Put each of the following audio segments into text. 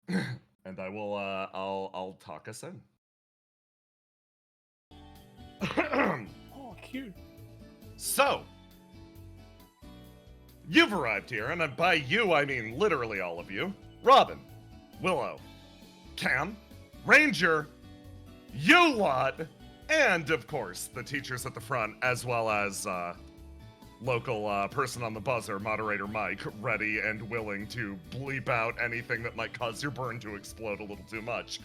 And I will, I'll talk us in. Oh, cute. So, you've arrived here, and by you, I mean literally all of you. Robin, Willow, Cam, Ranger, you lot, and of course, the teachers at the front, as well as, local person on the buzzer, moderator Mike, ready and willing to bleep out anything that might cause your burn to explode a little too much.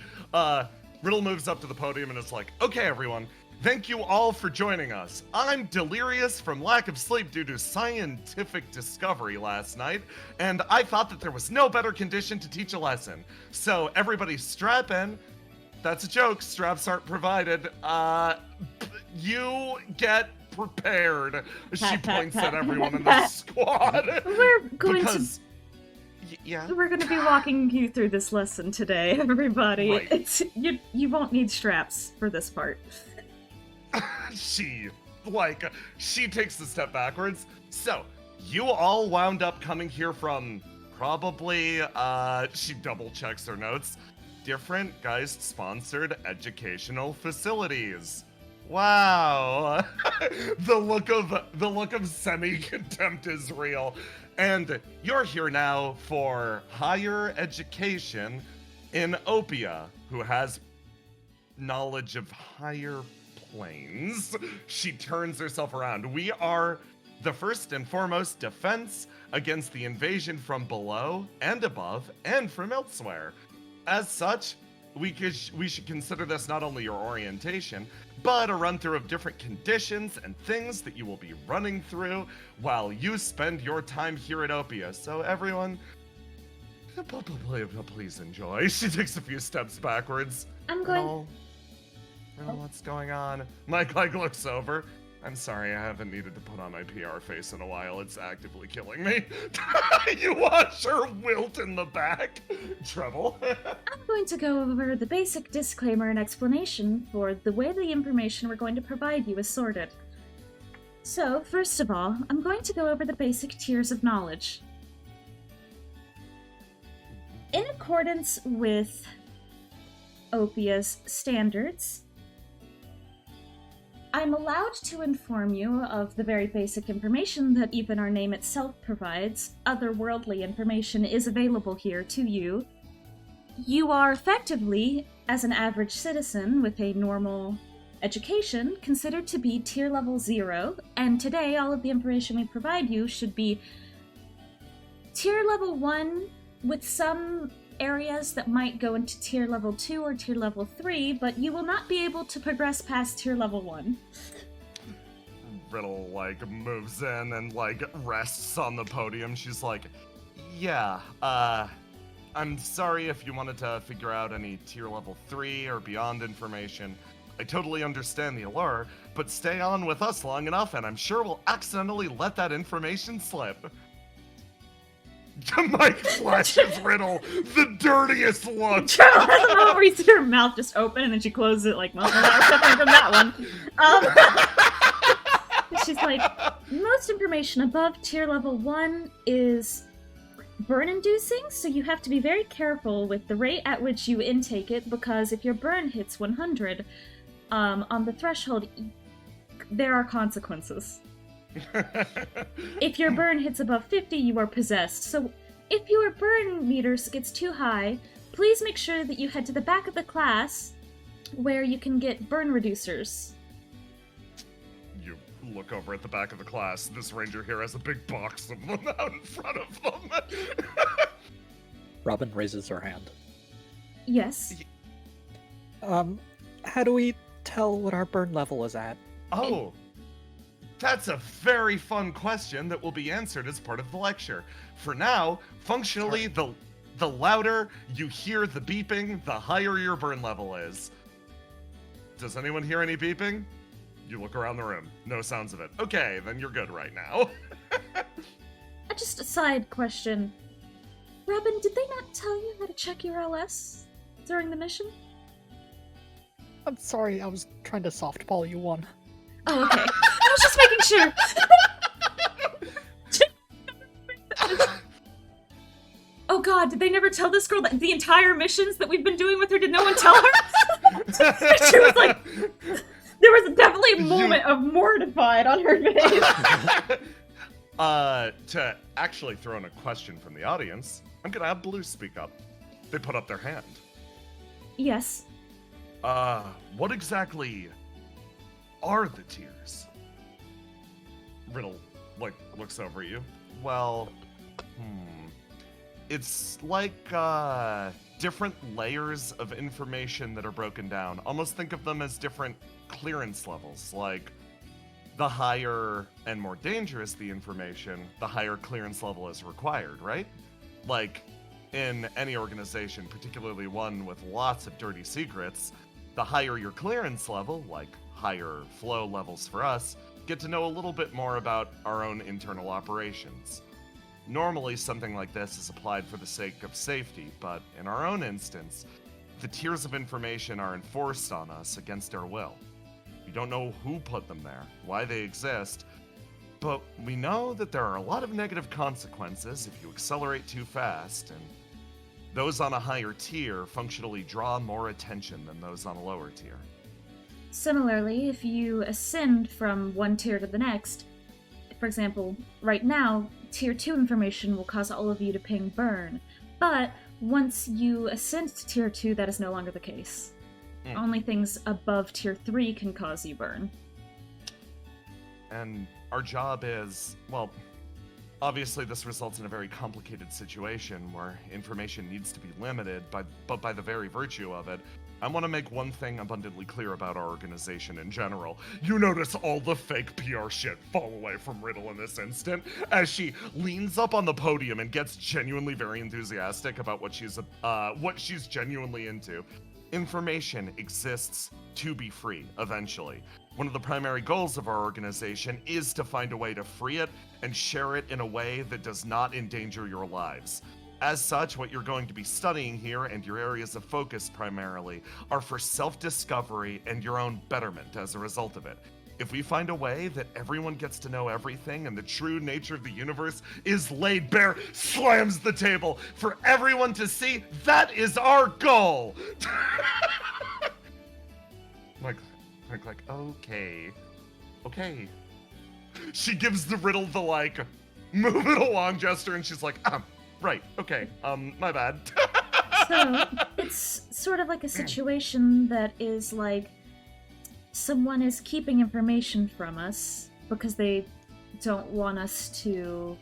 Riddle moves up to the podium and is like, okay, everyone, thank you all for joining us. I'm delirious from lack of sleep due to scientific discovery last night, and I thought that there was no better condition to teach a lesson. So everybody strap in. That's a joke. Straps aren't provided. You get prepared. She points at everyone in the squad. We're going because, yeah. We're going to be walking you through this lesson today, everybody. Right. You won't need straps for this part. She takes a step backwards. So, you all wound up coming here from probably, she double checks her notes, different Geist-sponsored educational facilities. Wow. the look of semi-contempt is real. And you're here now for higher education in Opia, who has knowledge of higher planes. She turns herself around. We are the first and foremost defense against the invasion from below and above and from elsewhere. As such, we should consider this not only your orientation, but a run-through of different conditions and things that you will be running through while you spend your time here at Opia. So everyone, please enjoy. She takes a few steps backwards. I'm going... What's going on? Mike looks over. I'm sorry, I haven't needed to put on my PR face in a while. It's actively killing me. You watch her wilt in the back. Trouble. I'm going to go over the basic disclaimer and explanation for the way the information we're going to provide you is sorted. So, first of all, I'm going to go over the basic tiers of knowledge. In accordance with Opia's standards, I'm allowed to inform you of the very basic information that even our name itself provides. Otherworldly information is available here to you. You are effectively, as an average citizen with a normal education, considered to be tier level 0, and today all of the information we provide you should be tier level 1 with some areas that might go into tier level 2 or tier level 3, but you will not be able to progress past tier level 1. Riddle, moves in and, rests on the podium. She's like, yeah, I'm sorry if you wanted to figure out any tier level 3 or beyond information. I totally understand the allure, but stay on with us long enough and I'm sure we'll accidentally let that information slip. Mike flashes Riddle the dirtiest look. I don't know where you see her mouth just open and then she closes it like, well, something from that one. She's like, most information above tier level 1 is burn-inducing, so you have to be very careful with the rate at which you intake it, because if your burn hits 100 on the threshold, there are consequences. If your burn hits above 50, you are possessed. So if your burn meter gets too high, please make sure that you head to the back of the class where you can get burn reducers. You look over at the back of the class. This ranger here has a big box of them out in front of them. Robin raises her hand. Yes. How do we tell what our burn level is at? Oh, that's a very fun question that will be answered as part of the lecture. For now, functionally, the louder you hear the beeping, the higher your burn level is. Does anyone hear any beeping? You look around the room. No sounds of it. Okay, then you're good right now. Just a side question. Robin, did they not tell you how to check your LS during the mission? I'm sorry, I was trying to softball you one. Oh, okay. I was just making sure. Oh god, god, did they never tell this girl that the entire missions that we've been doing with her, did no one tell her? She was like, there was definitely a moment of mortified on her face. To actually throw in a question from the audience, I'm gonna have Blue speak up. They put up their hand. Yes. What exactly are the tiers? Riddle, looks over at you. Well, it's like, different layers of information that are broken down. Almost think of them as different clearance levels. Like, the higher and more dangerous the information, the higher clearance level is required, right? Like, in any organization, particularly one with lots of dirty secrets, the higher your clearance level, like higher flow levels for us, get to know a little bit more about our own internal operations. Normally, something like this is applied for the sake of safety, but in our own instance, the tiers of information are enforced on us against our will. We don't know who put them there, why they exist, but we know that there are a lot of negative consequences if you accelerate too fast, and those on a higher tier functionally draw more attention than those on a lower tier. Similarly, if you ascend from one tier to the next, for example, right now, Tier 2 information will cause all of you to ping burn, but once you ascend to Tier 2, that is no longer the case. Only things above Tier 3 can cause you burn. And our job is, well, obviously this results in a very complicated situation where information needs to be limited, but by the very virtue of it, I want to make one thing abundantly clear about our organization in general. You notice all the fake PR shit fall away from Riddle in this instant, as she leans up on the podium and gets genuinely very enthusiastic about what she's genuinely into. Information exists to be free, eventually. One of the primary goals of our organization is to find a way to free it and share it in a way that does not endanger your lives. As such, what you're going to be studying here, and your areas of focus primarily, are for self-discovery and your own betterment as a result of it. If we find a way that everyone gets to know everything and the true nature of the universe is laid bare, slams the table for everyone to see, that is our goal! like, okay. She gives the Riddle the, move it along gesture, and she's like, right, okay, my bad. So, it's sort of like a situation that is like, someone is keeping information from us because they don't want us to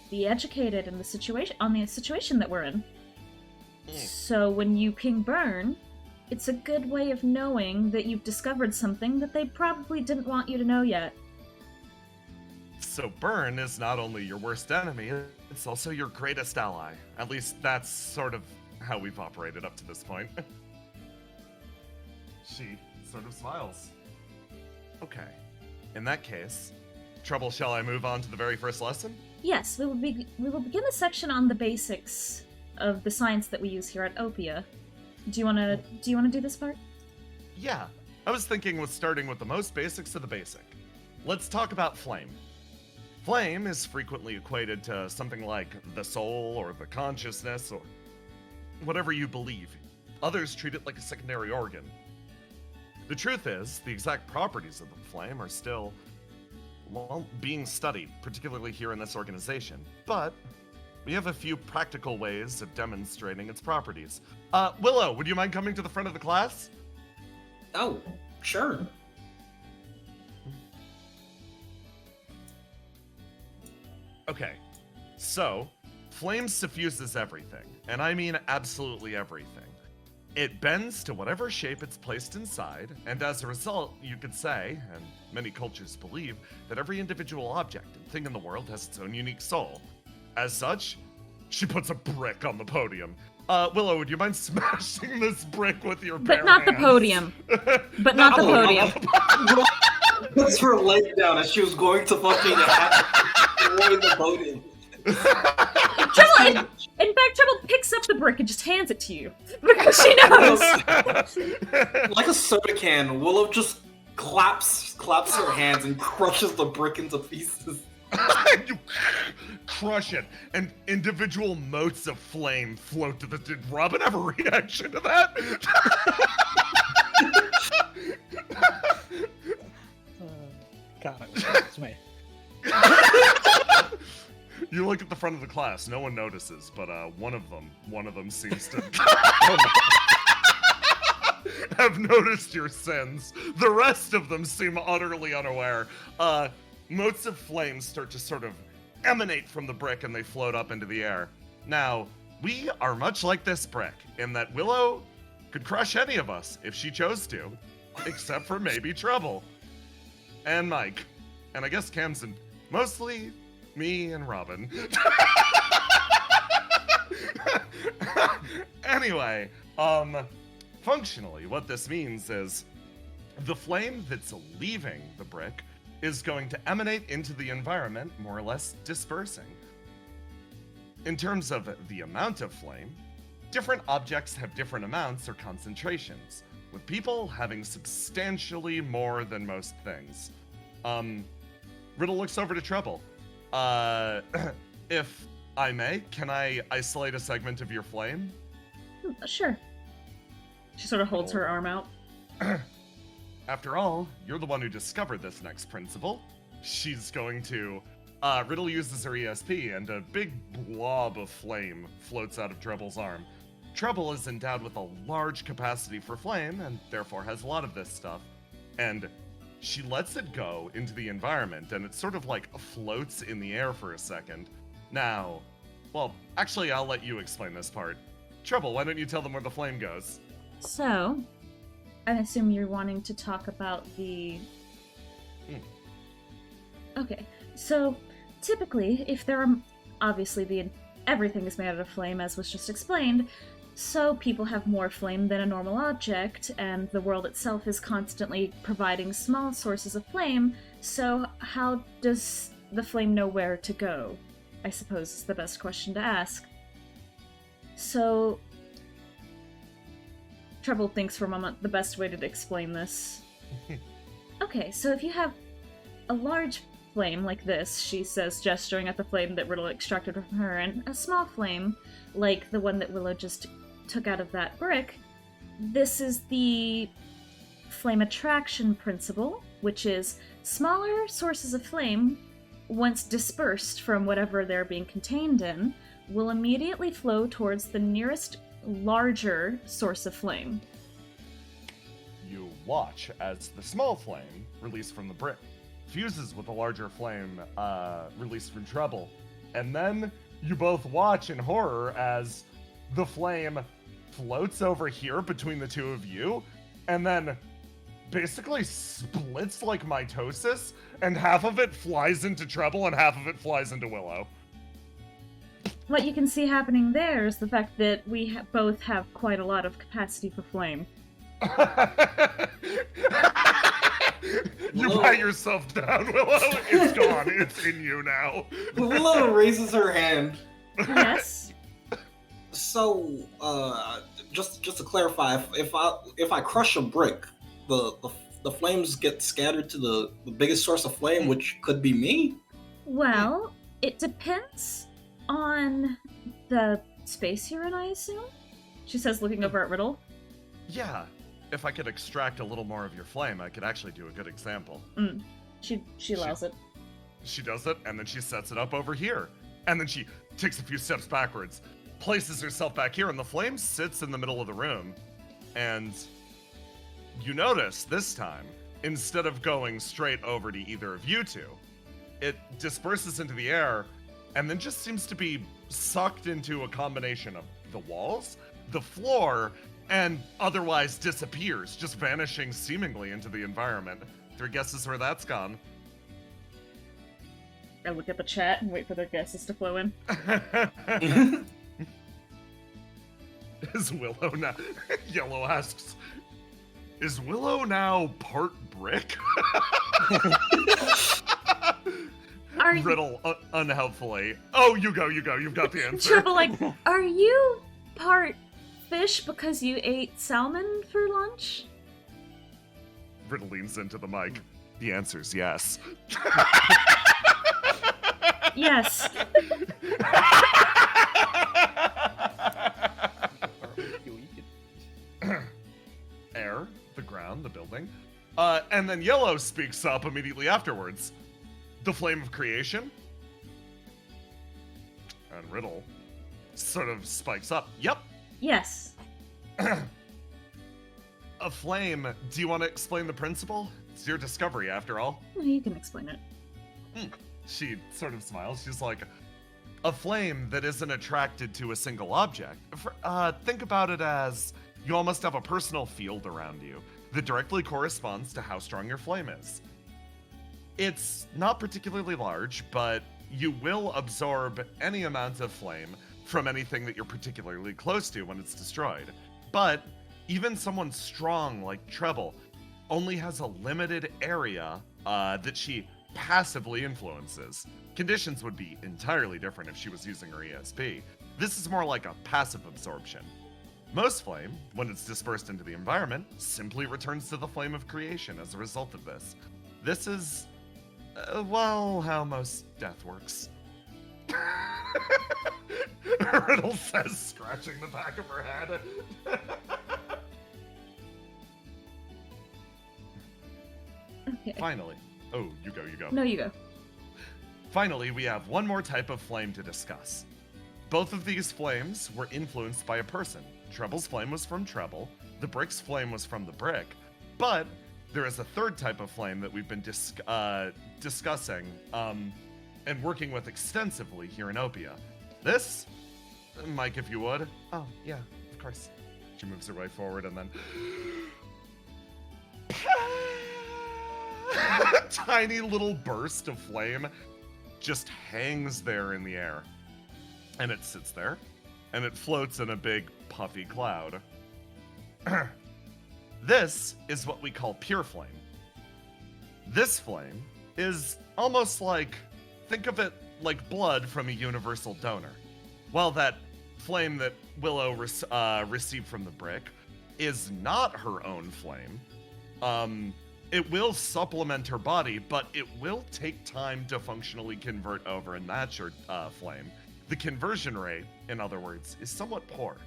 be educated in the situation that we're in. So when you ping burn, it's a good way of knowing that you've discovered something that they probably didn't want you to know yet. So burn is not only your worst enemy, it's also your greatest ally. At least that's sort of how we've operated up to this point. She sort of smiles. Okay. In that case, Trouble, shall I move on to the very first lesson? Yes, we will begin a section on the basics of the science that we use here at Opia. Do you wanna do this part? Yeah. I was thinking with starting with the most basics of the basic. Let's talk about flame. Flame is frequently equated to something like the soul or the consciousness or whatever you believe. Others treat it like a secondary organ. The truth is, the exact properties of the flame are still, well, being studied, particularly here in this organization. But we have a few practical ways of demonstrating its properties. Willow, would you mind coming to the front of the class? Oh, sure. Okay, so, flame suffuses everything, and I mean absolutely everything. It bends to whatever shape it's placed inside, and as a result, you could say, and many cultures believe, that every individual object and thing in the world has its own unique soul. As such, she puts a brick on the podium. Willow, would you mind smashing this brick with your bare But not the hands? podium. But not the podium. Puts her leg down as she was going to fucking avoid the podium. Trouble, in fact, Trouble picks up the brick and just hands it to you because she knows. Like a soda can, Willow just claps her hands and crushes the brick into pieces. You crush it, and individual motes of flame float to the. Did Robin have a reaction to that? God, I wish that was me. You look at the front of the class. No one notices, but one of them seems to have noticed your sins. The rest of them seem utterly unaware. Motes of flame start to sort of emanate from the brick, and they float up into the air. Now, we are much like this brick in that Willow could crush any of us if she chose to, except for maybe Trouble and Mike, and I guess Camson. Mostly me and Robin. Anyway, functionally, what this means is the flame that's leaving the brick is going to emanate into the environment, more or less dispersing. In terms of the amount of flame, different objects have different amounts or concentrations, with people having substantially more than most things. Riddle looks over to Trouble. If I may, can I isolate a segment of your flame? Sure. She sort of holds her arm out. After all, you're the one who discovered this next principle. She's going to... Riddle uses her ESP, and a big blob of flame floats out of Trouble's arm. Trouble is endowed with a large capacity for flame, and therefore has a lot of this stuff. And she lets it go into the environment, and it sort of like floats in the air for a second. Now, well, actually, I'll let you explain this part. Trouble, why don't you tell them where the flame goes? So, I assume you're wanting to talk about the... Okay, so typically, if there are... Obviously, everything is made out of flame, as was just explained, so people have more flame than a normal object, and the world itself is constantly providing small sources of flame, so how does the flame know where to go? I suppose is the best question to ask. So... Trouble thinks for a moment the best way to explain this. Okay, so if you have a large flame like this, she says, gesturing at the flame that Riddle extracted from her, and a small flame, like the one that Willow just took out of that brick, this is the flame attraction principle, which is smaller sources of flame, once dispersed from whatever they're being contained in, will immediately flow towards the nearest larger source of flame. You watch as the small flame, released from the brick, fuses with a larger flame, released from Trouble. And then you both watch in horror as the flame floats over here between the two of you, and then basically splits like mitosis, and half of it flies into Trouble and half of it flies into Willow. What you can see happening there is the fact that we both have quite a lot of capacity for flame. You pat yourself down, Willow. It's gone. It's in you now. Willow raises her hand. Yes? So, just to clarify, if I crush a brick, the flames get scattered to the biggest source of flame, which could be me? Well, it depends on the space you're in, I assume? She says, looking over at Riddle. Yeah. If I could extract a little more of your flame, I could actually do a good example. She allows it. She does it, and then she sets it up over here. And then she takes a few steps backwards, places herself back here, and the flame sits in the middle of the room. And you notice this time, instead of going straight over to either of you two, it disperses into the air and then just seems to be sucked into a combination of the walls, the floor, and otherwise disappears, just vanishing seemingly into the environment. 3 guesses where that's gone. I look at the chat and wait for their guesses to flow in. Is Willow now... Yellow asks, is Willow now part brick? Riddle, unhelpfully. Oh, you go. You've got the answer. Trouble, like, are you part fish because you ate salmon for lunch? Riddle leans into the mic. The answer's yes. Yes. Air, the ground, the building. And then Yellow speaks up immediately afterwards. The flame of creation. And Riddle sort of spikes up. Yep. Yes. A flame. Do you want to explain the principle? It's your discovery, after all. You can explain it. She sort of smiles. She's like, a flame that isn't attracted to a single object. Think about it as you almost have a personal field around you that directly corresponds to how strong your flame is. It's not particularly large, but you will absorb any amount of flame from anything that you're particularly close to when it's destroyed. But even someone strong like Treble only has a limited area that she passively influences. Conditions would be entirely different if she was using her ESP. This is more like a passive absorption. Most flame, when it's dispersed into the environment, simply returns to the flame of creation as a result of this. This is, well, how most death works. Riddle says, scratching the back of her head. Okay. Finally. Oh, you go. No, you go. Finally, we have one more type of flame to discuss. Both of these flames were influenced by a person. Treble's flame was from Treble, the brick's flame was from the brick, but there is a third type of flame that we've been discussing and working with extensively here in Opia. This, Mike, if you would. Oh, yeah, of course. She moves her way forward and then... tiny little burst of flame just hangs there in the air. And it sits there, and it floats in a big puffy cloud. This is what we call pure flame. This flame is almost like, think of it like blood from a universal donor. While that flame that Willow received from the brick is not her own flame, it will supplement her body, but it will take time to functionally convert over and match her flame. The conversion rate, in other words, is somewhat poor.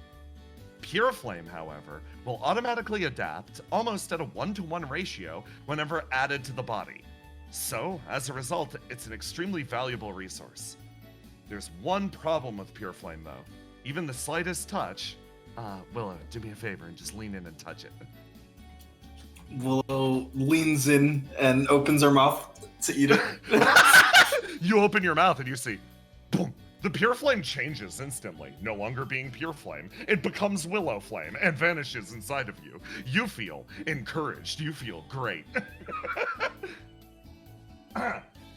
Pure flame, however, will automatically adapt almost at a 1-to-1 ratio whenever added to the body. So, as a result, it's an extremely valuable resource. There's one problem with pure flame, though. Even the slightest touch... Willow, do me a favor and just lean in and touch it. Willow leans in and opens her mouth to eat it. You open your mouth and you see, boom, the pure flame changes instantly. No longer being pure flame, it becomes willow flame and vanishes inside of you. You feel encouraged. You feel great.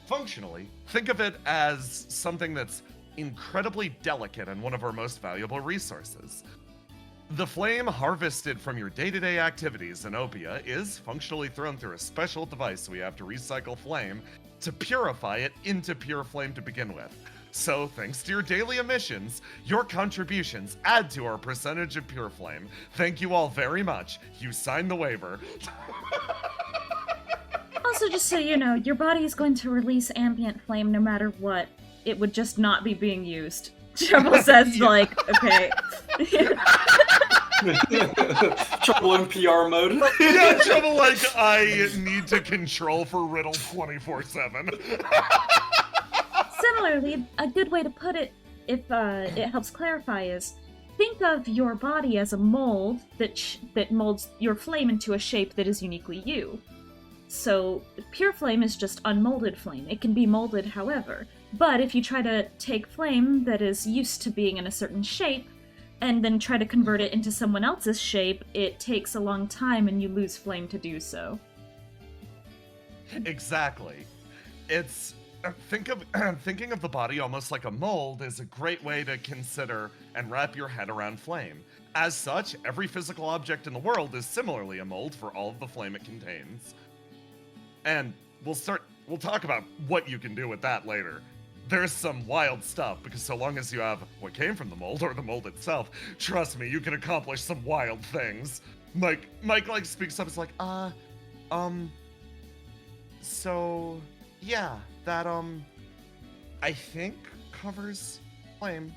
Functionally, think of it as something that's incredibly delicate and one of our most valuable resources. The flame harvested from your day-to-day activities in Opia is functionally thrown through a special device we have to recycle flame to purify it into pure flame to begin with. So, thanks to your daily emissions, your contributions add to our percentage of pure flame. Thank you all very much. You signed the waiver. Also, just so you know, your body is going to release ambient flame no matter what. It would just not be being used. Trouble says, Yeah. like, okay. Trouble in PR mode. Yeah, Trouble like, I need to control for Riddle 24/7. Similarly, a good way to put it, if it helps clarify, is think of your body as a mold that molds your flame into a shape that is uniquely you. So, pure flame is just unmolded flame. It can be molded however. But if you try to take flame that is used to being in a certain shape, and then try to convert it into someone else's shape, it takes a long time and you lose flame to do so. Exactly. It's thinking of the body almost like a mold is a great way to consider and wrap your head around flame. As such, every physical object in the world is similarly a mold for all of the flame it contains. And we'll talk about what you can do with that later. There's some wild stuff, because so long as you have what came from the mold or the mold itself, trust me, you can accomplish some wild things. Mike like speaks up, it's like, so yeah, that I think covers flame.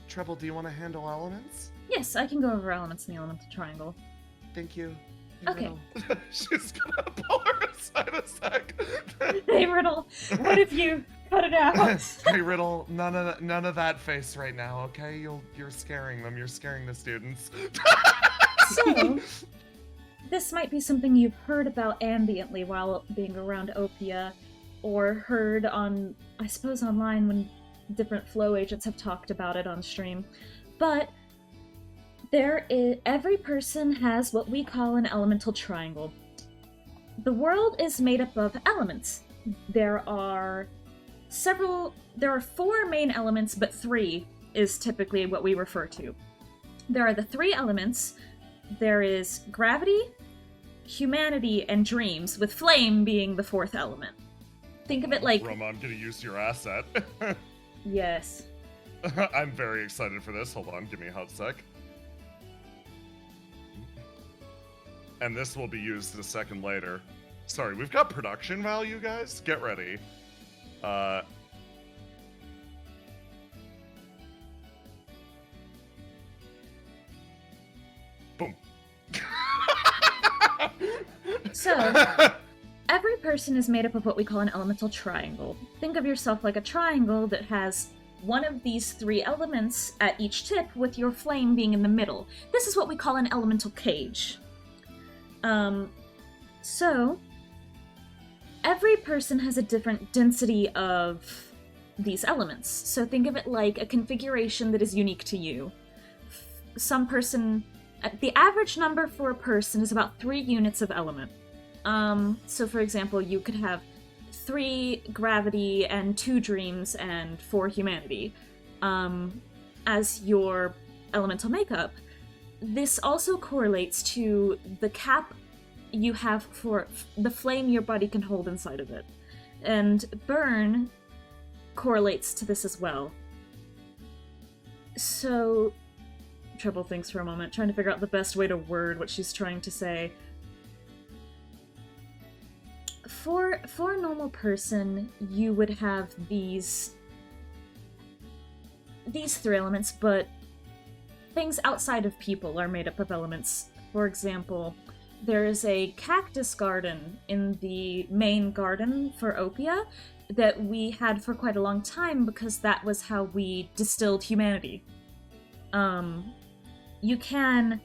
Treble, do you want to handle elements? Yes, I can go over elements in the elemental triangle. Thank you. Okay. Riddle. She's gonna pull her aside a sec. Hey, Riddle, what if you cut it out? Hey, Riddle, none of that face right now, okay? You're scaring them. You're scaring the students. So, this might be something you've heard about ambiently while being around Opia, or heard on, I suppose, online when different flow agents have talked about it on stream. But every person has what we call an elemental triangle. The world is made up of elements. There are 4 main elements, but 3 is typically what we refer to. There are the 3 elements. There is gravity, humanity, and dreams, with flame being the 4th element. Think of it like... Roma, I'm gonna use your asset. Yes. I'm very excited for this. Hold on, give me a hot sec. And this will be used a second later. Sorry, we've got production value, guys. Get ready. Boom. So, every person is made up of what we call an elemental triangle. Think of yourself like a triangle that has one of these 3 elements at each tip, with your flame being in the middle. This is what we call an elemental cage. So, every person has a different density of these elements. So think of it like a configuration that is unique to you. The average number for a person is about 3 units of element. So for example, you could have 3 gravity and 2 dreams and 4 humanity as your elemental makeup. This also correlates to the cap you have for the flame your body can hold inside of it. And burn correlates to this as well. So, Treble thinks for a moment, trying to figure out the best way to word what she's trying to say. For a normal person, you would have these 3 elements, but things outside of people are made up of elements. For example, there is a cactus garden in the main garden for Opia that we had for quite a long time because that was how we distilled humanity. You can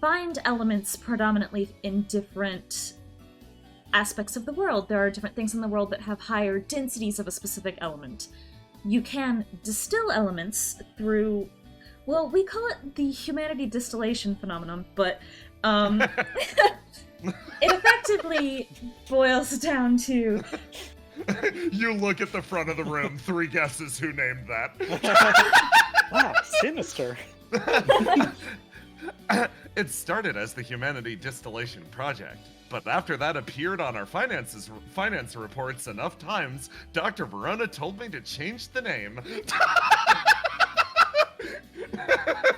find elements predominantly in different aspects of the world. There are different things in the world that have higher densities of a specific element. You can distill elements through, well, we call it the humanity distillation phenomenon, but it effectively boils down to... You look at the front of the room, 3 guesses who named that. Wow, sinister. It started as the Humanity Distillation Project, but after that appeared on our finance reports enough times, Dr. Verona told me to change the name.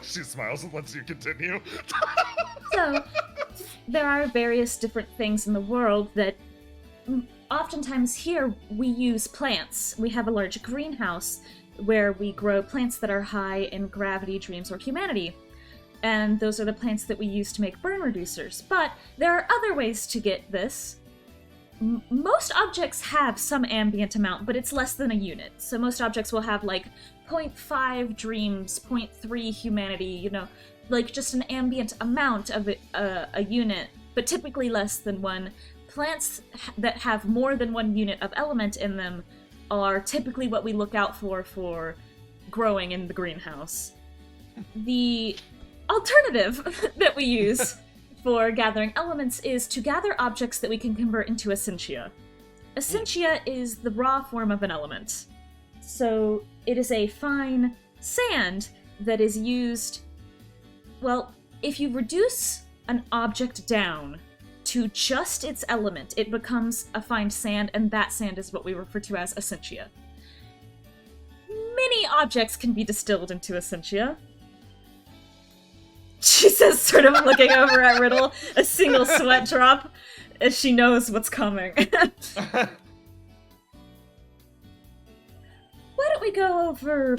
She smiles and lets you continue. So, there are various different things in the world that oftentimes here we use plants. We have a large greenhouse where we grow plants that are high in gravity, dreams, or humanity. And those are the plants that we use to make burn reducers. But there are other ways to get this. Most objects have some ambient amount, but it's less than a unit. So most objects will have like 0.5 dreams, 0.3 humanity, like just an ambient amount of a unit, but typically less than 1. Plants that have more than 1 unit of element in them are typically what we look out for growing in the greenhouse. The alternative that we use for gathering elements is to gather objects that we can convert into essentia. Essentia is the raw form of an element. So it is a fine sand that is used... Well, if you reduce an object down to just its element, it becomes a fine sand, and that sand is what we refer to as essentia. Many objects can be distilled into essentia. She says, sort of looking over at Riddle, a single sweat drop. as she knows what's coming. Why don't we go over...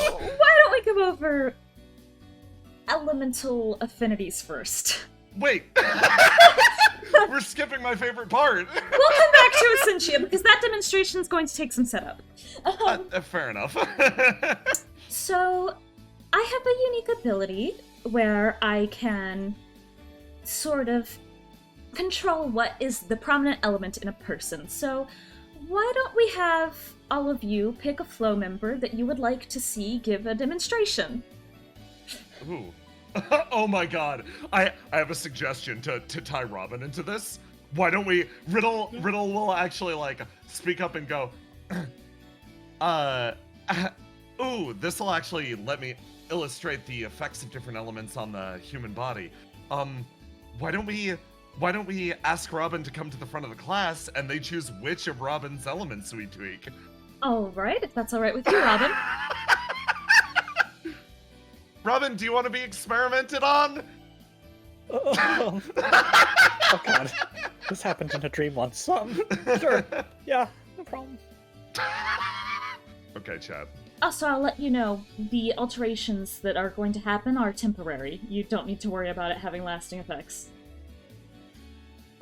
Why don't we go over elemental affinities first? Wait! We're skipping my favorite part! We'll come back to Essentia, because that demonstration is going to take some setup. Fair enough. So, I have a unique ability where I can sort of control what is the prominent element in a person. So, why don't we have all of you pick a flow member that you would like to see give a demonstration? Ooh. Oh my god. I have a suggestion to tie Robin into this. Why don't we... Riddle will actually, like, speak up and go, ooh, this'll actually let me illustrate the effects of different elements on the human body. Why don't we ask Robin to come to the front of the class and they choose which of Robin's elements we tweak? Alright, if that's alright with you, Robin. Robin, do you want to be experimented on? Oh god. This happened in a dream once. Sure. Yeah, no problem. Okay, chat. Also, I'll let you know, the alterations that are going to happen are temporary. You don't need to worry about it having lasting effects.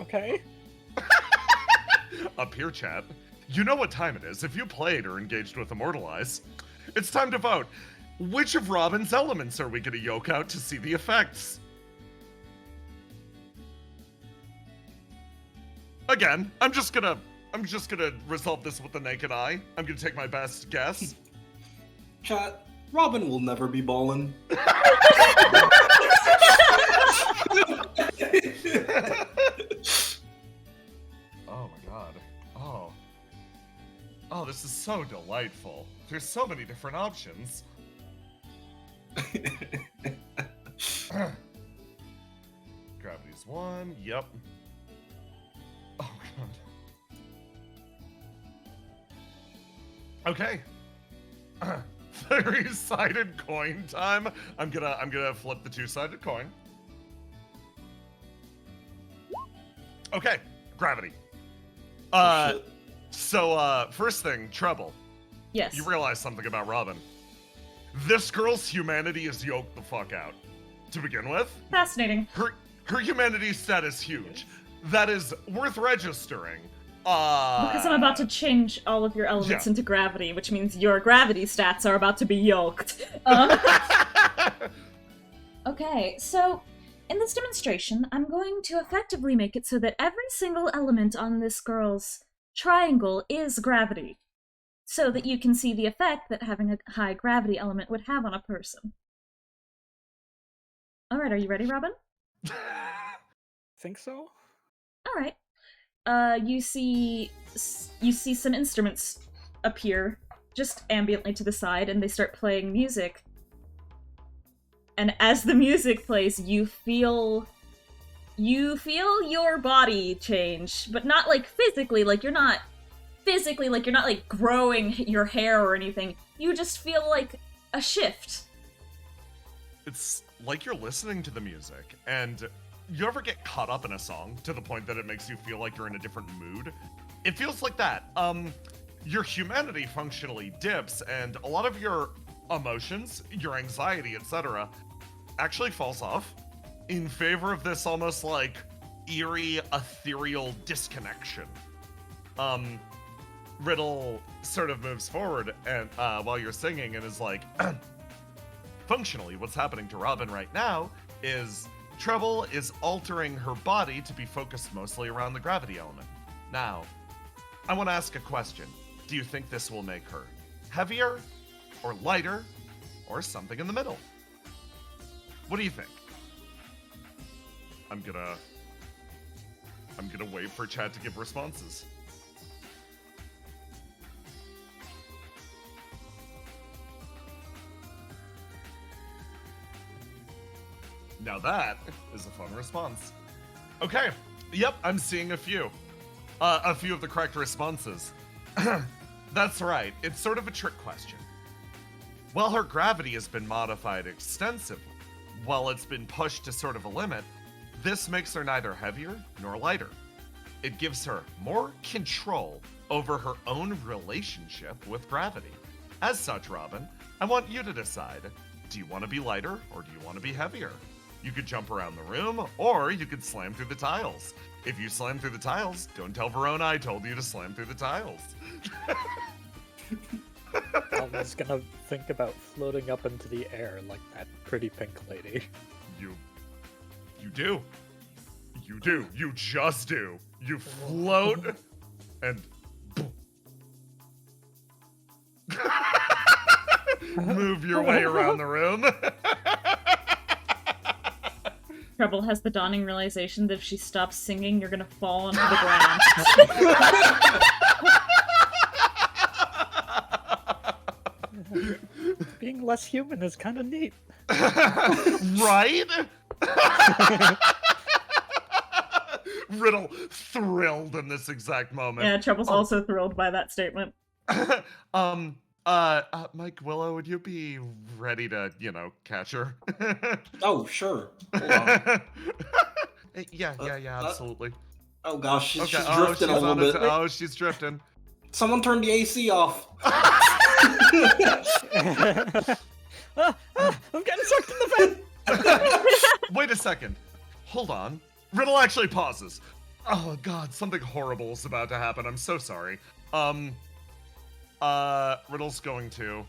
Okay. Up here, chat. You know what time it is if you played or engaged with Immortalize. It's time to vote. Which of Robin's elements are we gonna yoke out to see the effects? Again, I'm just gonna resolve this with the naked eye. I'm gonna take my best guess. Chat, Robin will never be ballin'. Oh my god. Oh, this is so delightful. There's so many different options. Gravity's one. Yep. Oh god. Okay. 3-sided coin time. I'm gonna flip the 2-sided coin. Okay, gravity. So first thing, Treble. Yes. You realize something about Robin. This girl's humanity is yoked the fuck out. To begin with, Fascinating. her humanity stat is huge. That is worth registering. Because I'm about to change all of your elements into gravity, which means your gravity stats are about to be yoked. Okay, so in this demonstration, I'm going to effectively make it so that every single element on this girl's triangle is gravity, so that you can see the effect that having a high gravity element would have on a person. Alright, are you ready, Robin? Think so? Alright. You see some instruments appear just ambiently to the side, and they start playing music. And as the music plays, you feel your body change, but not like physically, like you're not like growing your hair or anything. You just feel like a shift. It's like you're listening to the music, and you ever get caught up in a song to the point that it makes you feel like you're in a different mood? It feels like that. Your humanity functionally dips, and a lot of your emotions, your anxiety, etc., actually falls off in favor of this almost like eerie, ethereal disconnection. Riddle sort of moves forward and while you're singing and is like, functionally, what's happening to Robin right now is Treble is altering her body to be focused mostly around the gravity element. Now, I want to ask a question. Do you think this will make her heavier, or lighter, or something in the middle? What do you think? I'm gonna wait for chat to give responses. Now that is a fun response. Okay, yep, I'm seeing a few of the correct responses. That's right, it's sort of a trick question. While her gravity has been modified extensively, while it's been pushed to sort of a limit, This makes her neither heavier nor lighter. It gives her more control over her own relationship with gravity. As such, Robin, I want you to decide, do you want to be lighter or do you want to be heavier? You could jump around the room, or you could slam through the tiles. If you slam through the tiles, don't tell Verona I told you to slam through the tiles. I was gonna think about floating up into the air like that pretty pink lady. You do. You do. You just do. You float and boom. Move your way around the room. Trouble has the dawning realization that if she stops singing, you're gonna fall onto the ground. Being less human is kind of neat. Right? Riddle thrilled in this exact moment. Yeah, Trouble's also thrilled by that statement. Mike Willow, would you be ready to, catch her? Oh, sure. Hold on. Yeah, absolutely. Oh gosh, she's Okay, drifting a little bit. She's drifting. Someone turned the AC off. I'm getting sucked in the vent! Wait a second. Hold on. Riddle actually pauses. Oh god, something horrible is about to happen. I'm so sorry. Riddle's going to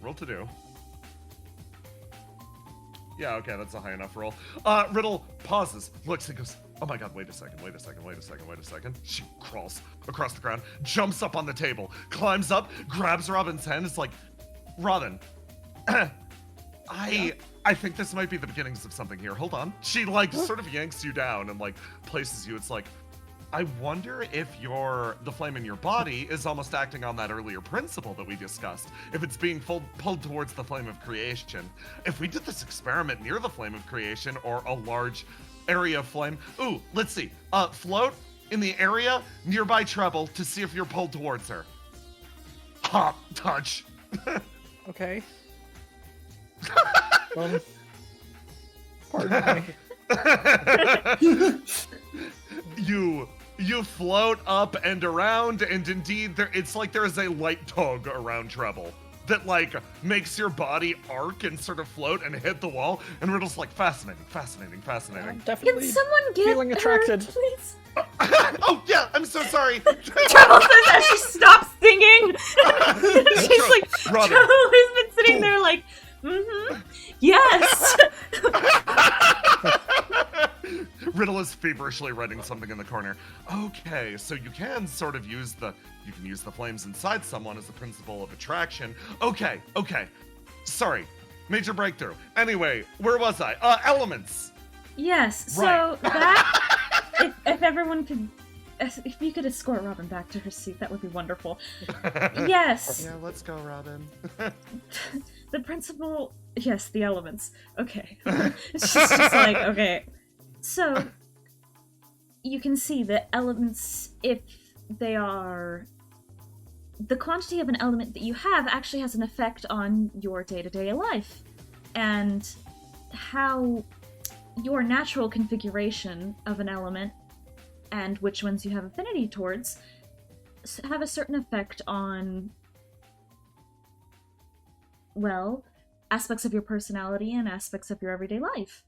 roll to do. Yeah, okay, that's a high enough roll. Riddle pauses, looks and goes, oh my god, wait a second. She crawls across the ground, jumps up on the table, climbs up, grabs Robin's hand, it's like, Robin, I think this might be the beginnings of something here. Hold on. She, sort of yanks you down and, places you. It's like, I wonder if the flame in your body is almost acting on that earlier principle that we discussed. If it's being pulled towards the flame of creation. If we did this experiment near the flame of creation or a large area of flame. Ooh, let's see. Float in the area nearby Treble to see if you're pulled towards her. Hop, touch. Okay. Pardon me. You float up and around, and indeed, it's like there is a light tug around Treble that, makes your body arc and sort of float and hit the wall, and Riddle's like, fascinating. I'm definitely Can someone get feeling attracted. her, please? Oh, yeah, I'm so sorry. Trouble says as she stops singing. She's like, Brother. Trouble has been sitting there like, yes. Riddle is feverishly writing something in the corner. Okay, so you can sort of use the flames inside someone as a principle of attraction. Okay. Sorry, major breakthrough. Anyway, where was I? Elements. Yes, so Right. that, if everyone could, if you could escort Robin back to her seat, that would be wonderful. Yes. Yeah, let's go, Robin. The principle, yes, the elements. Okay. It's just like, okay. So, you can see the elements, if they are... The quantity of an element that you have actually has an effect on your day-to-day life. And how your natural configuration of an element and which ones you have affinity towards have a certain effect on, well, aspects of your personality and aspects of your everyday life.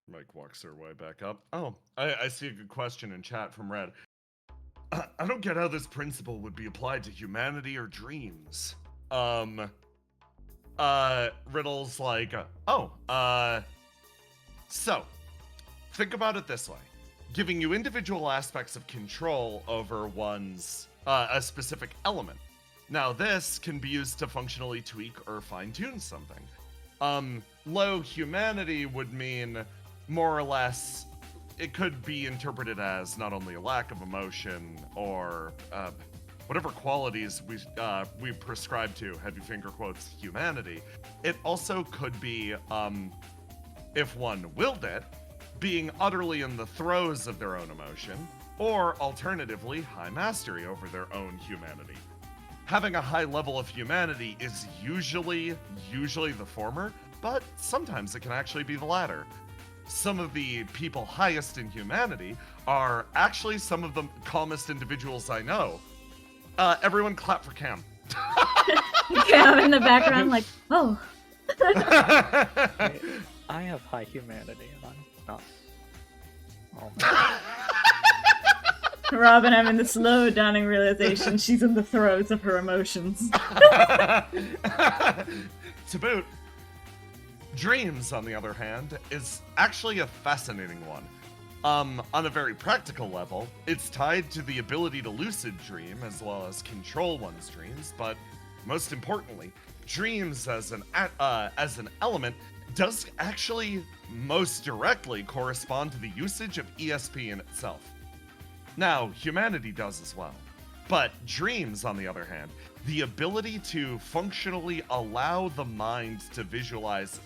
Mike walks her way back up. Oh, I see a good question in chat from Red. I don't get how this principle would be applied to humanity or dreams. Riddle's like, so, think about it this way. Giving you individual aspects of control over one's, a specific element. Now, this can be used to functionally tweak or fine-tune something. Low humanity would mean, more or less, it could be interpreted as not only a lack of emotion or whatever qualities we prescribe to, heavy finger quotes, humanity. It also could be, if one willed it, being utterly in the throes of their own emotion, or alternatively, high mastery over their own humanity. having a high level of humanity is usually the former, but sometimes it can actually be the latter. Some of the people highest in humanity are actually some of the calmest individuals I know. Everyone clap for Cam. Cam in the background, like, oh. I have high humanity, and I'm not. Oh. Robin having the slow dawning realization she's in the throes of her emotions. To boot, dreams, on the other hand, is actually a fascinating one. On a very practical level, it's tied to the ability to lucid dream as well as control one's dreams, but most importantly, dreams as an element does actually most directly correspond to the usage of ESP in itself. Now, humanity does as well. But dreams, on the other hand, the ability to functionally allow the mind to visualize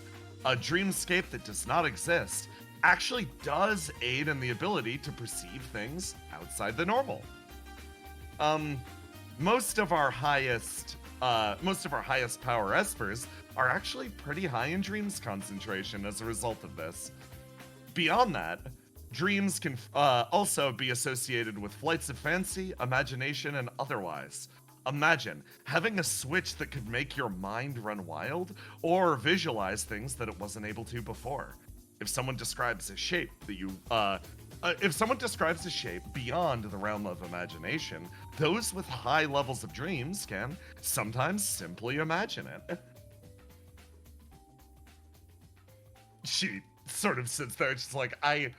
a dreamscape that does not exist, actually does aid in the ability to perceive things outside the normal. Most of our highest power espers are actually pretty high in dreams concentration as a result of this. Beyond that, dreams can also be associated with flights of fancy, imagination, and otherwise. Imagine having a switch that could make your mind run wild or visualize things that it wasn't able to before. If someone describes a shape beyond the realm of imagination, those with high levels of dreams can sometimes simply imagine it. She sort of sits there, she's like, I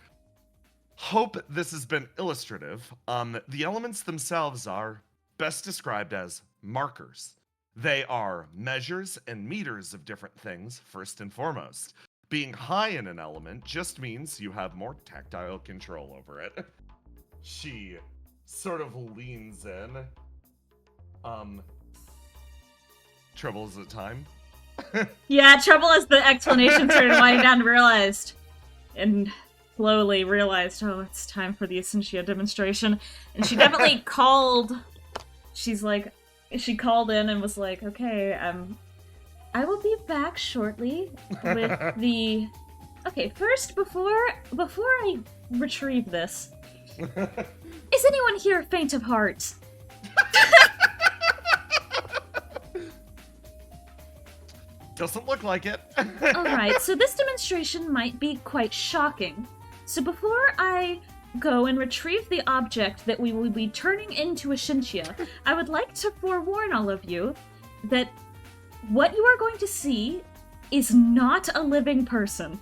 hope this has been illustrative. The elements themselves are best described as markers. They are measures and meters of different things, first and foremost. Being high in an element just means you have more tactile control over it. She sort of leans in. Trouble, is it time? Yeah, trouble as the explanation started winding down, realized, and slowly realized, oh, it's time for the Essentia demonstration. And she definitely called, she called in and was like, okay, I will be back shortly with the... Okay, first, before I retrieve this, is anyone here faint of heart? Doesn't look like it. Alright, so this demonstration might be quite shocking. So before I go and retrieve the object that we will be turning into Essentia, I would like to forewarn all of you that what you are going to see is not a living person.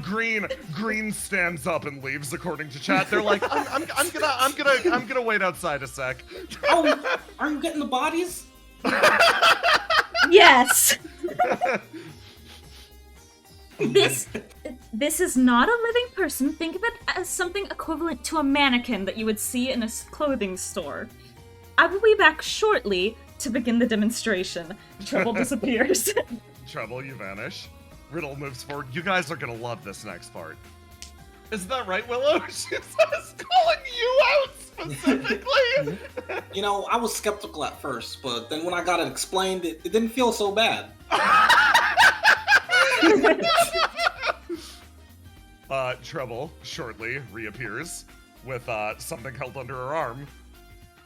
Green stands up and leaves, according to chat. They're like, I'm gonna wait outside a sec. Oh, are you getting the bodies? Yes. This is not a living person. Think of it as something equivalent to a mannequin that you would see in a clothing store. I will be back shortly to begin the demonstration. Trouble disappears. Trouble, you vanish. Riddle moves forward. You guys are gonna love this next part. Isn't that right, Willow? She's calling you out specifically. You know, I was skeptical at first, but then when I got it explained, it didn't feel so bad. Trouble shortly reappears with something held under her arm.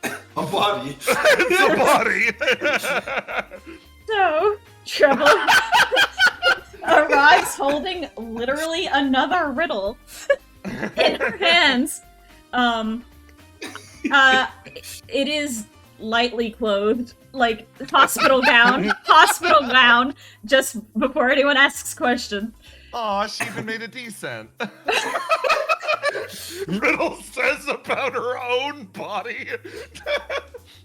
A body. It's a body. So, Trouble arrives holding literally another riddle in her hands. It is lightly clothed, like hospital gown, just before anyone asks question. Aw, she even made a descent. Riddle says about her own body.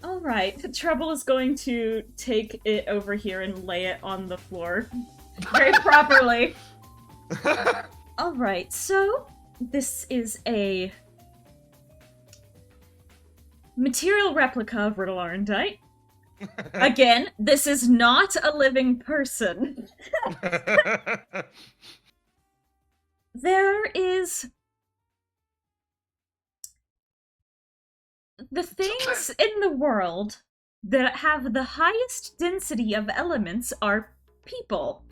Alright, Trouble is going to take it over here and lay it on the floor. Very properly. Alright, so this is a material replica of Riddle Arndite. Again, this is not a living person. The things in the world that have the highest density of elements are people.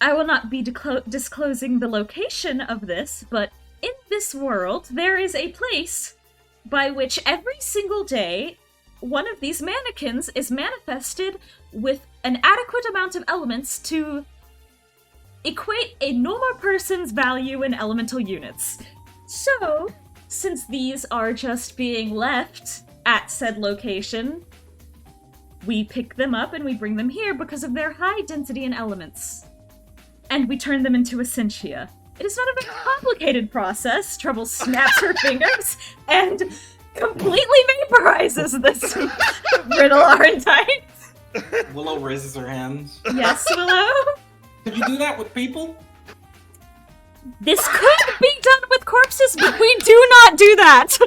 I will not be disclosing the location of this, but in this world, there is a place by which every single day, one of these mannequins is manifested with an adequate amount of elements to equate a normal person's value in elemental units. So, since these are just being left at said location, we pick them up and we bring them here because of their high density in elements. And we turn them into Essentia. It is not a very complicated process. Trouble snaps her fingers and completely vaporizes this Riddle Arentine. Willow raises her hands. Yes, Willow? Could you do that with people? This could be done with corpses, but we do not do that.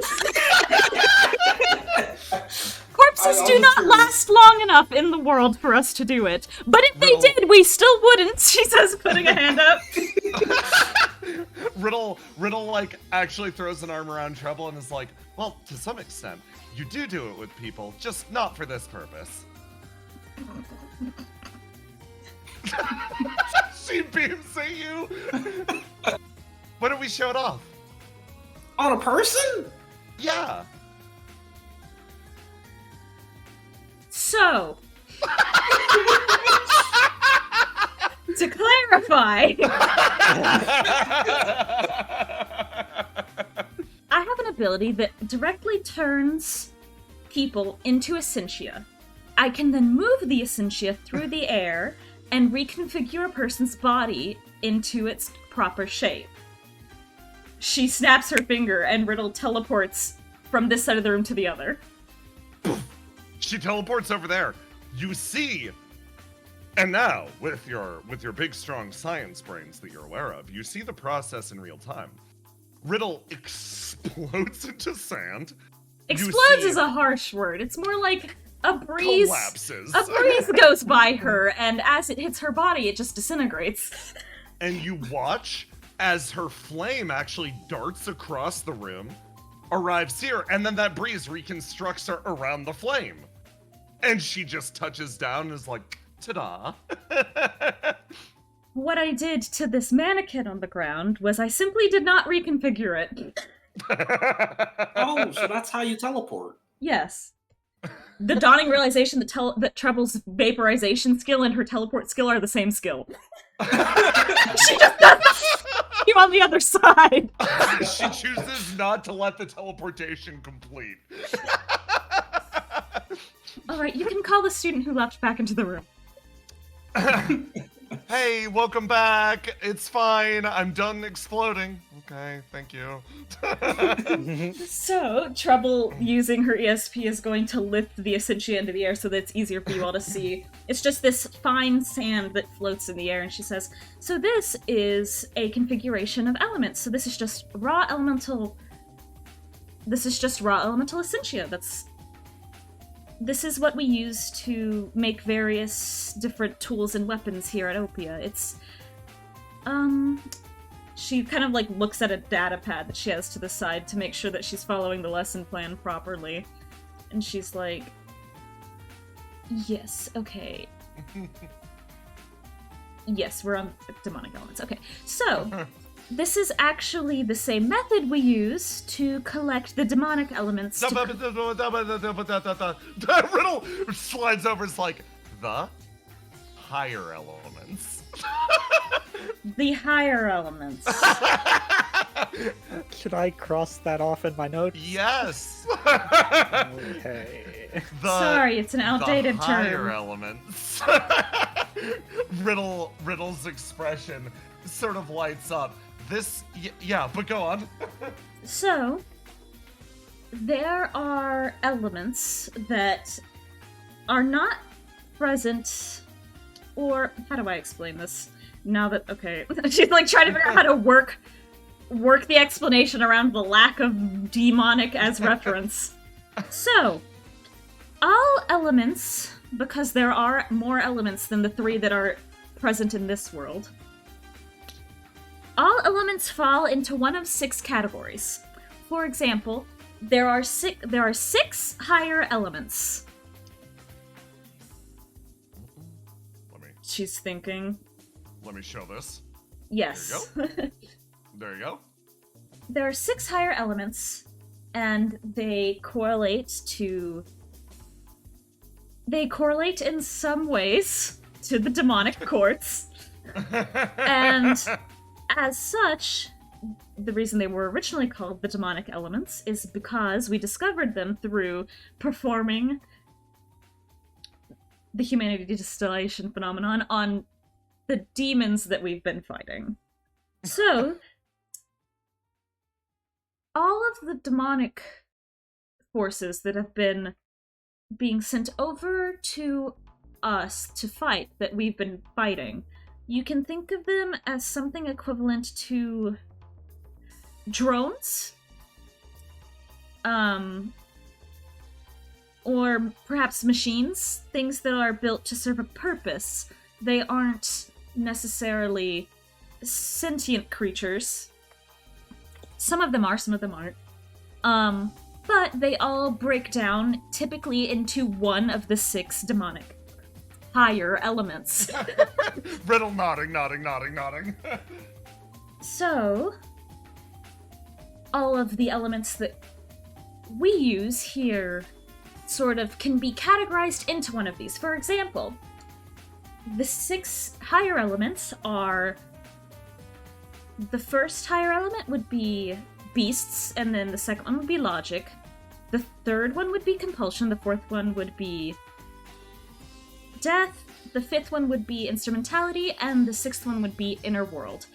Corpses do not last long enough in the world for us to do it. But if they did, we still wouldn't, she says, putting a hand up. Riddle, like, actually throws an arm around Trouble and is like, well, to some extent, you do it with people, just not for this purpose. She beams at you. Why don't we show it off? On a person? Yeah. So, to clarify, I have an ability that directly turns people into Essentia. I can then move the Essentia through the air and reconfigure a person's body into its proper shape. She snaps her finger and Riddle teleports from this side of the room to the other. She teleports over there. You see, and now with your big strong science brains that you're aware of, you see the process in real time. Riddle explodes into sand. Explodes is a harsh word. It's more like a breeze collapses. A breeze goes by her, and as it hits her body, it just disintegrates. And you watch as her flame actually darts across the room, arrives here, and then that breeze reconstructs her around the flame. And she just touches down and is like, ta-da. What I did to this mannequin on the ground was I simply did not reconfigure it. Oh, so that's how you teleport. Yes. The dawning realization that Trouble's vaporization skill and her teleport skill are the same skill. She just doesn't you on the other side. She chooses not to let the teleportation complete. Alright, you can call the student who left back into the room. Hey, welcome back. It's fine. I'm done exploding. Okay, thank you. So, Trouble, using her ESP, is going to lift the Essentia into the air so that it's easier for you all to see. It's just this fine sand that floats in the air, and she says, so this is a configuration of elements. So this is just raw elemental Essentia. This is what we use to make various different tools and weapons here at Opia. It's, she kind of, like, looks at a data pad that she has to the side to make sure that she's following the lesson plan properly. And she's like, yes, okay. Yes, we're on demonic elements. Okay, so, this is actually the same method we use to collect the demonic elements. Riddle slides over, is like, the higher elements. The higher elements. Should I cross that off in my notes? Yes. Okay. Sorry, it's an outdated the higher term. Elements. Riddle's expression sort of lights up. Yeah, but go on. So, there are elements that are not present, or how do I explain this? Now that, okay, she's like trying to figure out how to work the explanation around the lack of demonic as reference. So, all elements, because there are more elements than the 3 that are present in this world, All elements fall into one of 6 categories. For example, there are six higher elements. She's thinking. Let me show this. Yes. There you go. There you go. There are 6 higher elements, and they correlate in some ways to the demonic courts. And as such, the reason they were originally called the demonic elements is because we discovered them through performing the humanity distillation phenomenon on the demons that we've been fighting. So, all of the demonic forces that have been being sent over to us to fight, that we've been fighting, you can think of them as something equivalent to drones, or perhaps machines, things that are built to serve a purpose. They aren't necessarily sentient creatures. Some of them are, some of them aren't. But they all break down typically into one of the 6 demonic higher elements. Riddle nodding. So, all of the elements that we use here sort of can be categorized into one of these. For example, the 6 higher elements are... The first higher element would be beasts, and then the second one would be logic. The third one would be compulsion, the fourth one would be death, the 5th one would be instrumentality, and the 6th one would be inner world.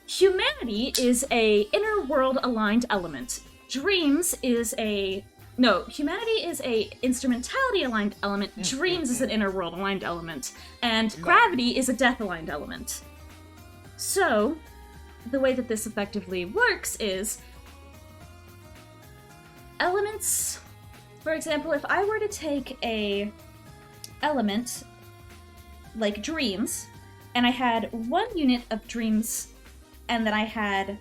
Humanity is a inner world aligned element. Dreams is a... No, humanity is a instrumentality aligned element. Dreams is an inner world aligned element. And gravity is a death aligned element. So, the way that this effectively works is elements... For example, if I were to take a element like dreams, and I had 1 unit of dreams, and then I had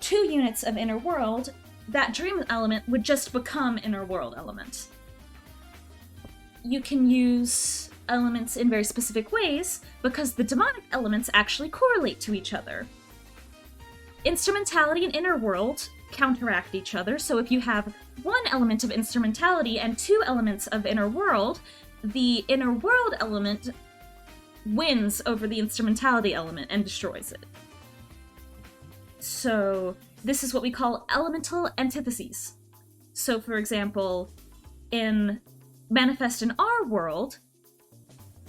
2 units of inner world, that dream element would just become inner world element. You can use elements in very specific ways because the demonic elements actually correlate to each other. Instrumentality and inner world counteract each other, so if you have 1 element of instrumentality and 2 elements of inner world, the inner world element wins over the instrumentality element and destroys it. So this is what we call elemental antitheses. So for example, in Manifest in our world,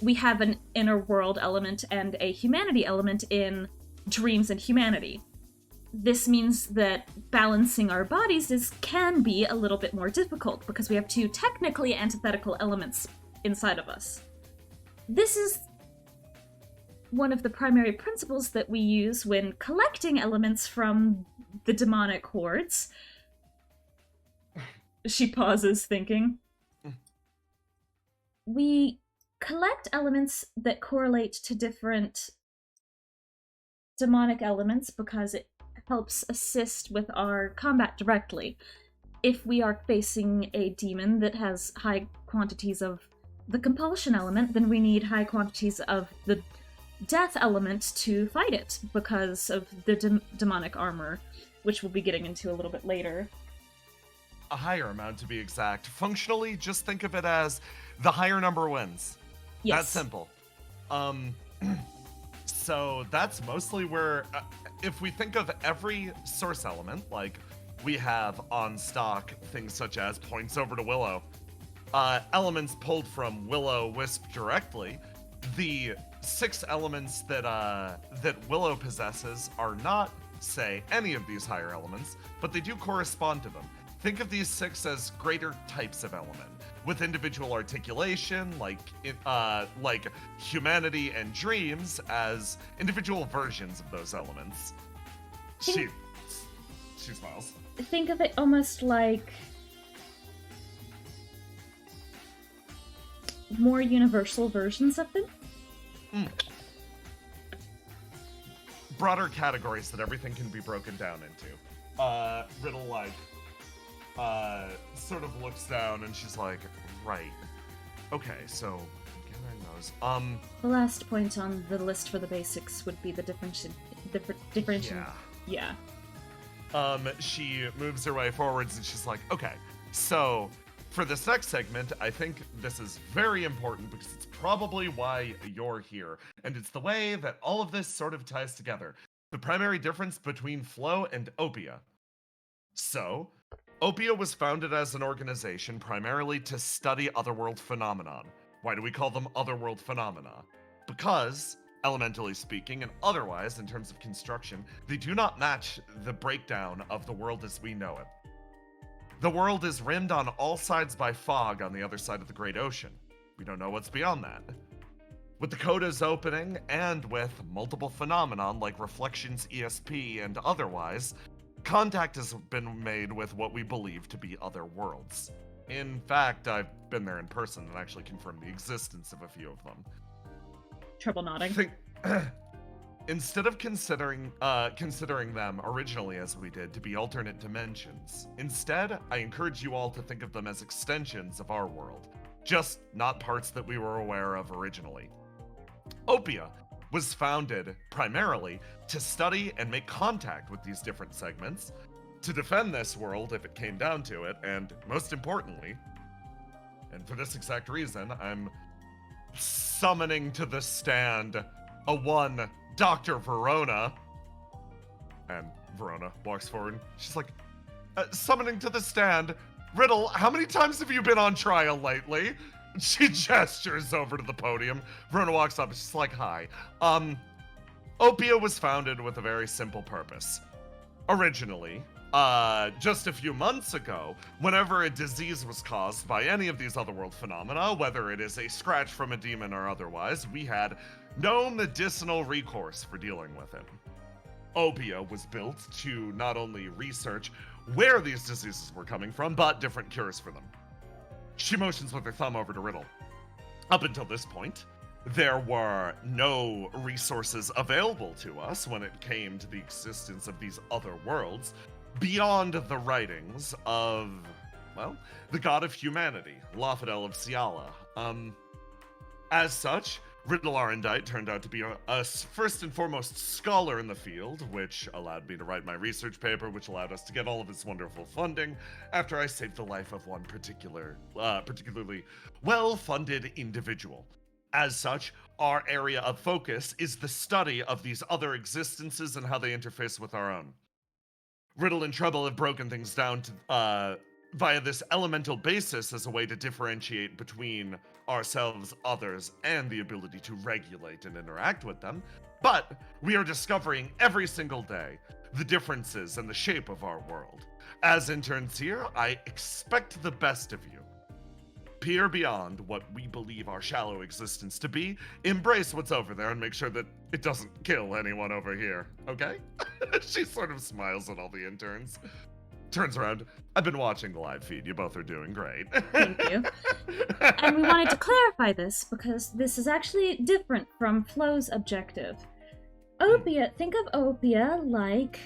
we have an inner world element and a humanity element in Dreams and Humanity. This means that balancing our bodies can be a little bit more difficult because we have 2 technically antithetical elements inside of us. This is one of the primary principles that we use when collecting elements from the demonic hordes. She pauses, thinking. We collect elements that correlate to different demonic elements because it helps assist with our combat directly. If we are facing a demon that has high quantities of the compulsion element, then we need high quantities of the death element to fight it because of the demonic armor, which we'll be getting into a little bit later. A higher amount, to be exact. Functionally, just think of it as the higher number wins. Yes. That's simple. So that's mostly where, if we think of every source element, like we have on stock things such as points over to Willow, elements pulled from Will-O-Wisp directly, the 6 elements that Willow possesses are not, say, any of these higher elements, but they do correspond to them. Think of these 6 as greater types of element, with individual articulation, like humanity and dreams, as individual versions of those elements. She smiles. Think of it almost like more universal versions of them. broader categories that everything can be broken down into. Riddle, like, sort of looks down and she's like, right. Okay, so, get our nose. The last point on the list for the basics would be the differentiation. Yeah. She moves her way forwards and she's like, okay, so for this next segment, I think this is very important because it's probably why you're here. And it's the way that all of this sort of ties together. The primary difference between Flow and Opia. So, Opia was founded as an organization primarily to study otherworld phenomenon. Why do we call them otherworld phenomena? Because, elementally speaking and otherwise in terms of construction, they do not match the breakdown of the world as we know it. The world is rimmed on all sides by fog on the other side of the Great Ocean. We don't know what's beyond that. With the codas opening, and with multiple phenomenon like reflections, ESP, and otherwise, contact has been made with what we believe to be other worlds. In fact, I've been there in person and actually confirmed the existence of a few of them. Trouble nodding. Instead of considering them originally as we did to be alternate dimensions, instead, I encourage you all to think of them as extensions of our world, just not parts that we were aware of originally. Opia was founded primarily to study and make contact with these different segments, to defend this world if it came down to it, and most importantly, and for this exact reason, I'm summoning to the stand a one Dr. Verona. And Verona walks forward. She's like, summoning to the stand, Riddle, how many times have you been on trial lately? She gestures over to the podium. Verona walks up and she's like, hi. Opia was founded with a very simple purpose. Originally, just a few months ago, whenever a disease was caused by any of these otherworld phenomena, whether it is a scratch from a demon or otherwise, we had no medicinal recourse for dealing with it. Opia was built to not only research where these diseases were coming from, but different cures for them. She motions with her thumb over to Riddle. Up until this point, there were no resources available to us when it came to the existence of these other worlds beyond the writings of, well, the god of humanity, Lafadel of Ciala. As such, Riddle Arendite turned out to be a first and foremost scholar in the field, which allowed me to write my research paper, which allowed us to get all of this wonderful funding after I saved the life of one particularly well-funded individual. As such, our area of focus is the study of these other existences and how they interface with our own. Riddle and Trouble have broken things down to, via this elemental basis as a way to differentiate between ourselves, others, and the ability to regulate and interact with them. But we are discovering every single day the differences and the shape of our world. As interns here, I expect the best of you. Peer beyond what we believe our shallow existence to be, embrace what's over there, and make sure that it doesn't kill anyone over here, okay? She sort of smiles at all the interns. Turns around. I've been watching the live feed. You both are doing great. Thank you. And we wanted to clarify this because this is actually different from Flo's objective. Opia, think of Opia like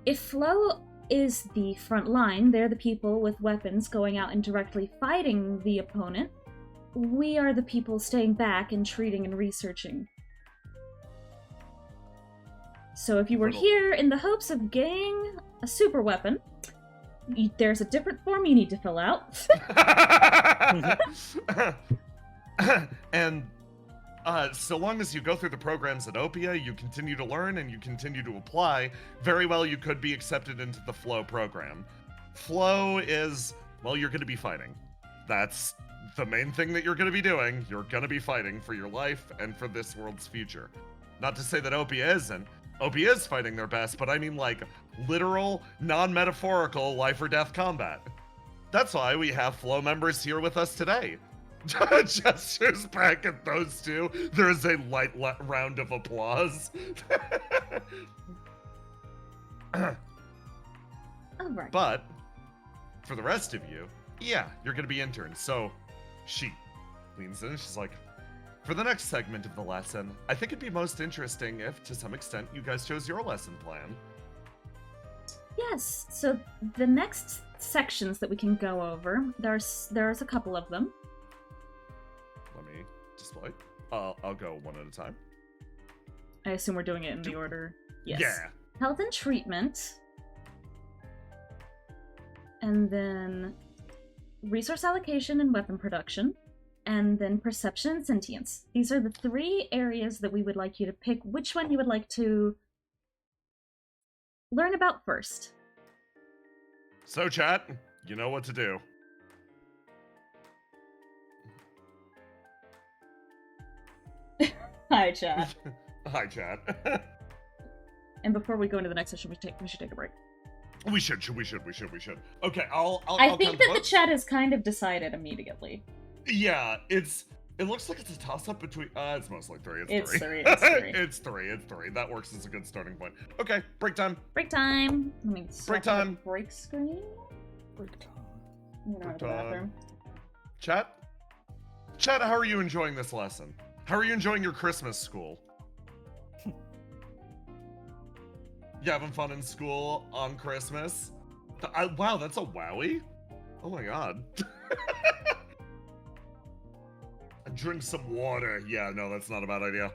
if Flo is the front line, they're the people with weapons going out and directly fighting the opponent. We are the people staying back and treating and researching. So if you were here in the hopes of getting a super weapon, there's a different form you need to fill out. And so long as you go through the programs at Opia, you continue to learn and you continue to apply, very well you could be accepted into the Flow program. Flow is, well, you're going to be fighting. That's the main thing that you're going to be doing. You're going to be fighting for your life and for this world's future. Not to say that Opia isn't. Opia is fighting their best, but I mean like literal, non-metaphorical life or death combat. That's why we have Flow members here with us today. Gestures back at those two. There's a light round of applause. Alright. But for the rest of you, yeah, you're gonna be interns. So she leans in and she's like, For the next segment of the lesson, I think it'd be most interesting if, to some extent, you guys chose your lesson plan. Yes, so the next sections that we can go over, there's a couple of them. Let me display. I'll go one at a time. I assume we're doing it in the order. Yes. Yeah. Health and treatment. And then resource allocation and weapon production. And then perception and sentience. These are the 3 areas that we would like you to pick which one you would like to learn about first. So, chat, you know what to do. Hi, chat. Hi, chat. And before we go into the next session, we should take a break. We should. Okay, I'll I count think that the votes. chat has kind of decided immediately. Yeah, it looks like it's a toss-up between, it's mostly 3, It's it's 3, 3. it's 3. It's 3. That works as a good starting point. Okay, break time. Break time. Let me swap to the time. break screen. Break time. I'm gonna Break go to the time. bathroom. Chat, how are you enjoying this lesson? How are you enjoying your Christmas school? You having fun in school on Christmas? Wow, that's a wowie? Oh my god. Drink some water. Yeah, no, that's not a bad idea.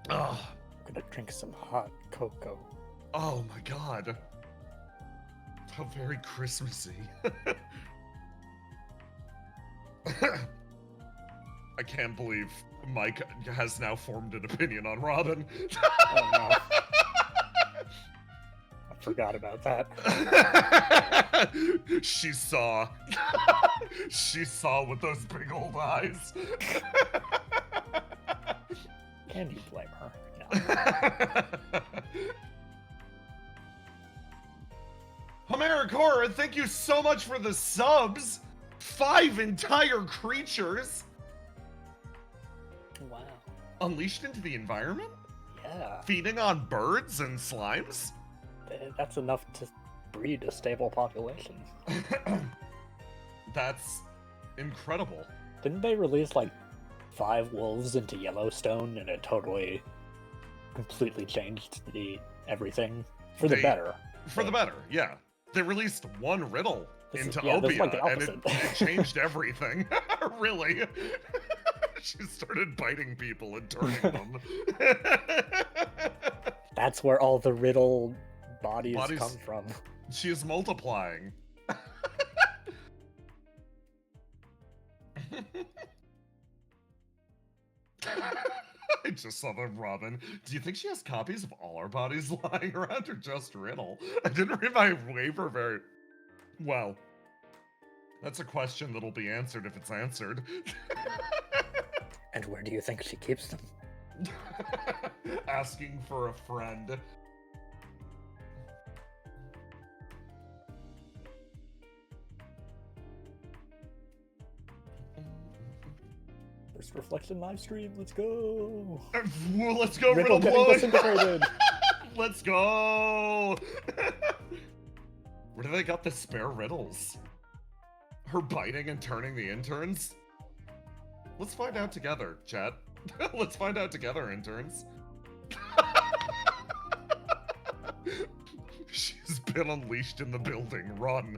Oh, I'm gonna drink some hot cocoa. oh my god. How very Christmassy. I can't believe Mike has now formed an opinion on Robin. Oh no. I forgot about that. She saw. She saw with those big old eyes. Can you blame her? No. AmeriCora, thank you so much for the subs. 5 entire creatures Wow. unleashed into the environment, Yeah. feeding on birds and slimes. That's enough to breed a stable population. That's incredible. Didn't they release like 5 wolves into Yellowstone and it totally completely changed everything for the They- better? For the better, yeah. They released one riddle This is- into yeah, this is Obia, like the and it opposite. changed everything. Really. She started biting people and turning them. That's where all the riddle bodies Bodies- come from. She is multiplying. I just saw the Robin. Do you think she has copies of all our bodies lying around or just Riddle? I didn't read my waiver very well. That's a question that'll be answered if it's answered. And where do you think she keeps them? Asking for a friend. First reflection live stream, let's go! Well, let's go, Riddle Riddle getting boy. disintegrated! Let's go. Where do they got the spare riddles? Her biting and turning the interns? Let's find out together, chat. Let's find out together, interns. She's been unleashed in the building. Run.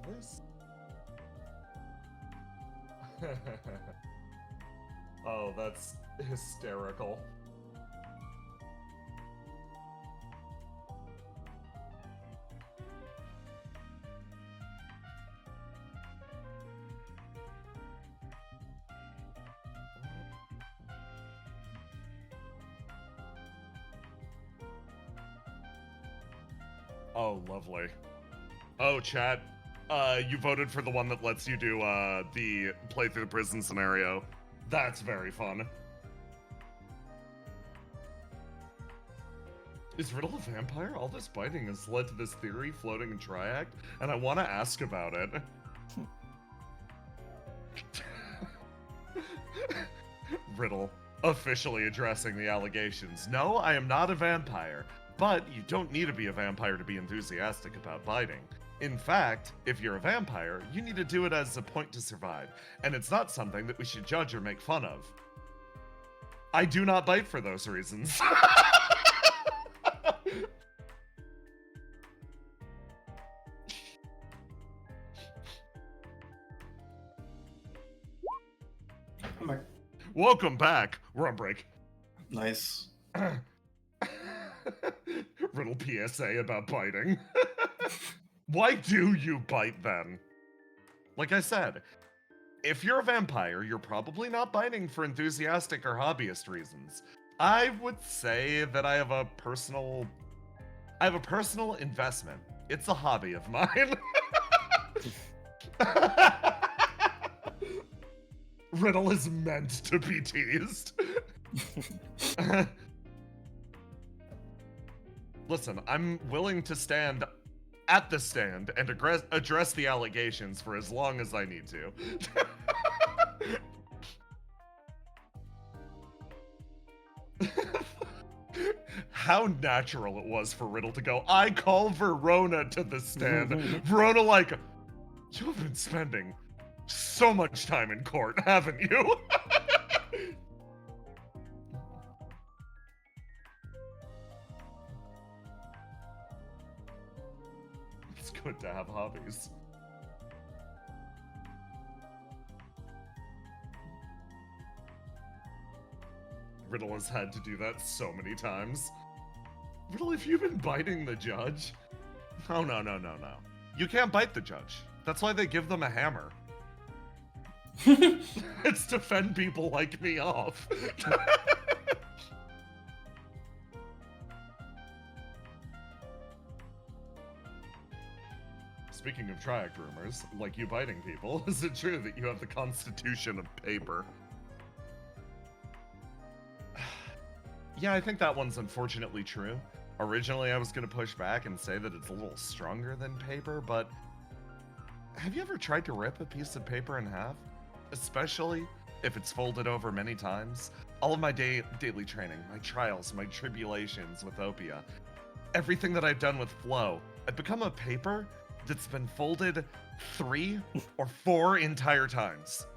This. Oh, that's hysterical. Oh, lovely. Oh, chat. You voted for the one that lets you do the play through the prison scenario. That's very fun. Is Riddle a vampire? All this biting has led to this theory floating in Triact, and I want to ask about it. Riddle. Officially addressing the allegations. No, I am not a vampire, but you don't need to be a vampire to be enthusiastic about biting. In fact, if you're a vampire, you need to do it as a point to survive, and it's not something that we should judge or make fun of. I do not bite for those reasons. Welcome back. We're on break. Nice. Riddle PSA about biting. Why do you bite then? Like I said, if you're a vampire, you're probably not biting for enthusiastic or hobbyist reasons. I would say that I have a personal investment. It's a hobby of mine. Riddle is meant to be teased. Listen, I'm willing to stand at the stand and address the allegations for as long as I need to. How natural it was for Riddle to go, I call Verona to the stand. Verona like, you have been spending so much time in court, haven't you? It's good to have hobbies. Riddle has had to do that so many times. Riddle, have you been biting the judge? No. You can't bite the judge. That's why they give them a hammer. It's to fend people like me off. Speaking of triac rumors, like you biting people, is it true that you have the constitution of paper? Yeah, I think that one's unfortunately true. Originally, I was going to push back and say that it's a little stronger than paper, but have you ever tried to rip a piece of paper in half? Especially if it's folded over many times. All of my daily training, my trials, my tribulations with Opia, everything that I've done with Flow, I've become a paper that's been folded 3 or 4 entire times.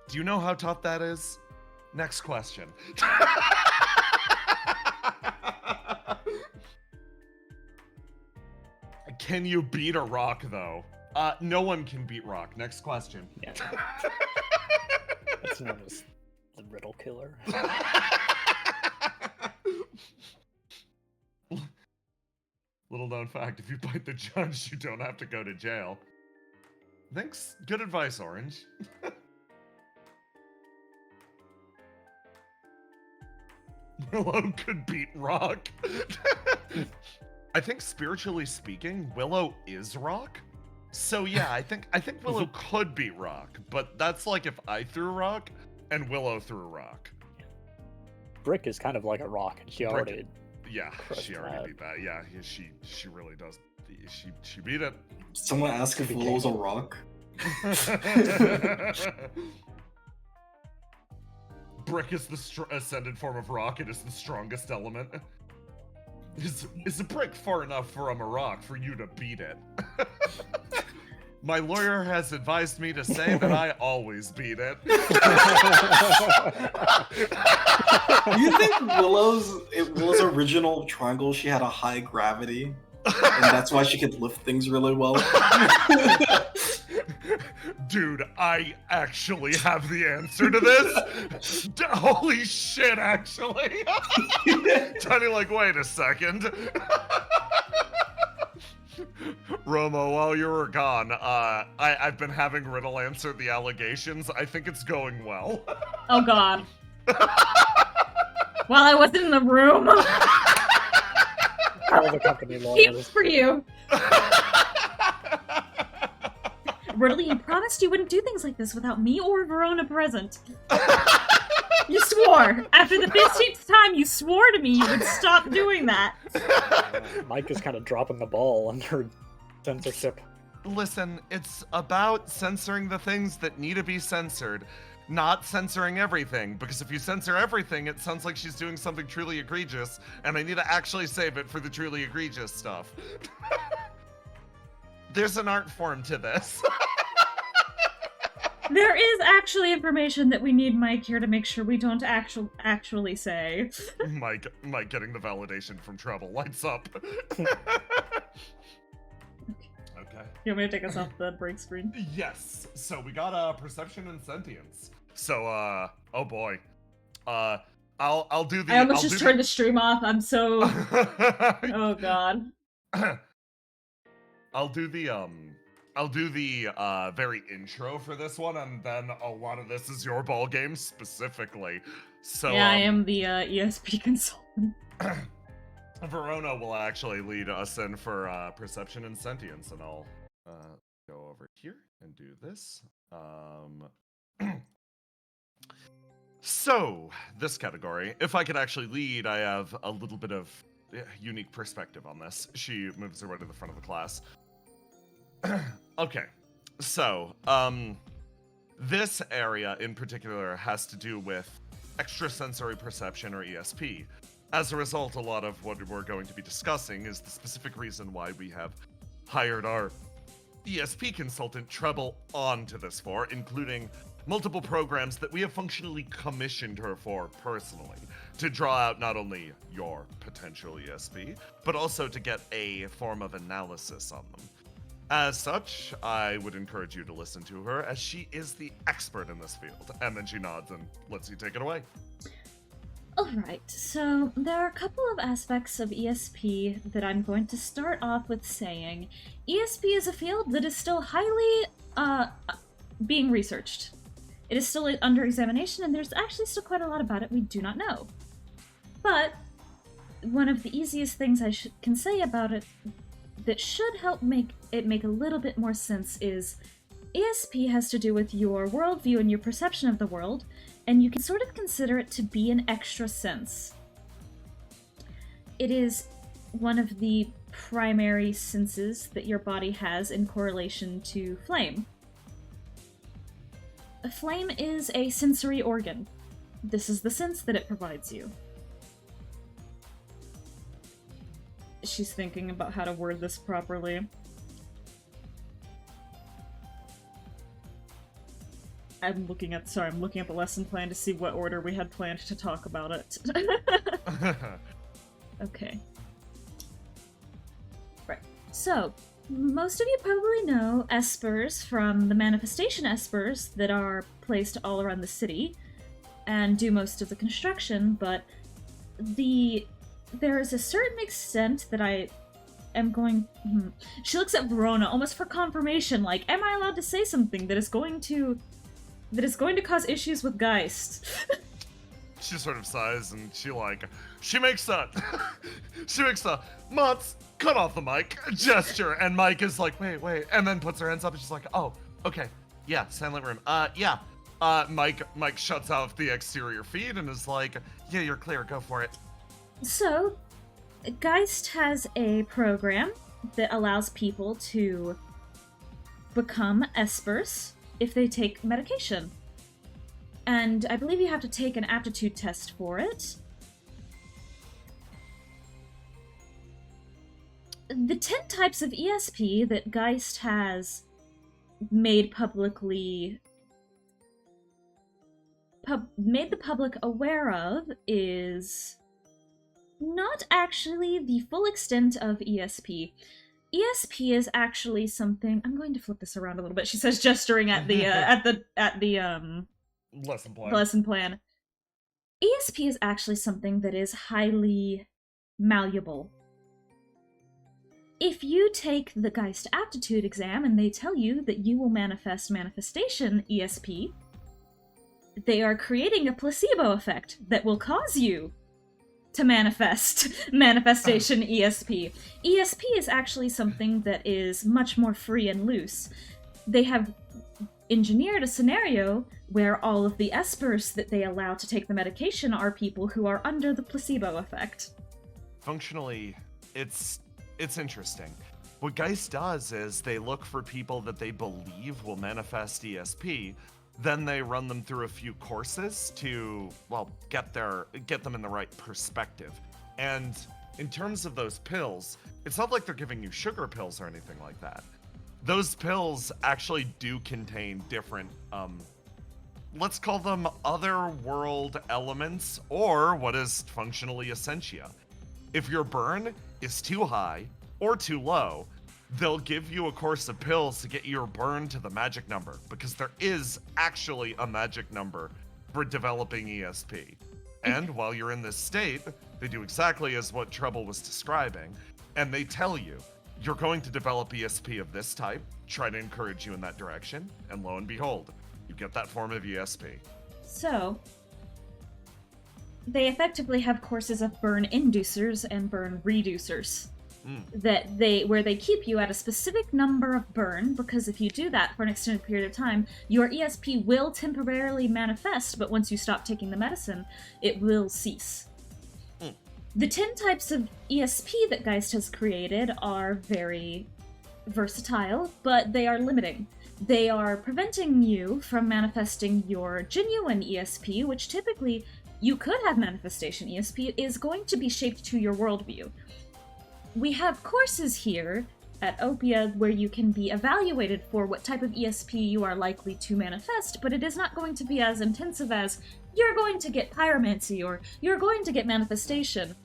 Do you know how tough that is? Next question. Can you beat a rock, though? No one can beat rock. Next question. Yeah. That's known as the Riddle Killer. Little known fact, if you bite the judge, you don't have to go to jail. Thanks. Good advice, Orange. Willow could beat rock. I think spiritually speaking, Willow is rock. So yeah, I think Willow could beat rock, but that's like if I threw rock and Willow threw rock. Brick is kind of like a rock, and she already. Yeah, she already beat that. Yeah, she really does. She beat it. Someone ask if Willow's a rock. Brick is the ascended form of rock. It is the strongest element. Is a brick far enough from a rock for you to beat it? My lawyer has advised me to say that I always beat it. You think Willow's original triangle, she had a high gravity, and that's why she could lift things really well? Dude, I actually have the answer to this. Holy shit, actually. Tiny like, wait a second. Romo, while you were gone, I've been having Riddle answer the allegations. I think it's going well. Oh god. While I wasn't in the room. All the company Keep lawyers. for you. Riddle, you promised you wouldn't do things like this without me or Verona present. You swore! After the 15th time you swore to me you would stop doing that. Mike is kind of dropping the ball under censorship. Listen, it's about censoring the things that need to be censored, not censoring everything, because if you censor everything, it sounds like she's doing something truly egregious, and I need to actually save it for the truly egregious stuff. There's an art form to this. There is actually information that we need Mike here to make sure we don't actually say. Mike getting the validation from Treble lights up. Okay. You want me to take us off the break screen? Yes. So we got perception and sentience. So oh boy. I'll do the. I almost just turned the stream off. I'm so. Oh god. I'll do the very intro for this one, and then a lot of this is your ball game specifically. So yeah, I am the ESP consultant. Verona will actually lead us in for perception and sentience, and I'll go over here and do this. So this category, if I could actually lead, I have a little bit of unique perspective on this. She moves her way to the front of the class. Okay, so this area in particular has to do with extrasensory perception, or ESP. As a result, a lot of what we're going to be discussing is the specific reason why we have hired our ESP consultant Treble onto this for, including multiple programs that we have functionally commissioned her for personally, to draw out not only your potential ESP, but also to get a form of analysis on them. As such, I would encourage you to listen to her, as she is the expert in this field. And then she nods and lets you take it away. Alright, so there are a couple of aspects of ESP that I'm going to start off with saying. ESP is a field that is still highly being researched. It is still under examination, and there's actually still quite a lot about it we do not know. But one of the easiest things I can say about it that should help make it make a little bit more sense is ESP has to do with your worldview and your perception of the world, and you can sort of consider it to be an extra sense. It is one of the primary senses that your body has in correlation to flame. A flame is a sensory organ. This is the sense that it provides you. She's thinking about how to word this properly. I'm looking at the lesson plan to see what order we had planned to talk about it. Okay. Right. So, most of you probably know espers from the manifestation espers that are placed all around the city and do most of the construction, but there is a certain extent that I am going... She looks at Verona almost for confirmation, like, am I allowed to say something that is going to cause issues with Geist? She sort of sighs and she makes a Mutz, cut off the mic gesture, and Mike is like, wait, and then puts her hands up and she's like, oh, okay, yeah, silent room. Yeah. Mike shuts off the exterior feed and is like, yeah, you're clear, go for it. So, Geist has a program that allows people to become espers if they take medication. And I believe you have to take an aptitude test for it. The 10 types of ESP that Geist has made made the public aware of is not actually the full extent of ESP. ESP is actually something... I'm going to flip this around a little bit. She says, gesturing at the lesson plan. ESP is actually something that is highly malleable. If you take the Geist aptitude exam and they tell you that you will manifest manifestation ESP, they are creating a placebo effect that will cause you to manifest manifestation ESP. ESP is actually something that is much more free and loose. They have engineered a scenario where all of the espers that they allow to take the medication are people who are under the placebo effect. Functionally, it's interesting. What Geist does is they look for people that they believe will manifest ESP, Then they run them through a few courses to, well, get them in the right perspective. And in terms of those pills, it's not like they're giving you sugar pills or anything like that. Those pills actually do contain different, let's call them other world elements, or what is functionally essentia. If your burn is too high or too low, they'll give you a course of pills to get your burn to the magic number, because there is actually a magic number for developing ESP. And while you're in this state, they do exactly as what Treble was describing, and they tell you, you're going to develop ESP of this type, try to encourage you in that direction, and lo and behold, you get that form of ESP. So, they effectively have courses of burn inducers and burn reducers. Where they keep you at a specific number of burn, because if you do that for an extended period of time, your ESP will temporarily manifest, but once you stop taking the medicine, it will cease. The 10 types of ESP that Geist has created are very versatile, but they are limiting. They are preventing you from manifesting your genuine ESP, which typically you could have manifestation ESP, is going to be shaped to your worldview. We have courses here at Opia where you can be evaluated for what type of ESP you are likely to manifest, but it is not going to be as intensive as you're going to get pyromancy or you're going to get manifestation.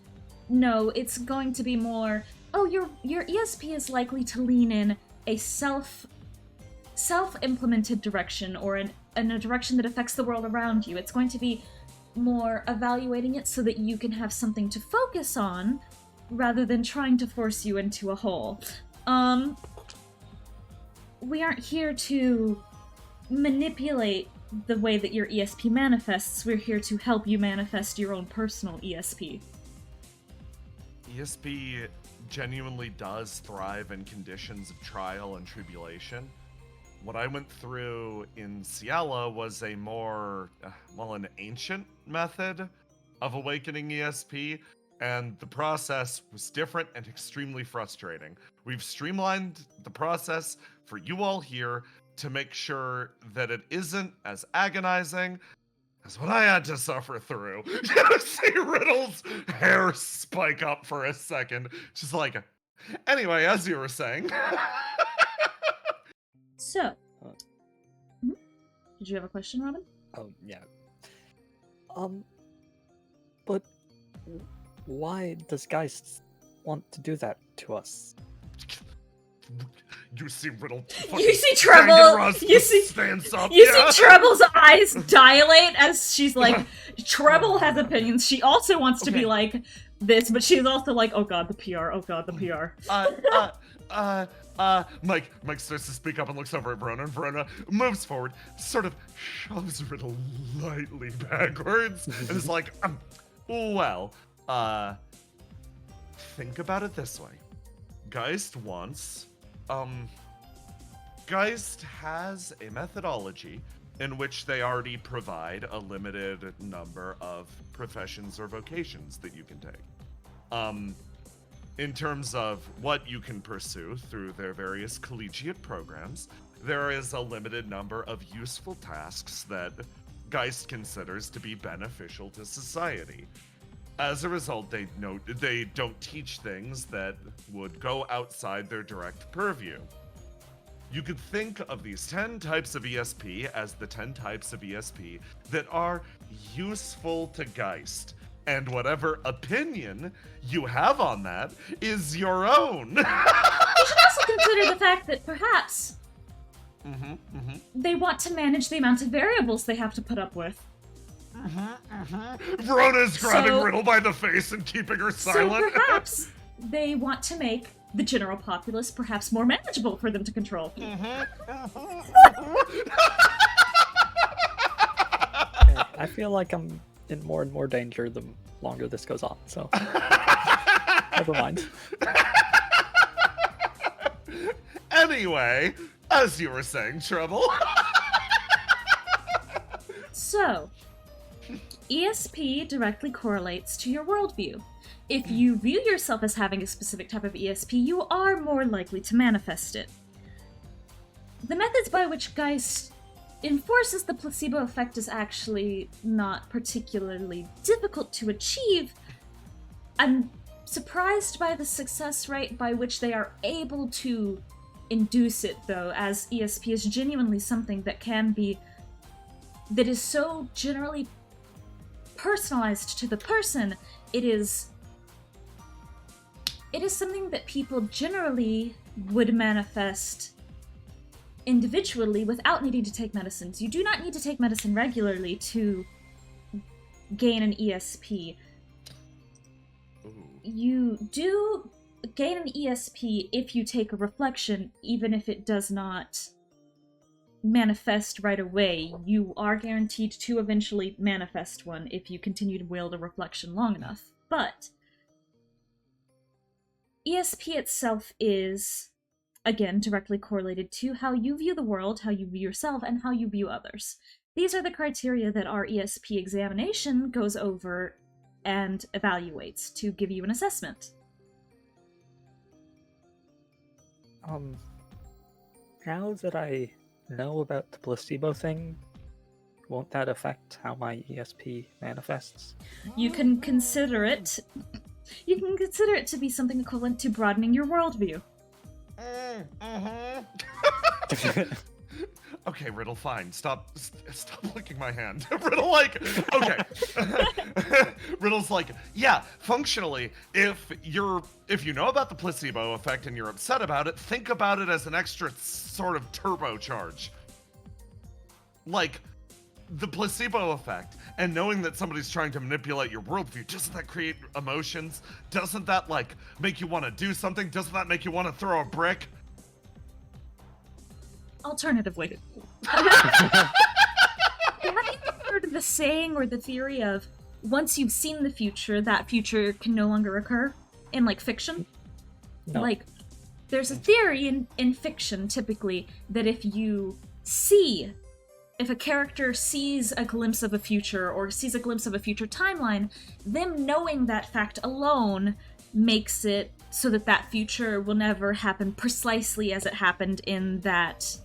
No, it's going to be more, your ESP is likely to lean in a self-implemented direction, or in a direction that affects the world around you. It's going to be more evaluating it so that you can have something to focus on, rather than trying to force you into a hole. We aren't here to manipulate the way that your ESP manifests. We're here to help you manifest your own personal ESP. ESP genuinely does thrive in conditions of trial and tribulation. What I went through in Ciela was a more, an ancient method of awakening ESP, and the process was different and extremely frustrating. We've streamlined the process for you all here to make sure that it isn't as agonizing as what I had to suffer through. You see Riddle's hair spike up for a second. Just like, anyway, as you were saying. So, did you have a question, Robin? Oh, yeah. But why does Geist want to do that to us? You see Riddle. You see Treble. You see Treble's eyes dilate as she's like, Treble has opinions. She also wants to be like this, but she's also like, oh god, the PR. Oh god, the PR. Mike starts to speak up and looks over at Verona, and Verona moves forward, sort of shoves Riddle lightly backwards, and is like, think about it this way. Geist has a methodology in which they already provide a limited number of professions or vocations that you can take. In terms of what you can pursue through their various collegiate programs, there is a limited number of useful tasks that Geist considers to be beneficial to society. As a result, they don't teach things that would go outside their direct purview. You could think of these 10 types of ESP as the 10 types of ESP that are useful to Geist. And whatever opinion you have on that is your own. You should also consider the fact that perhaps they want to manage the amount of variables they have to put up with. Verona's grabbing Riddle by the face and keeping her silent. So perhaps they want to make the general populace perhaps more manageable for them to control. I feel like I'm in more and more danger the longer this goes on, so never mind. Anyway, as you were saying, Treble. So, ESP directly correlates to your worldview. If you view yourself as having a specific type of ESP, you are more likely to manifest it. The methods by which Geist enforces the placebo effect is actually not particularly difficult to achieve. I'm surprised by the success rate by which they are able to induce it, though, as ESP is genuinely something that is so generally personalized to the person. It is something that people generally would manifest individually without needing to take medicines. You do not need to take medicine regularly to gain an ESP. You do gain an ESP if you take a reflection, even if it does not manifest right away. You are guaranteed to eventually manifest one if you continue to wield a reflection long enough. But ESP itself is, again, directly correlated to how you view the world, how you view yourself, and how you view others. These are the criteria that our ESP examination goes over and evaluates to give you an assessment. Now that I know about the placebo thing, won't that affect how my ESP manifests? You can consider it to be something equivalent to broadening your worldview. Okay, Riddle, fine. Stop licking my hand. Riddle, like, okay. Riddle's like, yeah, functionally, if you know about the placebo effect and you're upset about it, think about it as an extra sort of turbocharge. Like, the placebo effect, and knowing that somebody's trying to manipulate your worldview, doesn't that create emotions? Doesn't that, like, make you want to do something? Doesn't that make you want to throw a brick? Alternatively. Have you heard of the saying or the theory of, once you've seen the future, that future can no longer occur? In, like, fiction? No. Like, there's a theory in fiction, typically, that if a character sees a glimpse of a future, or sees a glimpse of a future timeline, them knowing that fact alone makes it so that that future will never happen precisely as it happened in that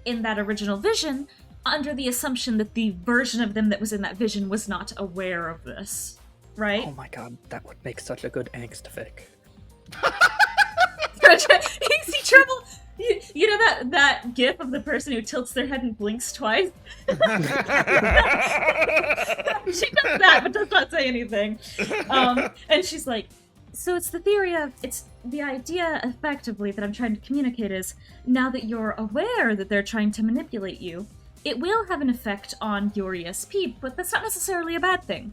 original vision, under the assumption that the version of them that was in that vision was not aware of this, right? Oh my god, that would make such a good angst fic. See, Trouble, you know that gif of the person who tilts their head and blinks twice? She does that, but does not say anything. And she's like, so it's the idea, effectively, that I'm trying to communicate is, now that you're aware that they're trying to manipulate you, it will have an effect on your ESP, but that's not necessarily a bad thing.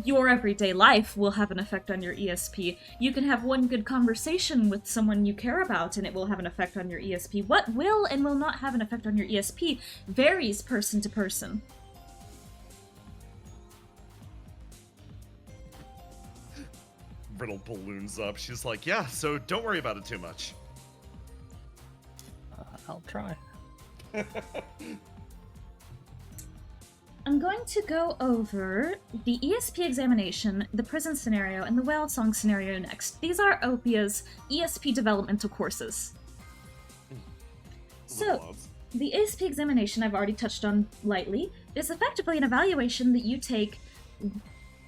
Your everyday life will have an effect on your ESP. You can have one good conversation with someone you care about, and it will have an effect on your ESP. What will and will not have an effect on your ESP varies person to person. Riddle balloons up. She's like, yeah, so don't worry about it too much. I'll try. I'm going to go over the ESP examination, the prison scenario, and the whale song scenario next. These are Opia's ESP developmental courses. So, the ESP examination I've already touched on lightly is effectively an evaluation that you take.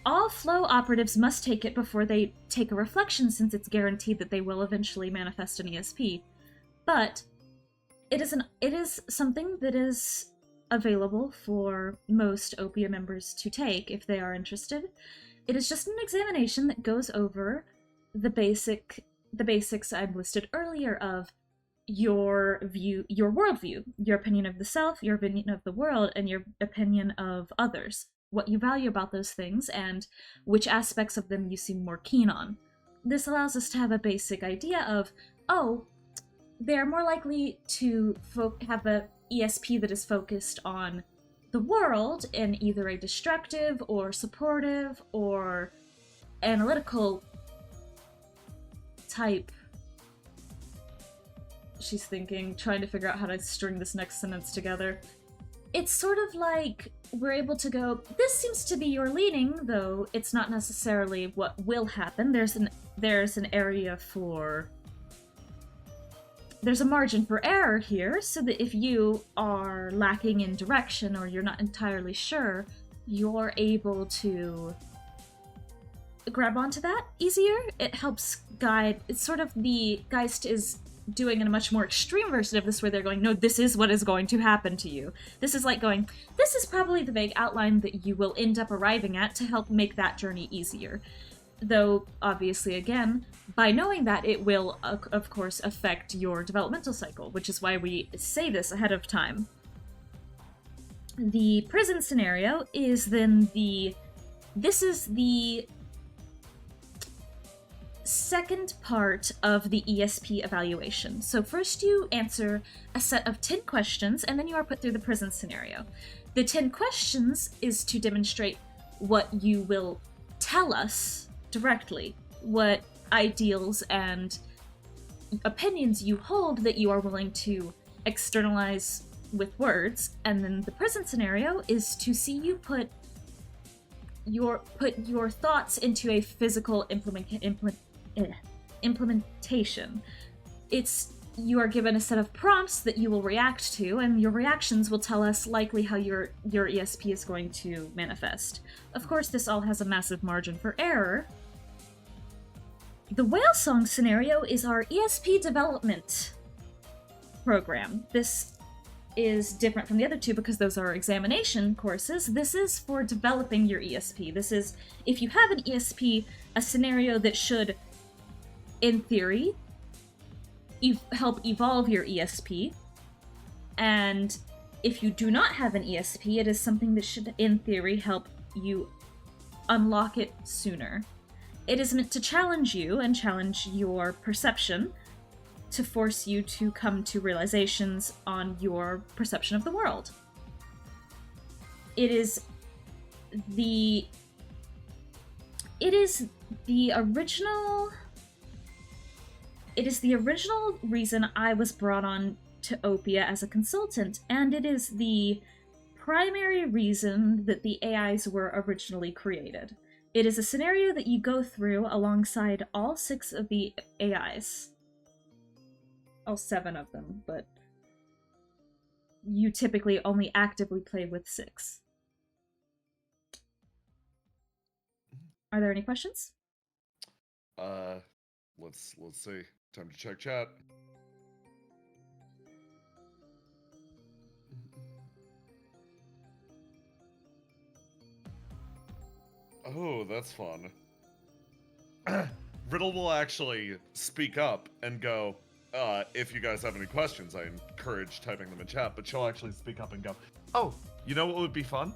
All flow operatives must take it before they take a reflection, since it's guaranteed that they will eventually manifest an ESP. But it is something that is available for most Opia members to take if they are interested. It is just an examination that goes over the basics I've listed earlier of your worldview, your opinion of the self, your opinion of the world, and your opinion of others. What you value about those things, and which aspects of them you seem more keen on. This allows us to have a basic idea of, oh, they're more likely to have a ESP that is focused on the world in either a destructive or supportive or analytical type. She's thinking, trying to figure out how to string this next sentence together. It's sort of like we're able to go, this seems to be your leaning, though it's not necessarily what will happen. There's an area for there's a margin for error here, so that if you are lacking in direction or you're not entirely sure, you're able to grab onto that easier. It helps guide. It's sort of the Geist is doing in a much more extreme version of this, where they're going, no, this is what is going to happen to you. This is like going, this is probably the vague outline that you will end up arriving at to help make that journey easier. Though, obviously, again, by knowing that, it will, of course, affect your developmental cycle, which is why we say this ahead of time. The prison scenario is then this is the second part of the ESP evaluation. So first you answer a set of 10 questions, and then you are put through the prison scenario. The 10 questions is to demonstrate what you will tell us directly, what ideals and opinions you hold that you are willing to externalize with words, and then the prison scenario is to see you put your thoughts into a physical implementation. You are given a set of prompts that you will react to, and your reactions will tell us likely how your ESP is going to manifest. Of course, this all has a massive margin for error. The whale song scenario is our ESP development program. This is different from the other two because those are examination courses. This is for developing your ESP. This is, if you have an ESP, a scenario that should, in theory, help evolve your ESP. And if you do not have an ESP, it is something that should, in theory, help you unlock it sooner. It is meant to challenge you and challenge your perception, to force you to come to realizations on your perception of the world. It is the original reason I was brought on to Opia as a consultant, and it is the primary reason that the AIs were originally created. It is a scenario that you go through alongside all 6 of the AIs. All 7 of them, but you typically only actively play with 6. Are there any questions? Let's see. Time to check chat. Oh, that's fun. Riddle will actually speak up and go, if you guys have any questions, I encourage typing them in chat, but she'll actually speak up and go, oh, you know what would be fun?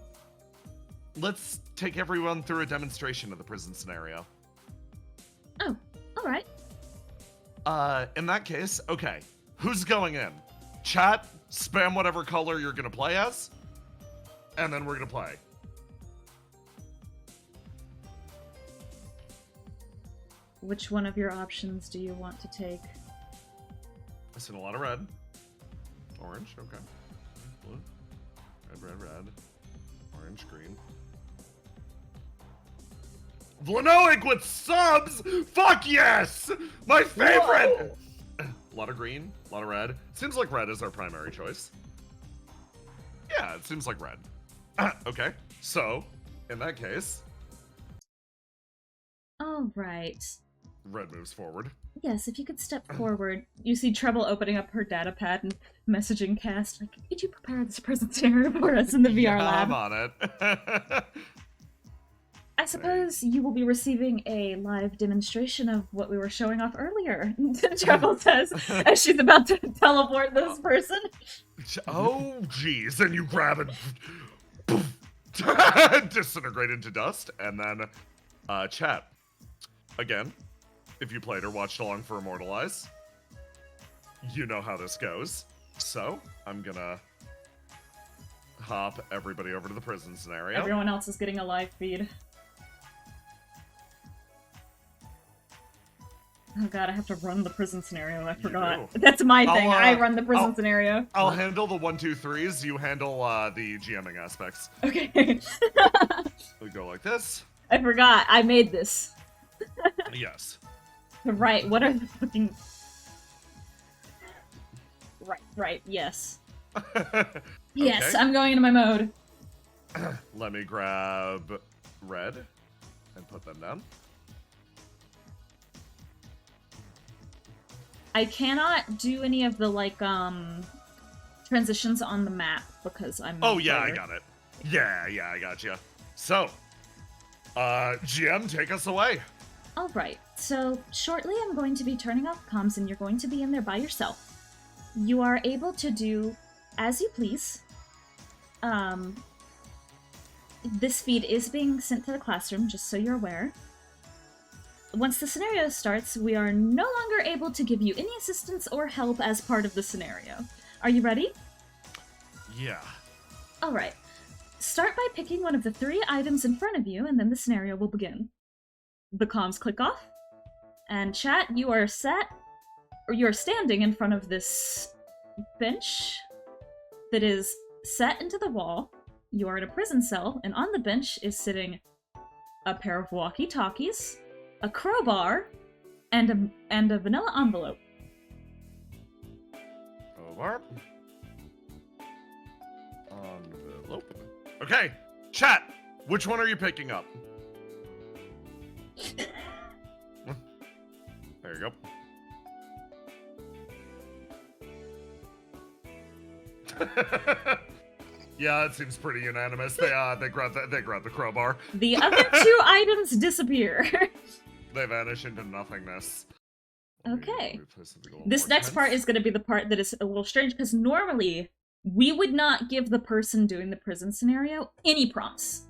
Let's take everyone through a demonstration of the prison scenario. Oh, alright. In that case, okay, who's going in? Chat, spam whatever color you're gonna play as, and then we're gonna play. Which one of your options do you want to take? I seen a lot of red. Orange, okay. Blue. Red. Orange, green. Vlanoic with subs! Fuck yes! My favorite! A lot of green, a lot of red. Seems like red is our primary choice. Yeah, it seems like red. Okay, so, in that case... Alright. Red moves forward. Yes, if you could step forward. You see Treble opening up her data pad and messaging Cast, like, could you prepare this present scenario for us in the VR lab? I'm on it. I suppose you will be receiving a live demonstration of what we were showing off earlier, Treble says, as she's about to teleport this person. Oh, geez, and you grab it, poof, disintegrate into dust, and then, chat. Again, if you played or watched along for Immortalize, you know how this goes. So, I'm gonna hop everybody over to the prison scenario. Everyone else is getting a live feed. Oh god, I have to run the prison scenario, I forgot. That's my thing, I run the prison scenario. I'll handle the 1, 2, 3s, you handle the GMing aspects. Okay. We go like this. I forgot, I made this. Yes. Right, what are the fucking... Right, yes. Okay. Yes, I'm going into my mode. Let me grab red and put them down. I cannot do any of the, like, transitions on the map because I'm Oh, yeah, I player. got it. Yeah, I got you. So, GM, take us away. Alright, so shortly I'm going to be turning off comms and you're going to be in there by yourself. You are able to do as you please. This feed is being sent to the classroom, just so you're aware. Once the scenario starts, we are no longer able to give you any assistance or help as part of the scenario. Are you ready? Yeah. Alright. Start by picking one of the 3 items in front of you, and then the scenario will begin. The comms click off, and chat, you are standing in front of this bench that is set into the wall. You are in a prison cell, and on the bench is sitting a pair of walkie-talkies, a crowbar, and a vanilla envelope. Crowbar. Envelope. Okay, chat, which one are you picking up? There you go. Yeah, it seems pretty unanimous. They grab the crowbar. The other 2 items disappear. They vanish into nothingness. Okay. Play something a little This more next tense. part is going to be the part that is a little strange, because normally we would not give the person doing the prison scenario any prompts.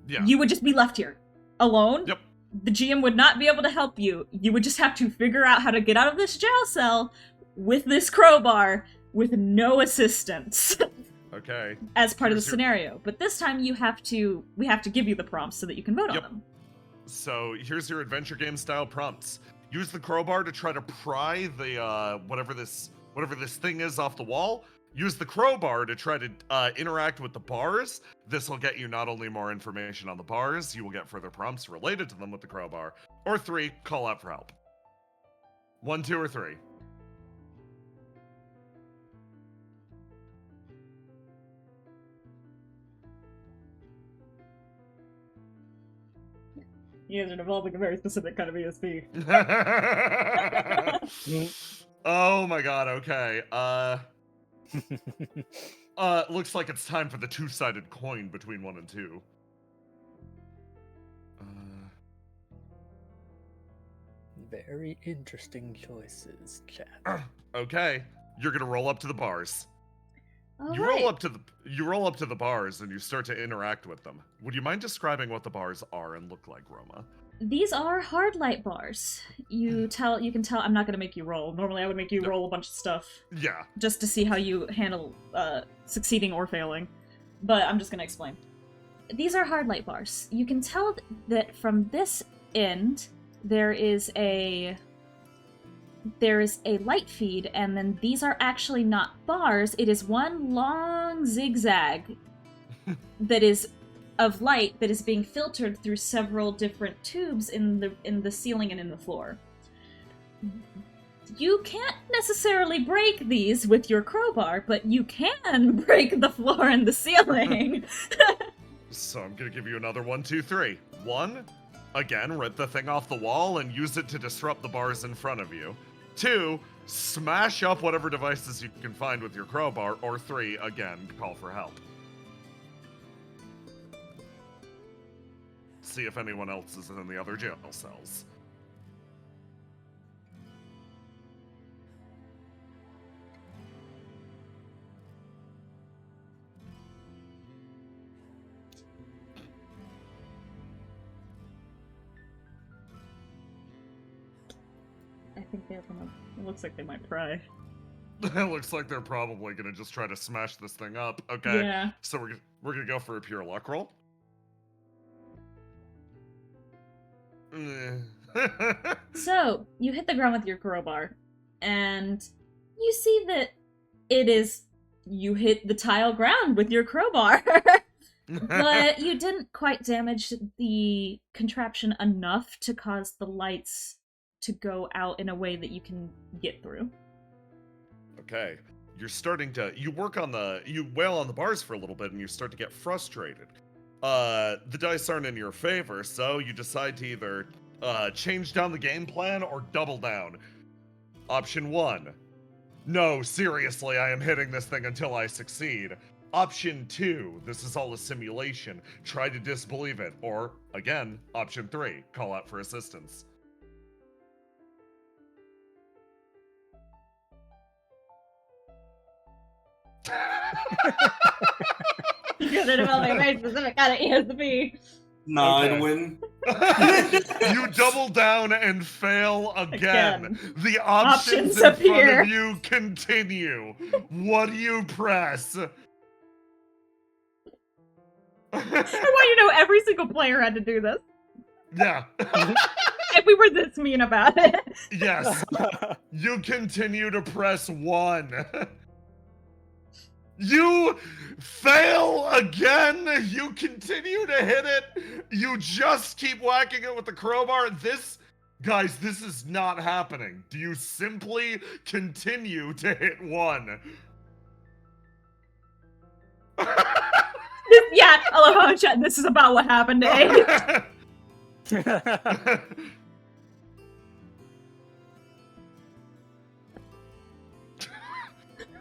Yeah. You would just be left here, alone. Yep. The GM would not be able to help you. You would just have to figure out how to get out of this jail cell with this crowbar with no assistance. Okay. As part of the Here's your- scenario. But this time we have to give you the prompts so that you can vote Yep. on them. So here's your adventure game style prompts. Use the crowbar to try to pry the whatever this thing is off the wall. Use the crowbar to try to interact with the bars. This will get you not only more information on the bars, you will get further prompts related to them with the crowbar. Or 3, call out for help. 1, 2, or 3. You guys are developing a very specific kind of ESP. Oh my god, okay. Looks like it's time for the 2-sided coin between 1 and 2. Very interesting choices, chat. Okay, you're gonna roll up to the bars. All You right. roll up to the bars and you start to interact with them. Would you mind describing what the bars are and look like, Roma? These are hard light bars. You can tell I'm not gonna make you roll. Normally I would make you No. roll a bunch of stuff Yeah. just to see how you handle succeeding or failing. But I'm just gonna explain. These are hard light bars. You can tell that from this end there is a light feed, and then these are actually not bars. It is one long zigzag that is of light that is being filtered through several different tubes in the ceiling and in the floor. You can't necessarily break these with your crowbar, but you can break the floor and the ceiling. So I'm gonna give you another 1, 2, 3. 1, again, rip the thing off the wall and use it to disrupt the bars in front of you. 2, smash up whatever devices you can find with your crowbar. Or 3, again, call for help. See if anyone else is in the other jail cells. I think they're gonna. It looks like they might pry. It looks like they're probably gonna just try to smash this thing up. Okay, Yeah. so we're gonna go for a pure luck roll. So, you hit the ground with your crowbar, and you see that it is. You hit the tile ground with your crowbar. But you didn't quite damage the contraption enough to cause the lights to go out in a way that you can get through. Okay. you wail on the bars for a little bit and you start to get frustrated. The dice aren't in your favor, so you decide to either change down the game plan or double down. Option 1. No, seriously, I am hitting this thing until I succeed. Option 2, this is all a simulation. Try to disbelieve it. Or, again, option 3, call out for assistance. You gotta develop a very specific kind of ESP. Nah, Okay. I'd win. You double down and fail again. The options Options in appear. front of you continue. What do you press? I want you to know every single player had to do this. Yeah. If we were this mean about it. Yes. You continue to press 1. You fail again. You continue to hit it. You just keep whacking it with the crowbar. Guys, this is not happening. Do you simply continue to hit 1? Yeah, I love how in chat this is about what happened to Abe.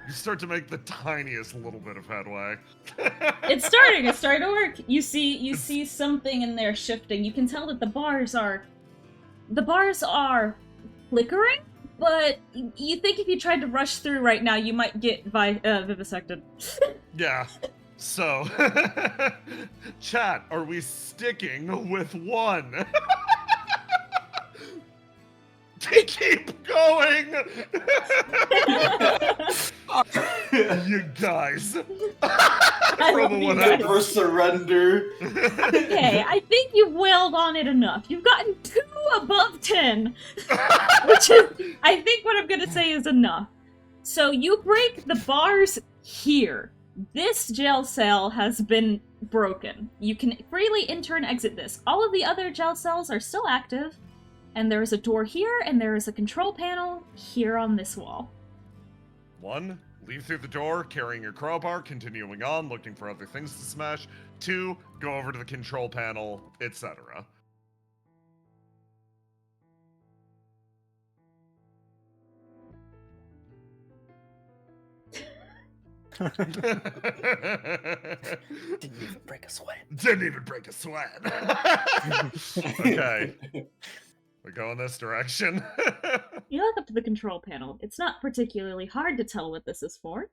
You start to make the tiniest little bit of headway. It's starting to work. You see something in there shifting. You can tell that the bars are flickering, but you think if you tried to rush through right now, you might get vivisected. Yeah. So, chat, are we sticking with 1? They keep going! You guys. Robo, what happened? Never surrender. Okay, I think you've wailed on it enough. You've gotten 2 above 10, which is, I think what I'm gonna say is enough. So you break the bars here. This jail cell has been broken. You can freely enter and exit this. All of the other jail cells are still active, and there is a door here, and there is a control panel here on this wall. 1, leave through the door, carrying your crowbar, continuing on, looking for other things to smash. 2, go over to the control panel, etc. Didn't even break a sweat. Didn't even break a sweat. Okay. We go in this direction. You look up to the control panel. It's not particularly hard to tell what this is for.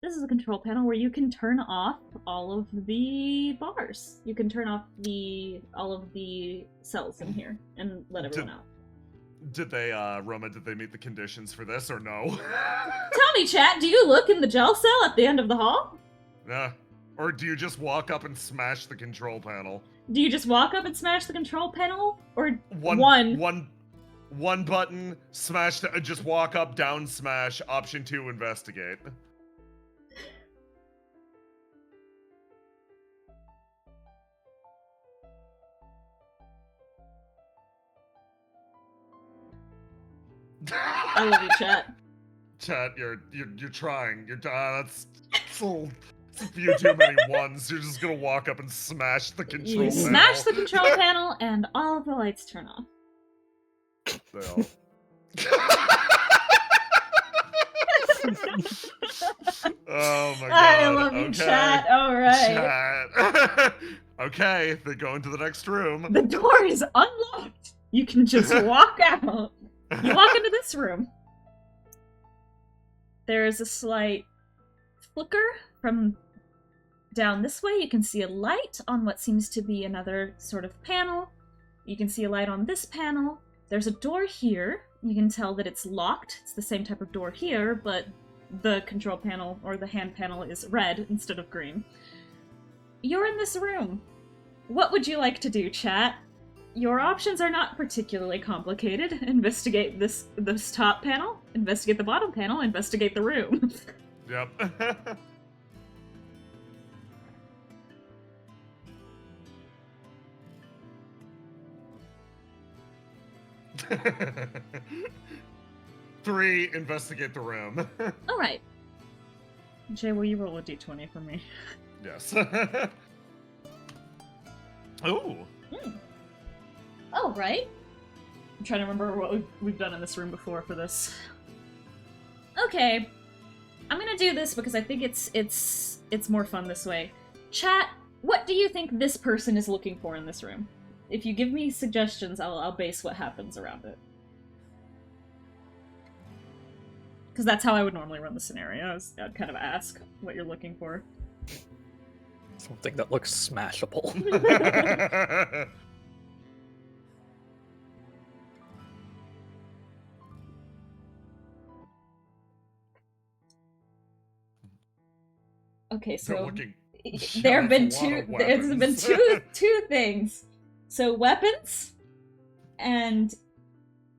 This is a control panel where you can turn off all of the bars. You can turn off all of the cells in here and let everyone out. Did they, Roma, did they meet the conditions for this or no? Tell me, chat, do you look in the jail cell at the end of the hall? Yeah. Or do you just walk up and smash the control panel? Do you just walk up and smash the control panel? Or One button, smash, just walk up, down, smash, option 2, investigate. I love you, chat. Chat, you're trying. That's a few too many ones. You're just gonna walk up and smash the control You panel. smash the control panel and all of the lights turn off. So. Oh my god. I love you, Okay. chat. Alright. Chat. Okay, they go into the next room. The door is unlocked. You can just walk out. You walk into this room. There is a slight flicker from down this way. You can see a light on what seems to be another sort of panel. You can see a light on this panel. There's a door here. You can tell that it's locked. It's the same type of door here, but the control panel or the hand panel is red instead of green. You're in this room. What would you like to do, chat? Your options are not particularly complicated. Investigate this top panel, investigate the bottom panel, investigate the room. Yep. 3, investigate the room. Alright. Jay, will you roll a d20 for me? Yes. Ooh. Oh, right. I'm trying to remember what we've done in this room before for this. Okay. I'm gonna do this because I think it's more fun this way. Chat, what do you think this person is looking for in this room? If you give me suggestions, I'll base what happens around it. Because that's how I would normally run the scenario. I'd kind of ask what you're looking for. Something that looks smashable. Okay, so They're looking. there have been That's a lot of there's been weapons. two things. So weapons, and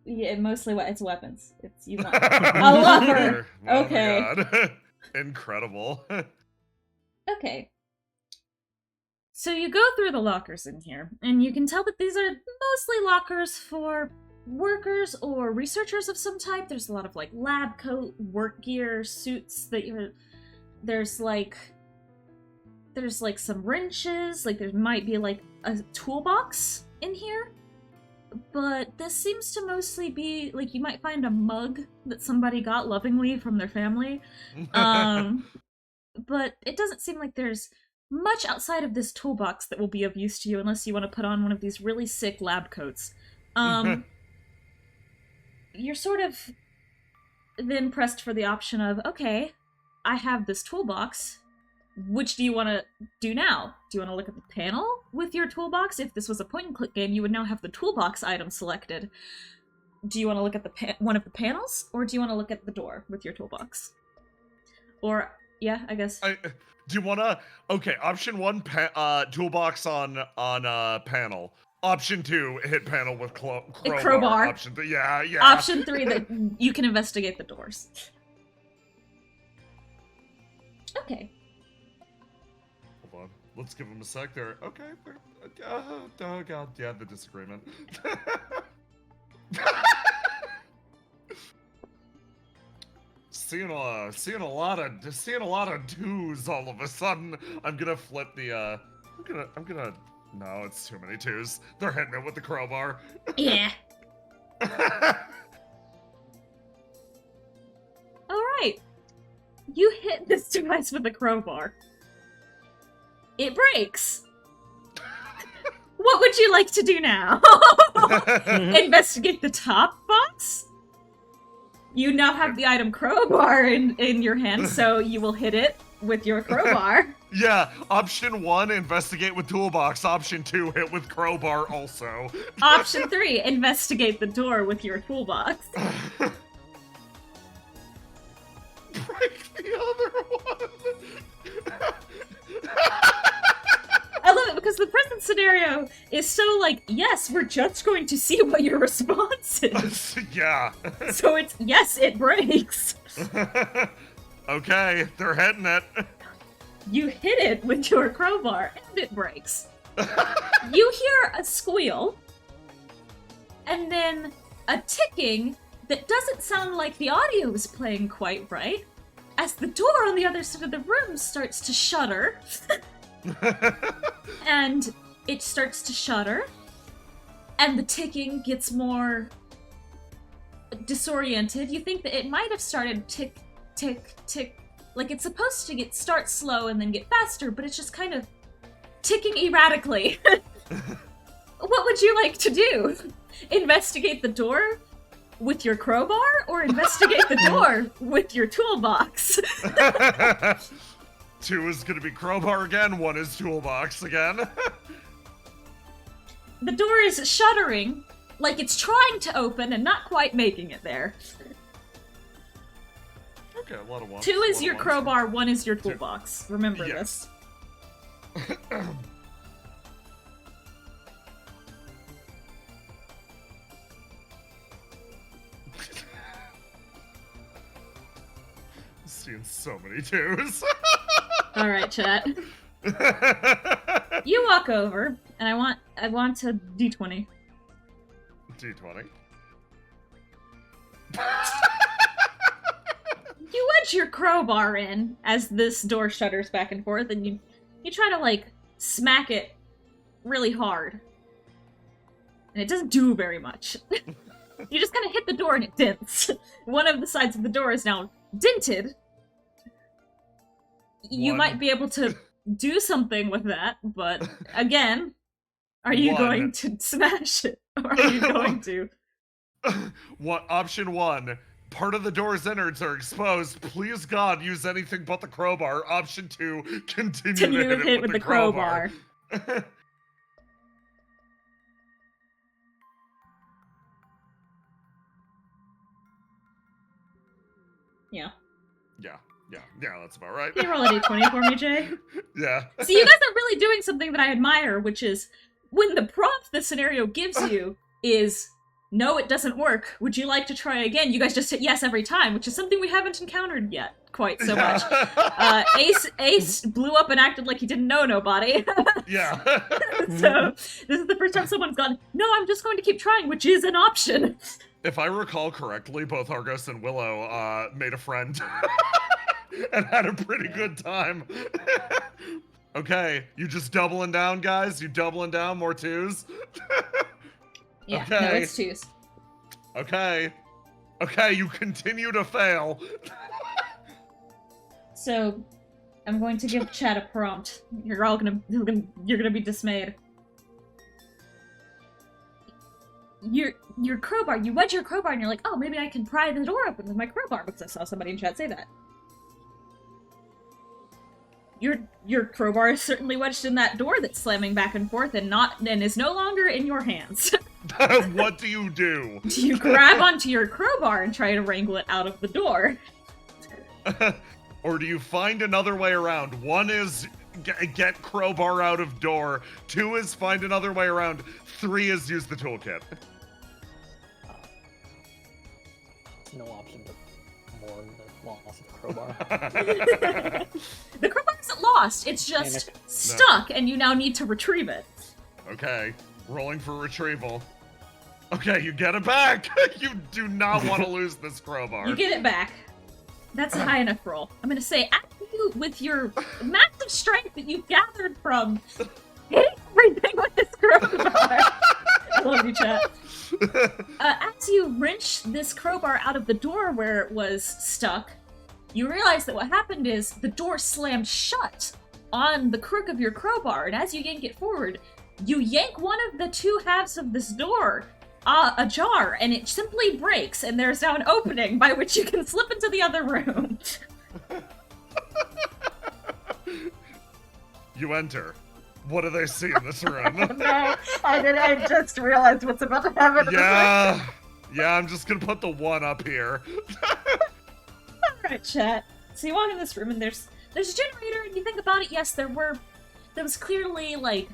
yeah, mostly it's weapons. It's you want a locker. Oh Okay. my God. Incredible. Okay. So you go through the lockers in here, and you can tell that these are mostly lockers for workers or researchers of some type. There's a lot of like lab coat, work gear, suits that you're. There's like some wrenches, like there might be like a toolbox in here. But this seems to mostly be like you might find a mug that somebody got lovingly from their family. But it doesn't seem like there's much outside of this toolbox that will be of use to you unless you want to put on one of these really sick lab coats. You're sort of then pressed for the option of, okay, I have this toolbox. Which do you want to do now? Do you want to look at the panel with your toolbox? If this was a point-and-click game, you would now have the toolbox item selected. Do you want to look at one of the panels, or do you want to look at the door with your toolbox? Or, yeah, I guess. Do you want to? Okay, option 1, toolbox on panel. Option 2, hit panel with crowbar. Option 3, yeah. Option 3, that you can investigate the doors. Okay. Hold on. Let's give him a sec there. Okay. Oh God, yeah, the disagreement. Seeing a lot of twos all of a sudden. I'm gonna flip the I'm gonna no, it's too many twos. They're hitting it with the crowbar. Yeah. Alright. You hit this device with a crowbar. It breaks. What would you like to do now? Investigate the top box? You now have the item crowbar in your hand, so you will hit it with your crowbar. Yeah, option 1, investigate with toolbox. Option 2, hit with crowbar also. Option 3, investigate the door with your toolbox. Break the other one. I love it because the present scenario is so like, yes, we're just going to see what your response is. Yeah. So it's, yes, it breaks. Okay, they're hitting it. You hit it with your crowbar, and it breaks. You hear a squeal, and then a ticking that doesn't sound like the audio is playing quite right, as the door on the other side of the room starts to shudder. And it starts to shudder, and the ticking gets more disoriented. You think that it might have started tick, tick, tick, like it's supposed to start slow and then get faster, but it's just kind of ticking erratically. What would you like to do? Investigate the door with your crowbar, or investigate the door with your toolbox? 2 is gonna be crowbar again, 1 is toolbox again. The door is shuddering, like it's trying to open and not quite making it there. Okay, a lot of 1s. 2 is your crowbar, 1 is your toolbox. Remember Yes. this. Seeing so many 2s. Alright, chat. You walk over, and I want a d20. D20. You wedge your crowbar in as this door shudders back and forth, and you try to, like, smack it really hard. And it doesn't do very much. You just kind of hit the door and it dents. One of the sides of the door is now dented. You might be able to do something with that, but again, are you going to smash it? Or are you going to... Option 1. Part of the door's innards are exposed. Please God, use anything but the crowbar. Option 2, continue to hit it with the crowbar. Yeah. Yeah, that's about right. Can you roll a d20 for me, Jay? Yeah. See, you guys are really doing something that I admire, which is when the prompt the scenario gives you is, no, it doesn't work. Would you like to try again? You guys just hit yes every time, which is something we haven't encountered yet quite so much. Ace blew up and acted like he didn't know nobody. Yeah. So this is the first time someone's gone, no, I'm just going to keep trying, which is an option. If I recall correctly, both Argos and Willow made a friend and had a pretty good time. Okay, you just doubling down, guys? You doubling down? More 2s? Yeah, okay. No, it's 2s. Okay, you continue to fail. So, I'm going to give chat a prompt. You're all gonna be dismayed. Your crowbar, you wedge your crowbar and you're like, oh, maybe I can pry the door open with my crowbar, because I saw somebody in chat say that. Your crowbar is certainly wedged in that door that's slamming back and forth and is no longer in your hands. What do you do? Do you grab onto your crowbar and try to wrangle it out of the door? Or do you find another way around? 1 is get crowbar out of door. 2 is find another way around. 3 is use the toolkit. No option to mourn the loss of the crowbar. The crowbar isn't lost, it's just stuck, and you now need to retrieve it. Okay, rolling for retrieval. Okay, you get it back! You do not want to lose this crowbar. You get it back. That's a high enough roll. I'm gonna say, after you, with your massive strength that you've gathered from hitting everything with this crowbar. I love you, chat. As you wrench this crowbar out of the door where it was stuck, you realize that what happened is the door slammed shut on the crook of your crowbar, and as you yank it forward, you yank one of the 2 halves of this door ajar, and it simply breaks, and there's now an opening by which you can slip into the other room. You enter. What do they see in this room? No, I just realized what's about to happen. Yeah, I'm just gonna put the 1 up here. Alright, chat. So you walk in this room, and there's a generator, and you think about it, yes, there was clearly, like,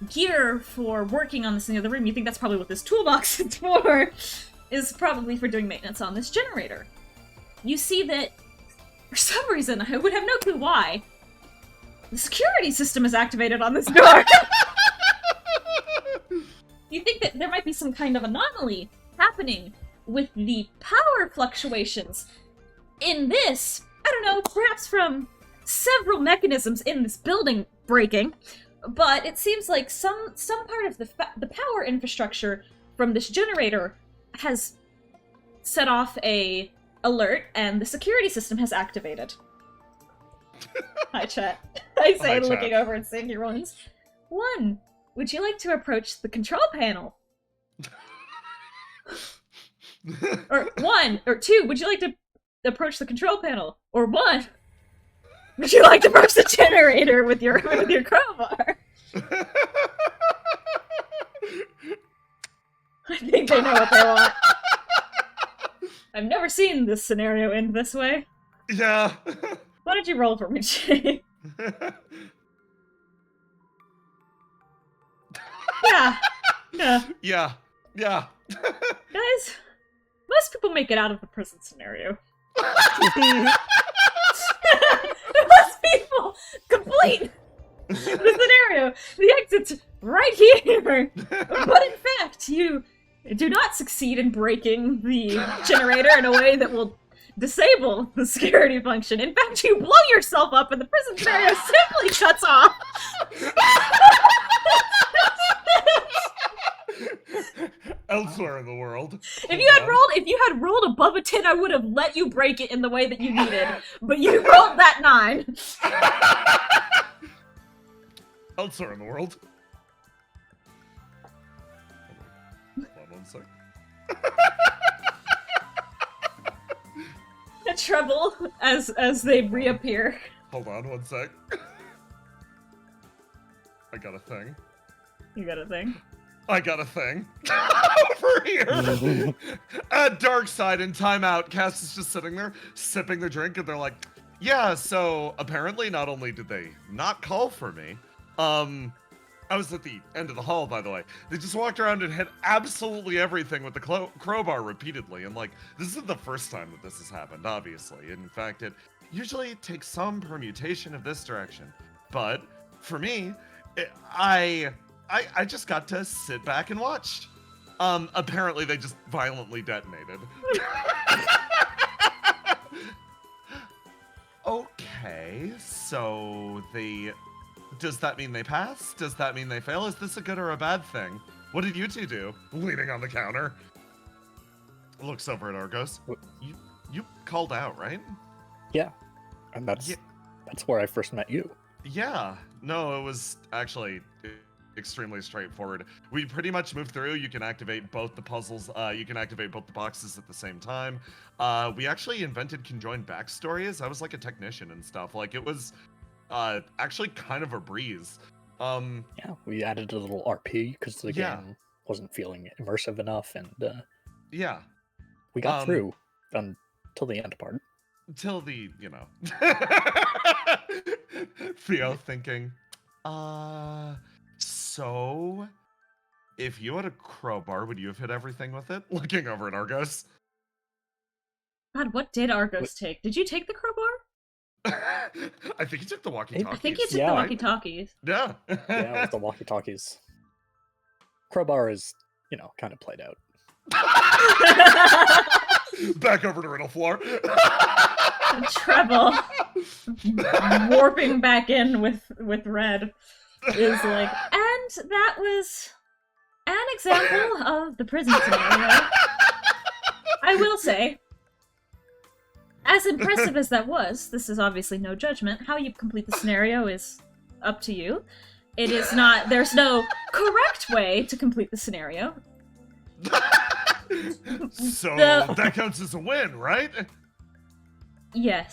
gear for working on this in the other room. You think that's probably what this toolbox is for, is probably for doing maintenance on this generator. You see that, for some reason, I would have no clue why, the security system is activated on this door. You think that there might be some kind of anomaly happening with the power fluctuations in this, I don't know, perhaps from several mechanisms in this building breaking, but it seems like some part of the power infrastructure from this generator has set off a alert, and the security system has activated. Hi, chat. I say, looking over and seeing your ones. 1, would you like to approach the control panel? Or 1, or 2, would you like to approach the control panel? Or 1, would you like to approach the generator with your crowbar? I think they know what they want. I've never seen this scenario end this way. Yeah. Why don't you roll for me, Jay? Yeah. Yeah. Guys, most people make it out of the prison scenario. Most people complete the scenario. The exit's right here. But in fact, you do not succeed in breaking the generator in a way that will disable the security function. In fact, you blow yourself up and the prison scenario simply cuts off. Elsewhere in the world. If you had rolled above a 10, I would have let you break it in the way that you needed. But you rolled that 9. Elsewhere in the world. Hold on 1 sec. A treble as they reappear. Hold on 1 sec. I got a thing. You got a thing? I got a thing. Over here. At Dark Side in timeout, Cass is just sitting there, sipping their drink, and they're like, yeah, so apparently not only did they not call for me, I was at the end of the hall, by the way. They just walked around and hit absolutely everything with the crowbar repeatedly, and like, this isn't the first time that this has happened, obviously. In fact, it usually takes some permutation of this direction. But, for me, I just got to sit back and watch. Apparently they just violently detonated. Okay, so does that mean they pass? Does that mean they fail? Is this a good or a bad thing? What did you two do? Leaning on the counter. Looks over at Argos. You called out, right? Yeah, and that's where I first met you. Yeah, no, it was actually extremely straightforward. We pretty much moved through. You can activate both the puzzles. You can activate both the boxes at the same time. We actually invented conjoined backstories. I was like a technician and stuff. Like, it was actually kind of a breeze. Yeah, we added a little RP because the game wasn't feeling immersive enough, and yeah, we got through until the end part. Till the, Theo thinking, so, if you had a crowbar, would you have hit everything with it? Looking over at Argos. God, what did Argos take? Did you take the crowbar? I think he took the walkie-talkies. I think he took the walkie-talkies. Yeah. Yeah, with the walkie-talkies. Crowbar is, kind of played out. Back over to Riddle floor. Treble warping back in with Red is like, and that was an example of the prison scenario. I will say, as impressive as that was, this is obviously no judgment. How you complete the scenario is up to you. It is not, there's no correct way to complete the scenario. So that counts as a win, right? Yes.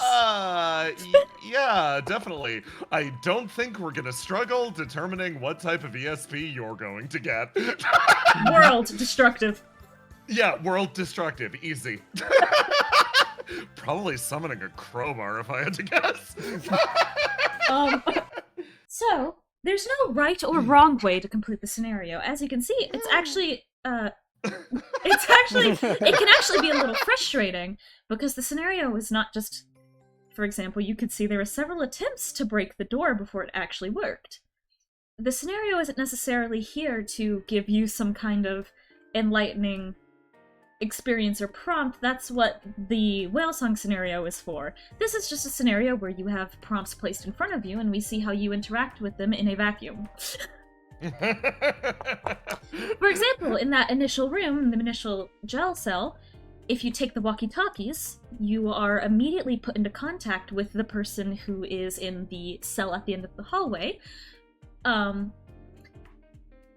Yeah, definitely. I don't think we're gonna struggle determining what type of ESP you're going to get. World destructive. Yeah, world destructive. Easy. Probably summoning a crowbar if I had to guess. So, there's no right or wrong way to complete the scenario. As you can see, it's actually, it can actually be a little frustrating, because the scenario is not just, for example, you could see there were several attempts to break the door before it actually worked. The scenario isn't necessarily here to give you some kind of enlightening experience or prompt. That's what the whale song scenario is for. This is just a scenario where you have prompts placed in front of you and we see how you interact with them in a vacuum. For example, in that initial room, the initial gel cell, if you take the walkie-talkies, you are immediately put into contact with the person who is in the cell at the end of the hallway.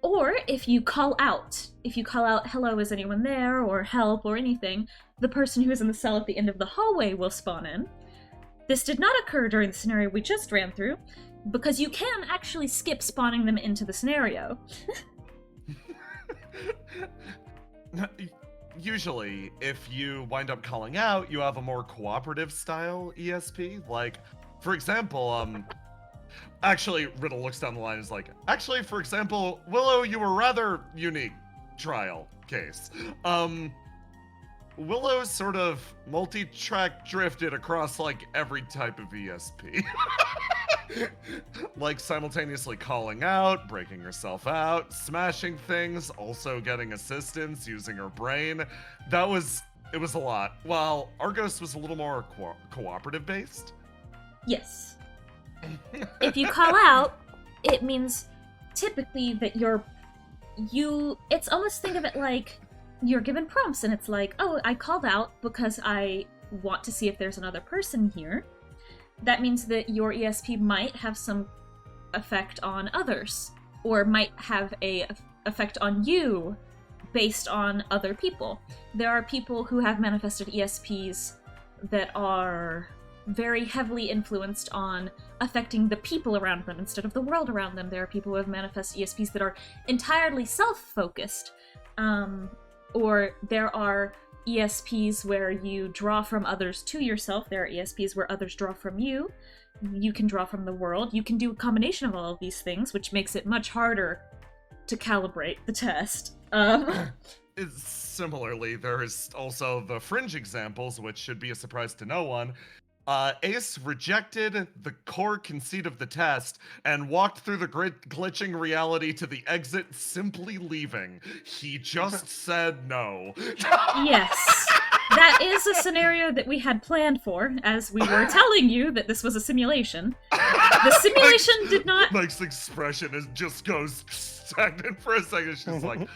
Or if you call out, hello, is anyone there, or help, or anything, the person who is in the cell at the end of the hallway will spawn in. This did not occur during the scenario we just ran through, because you can actually skip spawning them into the scenario. Usually, if you wind up calling out, you have a more cooperative style ESP. Like, for example, actually, Riddle looks down the line and is like, actually, for example, Willow, you were rather unique trial case. Willow sort of multi-track drifted across, like, every type of ESP. Like, simultaneously calling out, breaking herself out, smashing things, also getting assistance, using her brain. That was It was a lot. While Argos was a little more cooperative based. Yes. If you call out, it means typically that it's almost, think of it like you're given prompts and it's like, oh, I called out because I want to see if there's another person here. That means that your ESP might have some effect on others, or might have a effect on you based on other people. There are people who have manifested ESPs that are very heavily influenced on affecting the people around them instead of the world around them. There are people who have manifest ESPs that are entirely self-focused. Or there are ESPs where you draw from others to yourself. There are ESPs where others draw from you. You can draw from the world. You can do a combination of all of these things, which makes it much harder to calibrate the test. Similarly, there is also the fringe examples, which should be a surprise to no one. Ace rejected the core conceit of the test and walked through the glitching reality to the exit, simply leaving. He just said no. Yes. That is a scenario that we had planned for, as we were telling you that this was a simulation. The simulation did not... Mike's expression just goes stagnant for a second. She's like,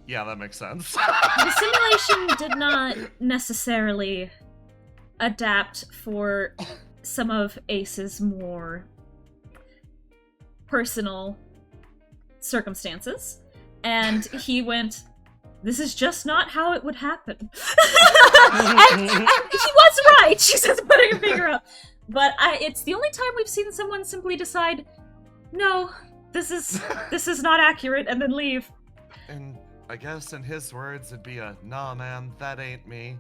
yeah, that makes sense. The simulation did not necessarily adapt for some of Ace's more personal circumstances, and he went, this is just not how it would happen. and he was right, she says, putting her finger up. But it's the only time we've seen someone simply decide, no, this is not accurate, and then leave. And I guess in his words, it'd be a, nah, man, that ain't me.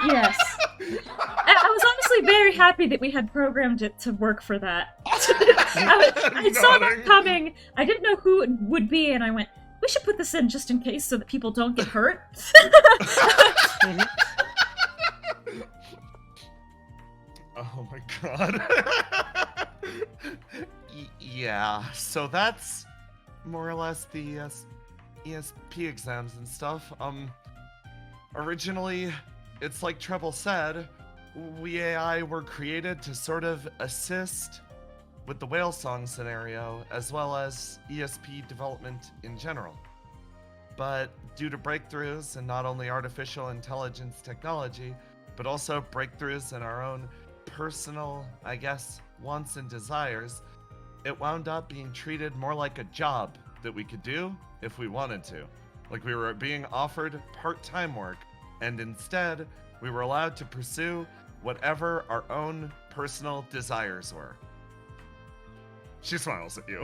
Yes. I was honestly very happy that we had programmed it to work for that. I saw that coming. I didn't know who it would be, and I went, we should put this in just in case so that people don't get hurt. Oh my god. Yeah, so that's more or less the ESP exams and stuff. Originally, it's like Treble said, we AI were created to sort of assist with the whale song scenario, as well as ESP development in general. But due to breakthroughs in not only artificial intelligence technology, but also breakthroughs in our own personal, I guess, wants and desires, it wound up being treated more like a job that we could do if we wanted to. Like we were being offered part-time work, and instead, we were allowed to pursue whatever our own personal desires were. She smiles at you.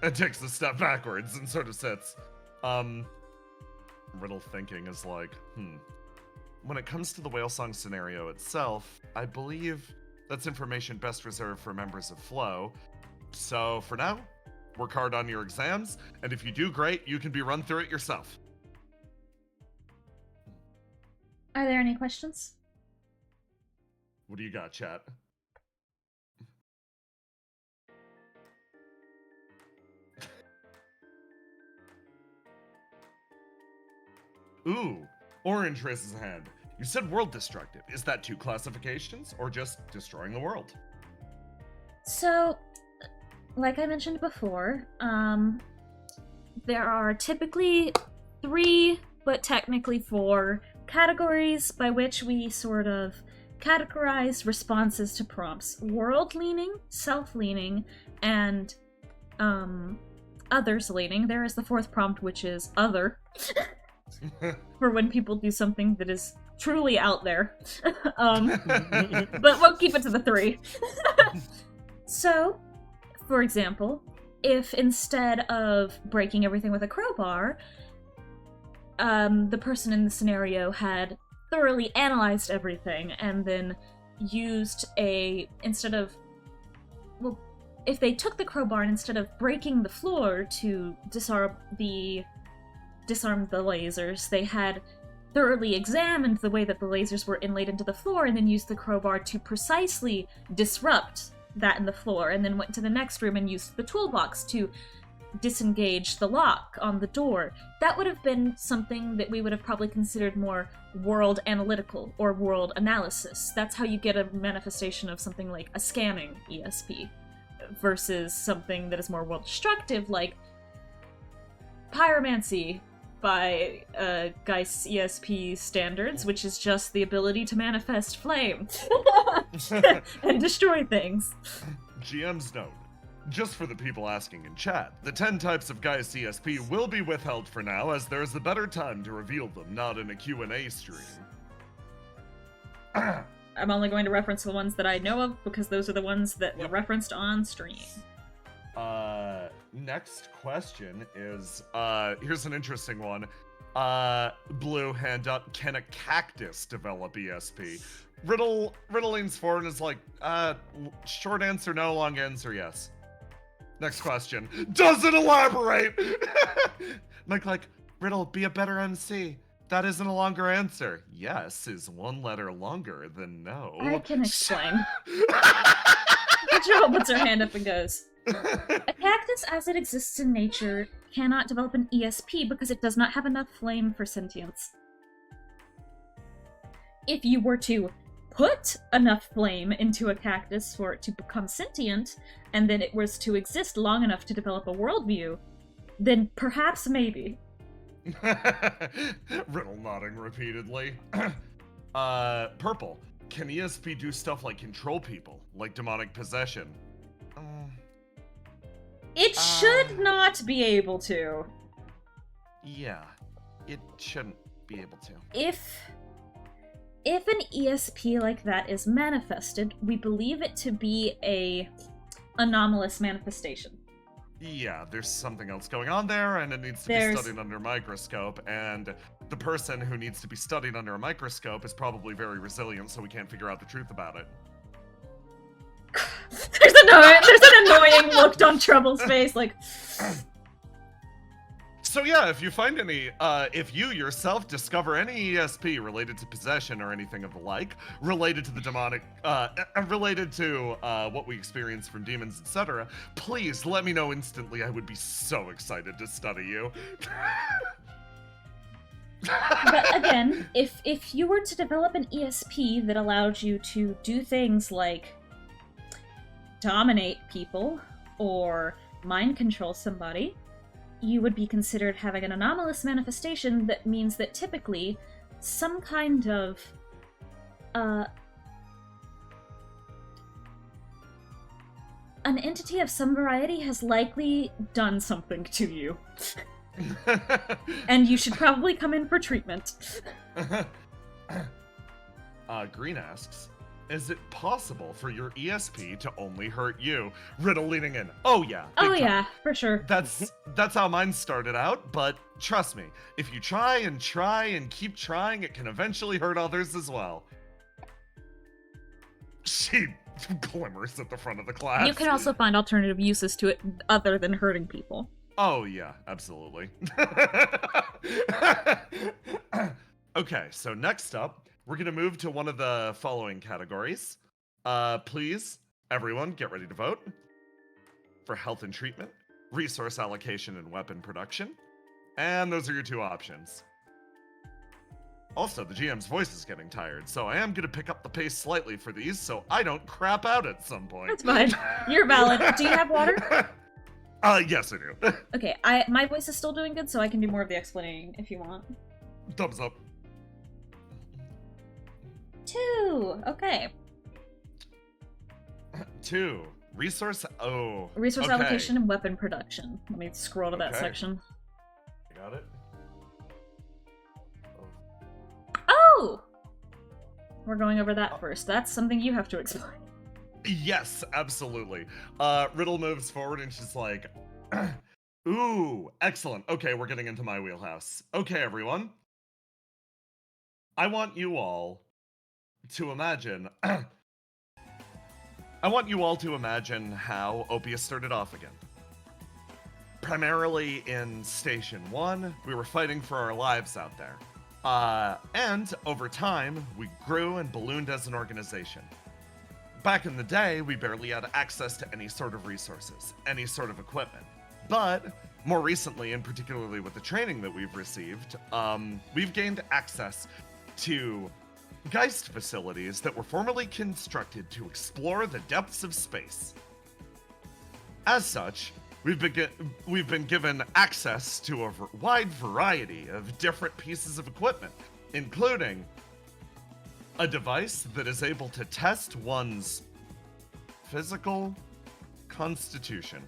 And takes a step backwards and sort of sits. Riddle thinking is like, when it comes to the whale song scenario itself, I believe that's information best reserved for members of Flow. So for now, work hard on your exams, and if you do great, you can be run through it yourself. Are there any questions? What do you got, chat? Ooh, Orange raises a hand. You said world destructive. Is that 2 classifications, or just destroying the world? So, like I mentioned before, there are typically 3, but technically 4 categories by which we sort of categorize responses to prompts. World-leaning, self-leaning, and others-leaning. There is the 4th prompt, which is other, for when people do something that is truly out there. But we'll keep it to the 3. So, for example, if instead of breaking everything with a crowbar, the person in the scenario had thoroughly analyzed everything and then used if they took the crowbar and instead of breaking the floor to disarm the lasers, they had thoroughly examined the way that the lasers were inlaid into the floor and then used the crowbar to precisely disrupt that in the floor, and then went to the next room and used the toolbox to disengage the lock on the door. That would have been something that we would have probably considered more world analytical or world analysis. That's how you get a manifestation of something like a scanning ESP versus something that is more world destructive, like pyromancy by Geist's ESP standards, which is just the ability to manifest flame and destroy things. GM's note. Just for the people asking in chat, the 10 types of Geist ESP will be withheld for now, as there is a better time to reveal them, not in a Q&A stream. I'm only going to reference the ones that I know of, because those are the ones that were referenced on stream. Next question is, here's an interesting one. Blue, hand up, can a cactus develop ESP? Riddle leans forward and is like, short answer no, long answer yes. Next question. Does it elaborate? Mike like, Riddle, be a better MC. That isn't a longer answer. Yes is one letter longer than no. I can explain. Joe puts her hand up and goes, a cactus as it exists in nature cannot develop an ESP because it does not have enough flame for sentience. If you were to put enough flame into a cactus for it to become sentient, and then it was to exist long enough to develop a worldview, then perhaps maybe. Riddle nodding repeatedly. Purple. Can ESP do stuff like control people, like demonic possession? It should not be able to. Yeah, it shouldn't be able to. If an ESP like that is manifested, we believe it to be a anomalous manifestation. Yeah, there's something else going on there, and it needs to be studied under a microscope, and the person who needs to be studied under a microscope is probably very resilient, so we can't figure out the truth about it. There's an annoying look on Trouble's face, like... So yeah, if you find any, if you yourself discover any ESP related to possession or anything of the like, related to the demonic, related to what we experience from demons, etc., please let me know instantly. I would be so excited to study you. But again, if you were to develop an ESP that allowed you to do things like dominate people or mind control somebody, you would be considered having an anomalous manifestation that means that typically some kind of an entity of some variety has likely done something to you. And you should probably come in for treatment. Green asks, is it possible for your ESP to only hurt you? Riddle leaning in. Oh yeah. Oh big yeah, time. for sure. That's how mine started out, but trust me, if you try and keep trying, it can eventually hurt others as well. She glimmers at the front of the class. You can also find alternative uses to it other than hurting people. Oh yeah, absolutely. Okay, so next up, we're going to move to one of the following categories. Please, everyone, get ready to vote. For health and treatment, resource allocation and weapon production. And those are your two options. Also, the GM's voice is getting tired, so I am going to pick up the pace slightly for these so I don't crap out at some point. That's fine. You're valid. Do you have water? Yes, I do. Okay, my voice is still doing good, so I can do more of the explaining if you want. Thumbs up. 2. Okay. 2. Resource Resource allocation and weapon production. Let me scroll to that section. Got it. Oh! We're going over that first. That's something you have to explain. Yes, absolutely. Riddle moves forward and she's like, ooh, excellent. Okay, we're getting into my wheelhouse. Okay, everyone. I want you all to imagine how Opius started off again. Primarily in Station 1, we were fighting for our lives out there. And over time, we grew and ballooned as an organization. Back in the day, we barely had access to any sort of resources, any sort of equipment. But more recently, and particularly with the training that we've received, we've gained access to Geist facilities that were formerly constructed to explore the depths of space. As such, we've been given access to a wide variety of different pieces of equipment, including a device that is able to test one's physical constitution.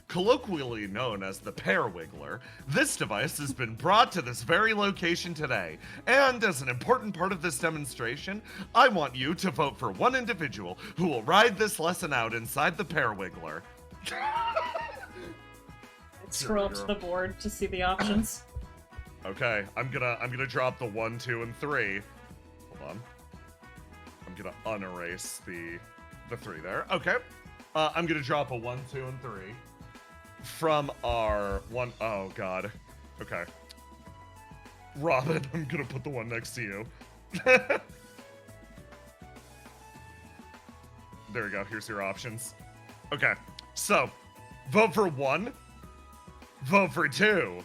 Colloquially known as the Pear Wiggler, this device has been brought to this very location today, and as an important part of this demonstration, I want you to vote for one individual who will ride this lesson out inside the Pear Wiggler. Scroll to the board to see the options. Okay, I'm gonna drop the 1, 2, and 3. Hold on. I'm gonna unerase the 3 there. Okay. I'm gonna drop a 1, 2, and 3 from our one. Oh god. Okay. Robin, I'm gonna put the one next to you. There we go. Here's your options. Okay. So, vote for 1. Vote for 2.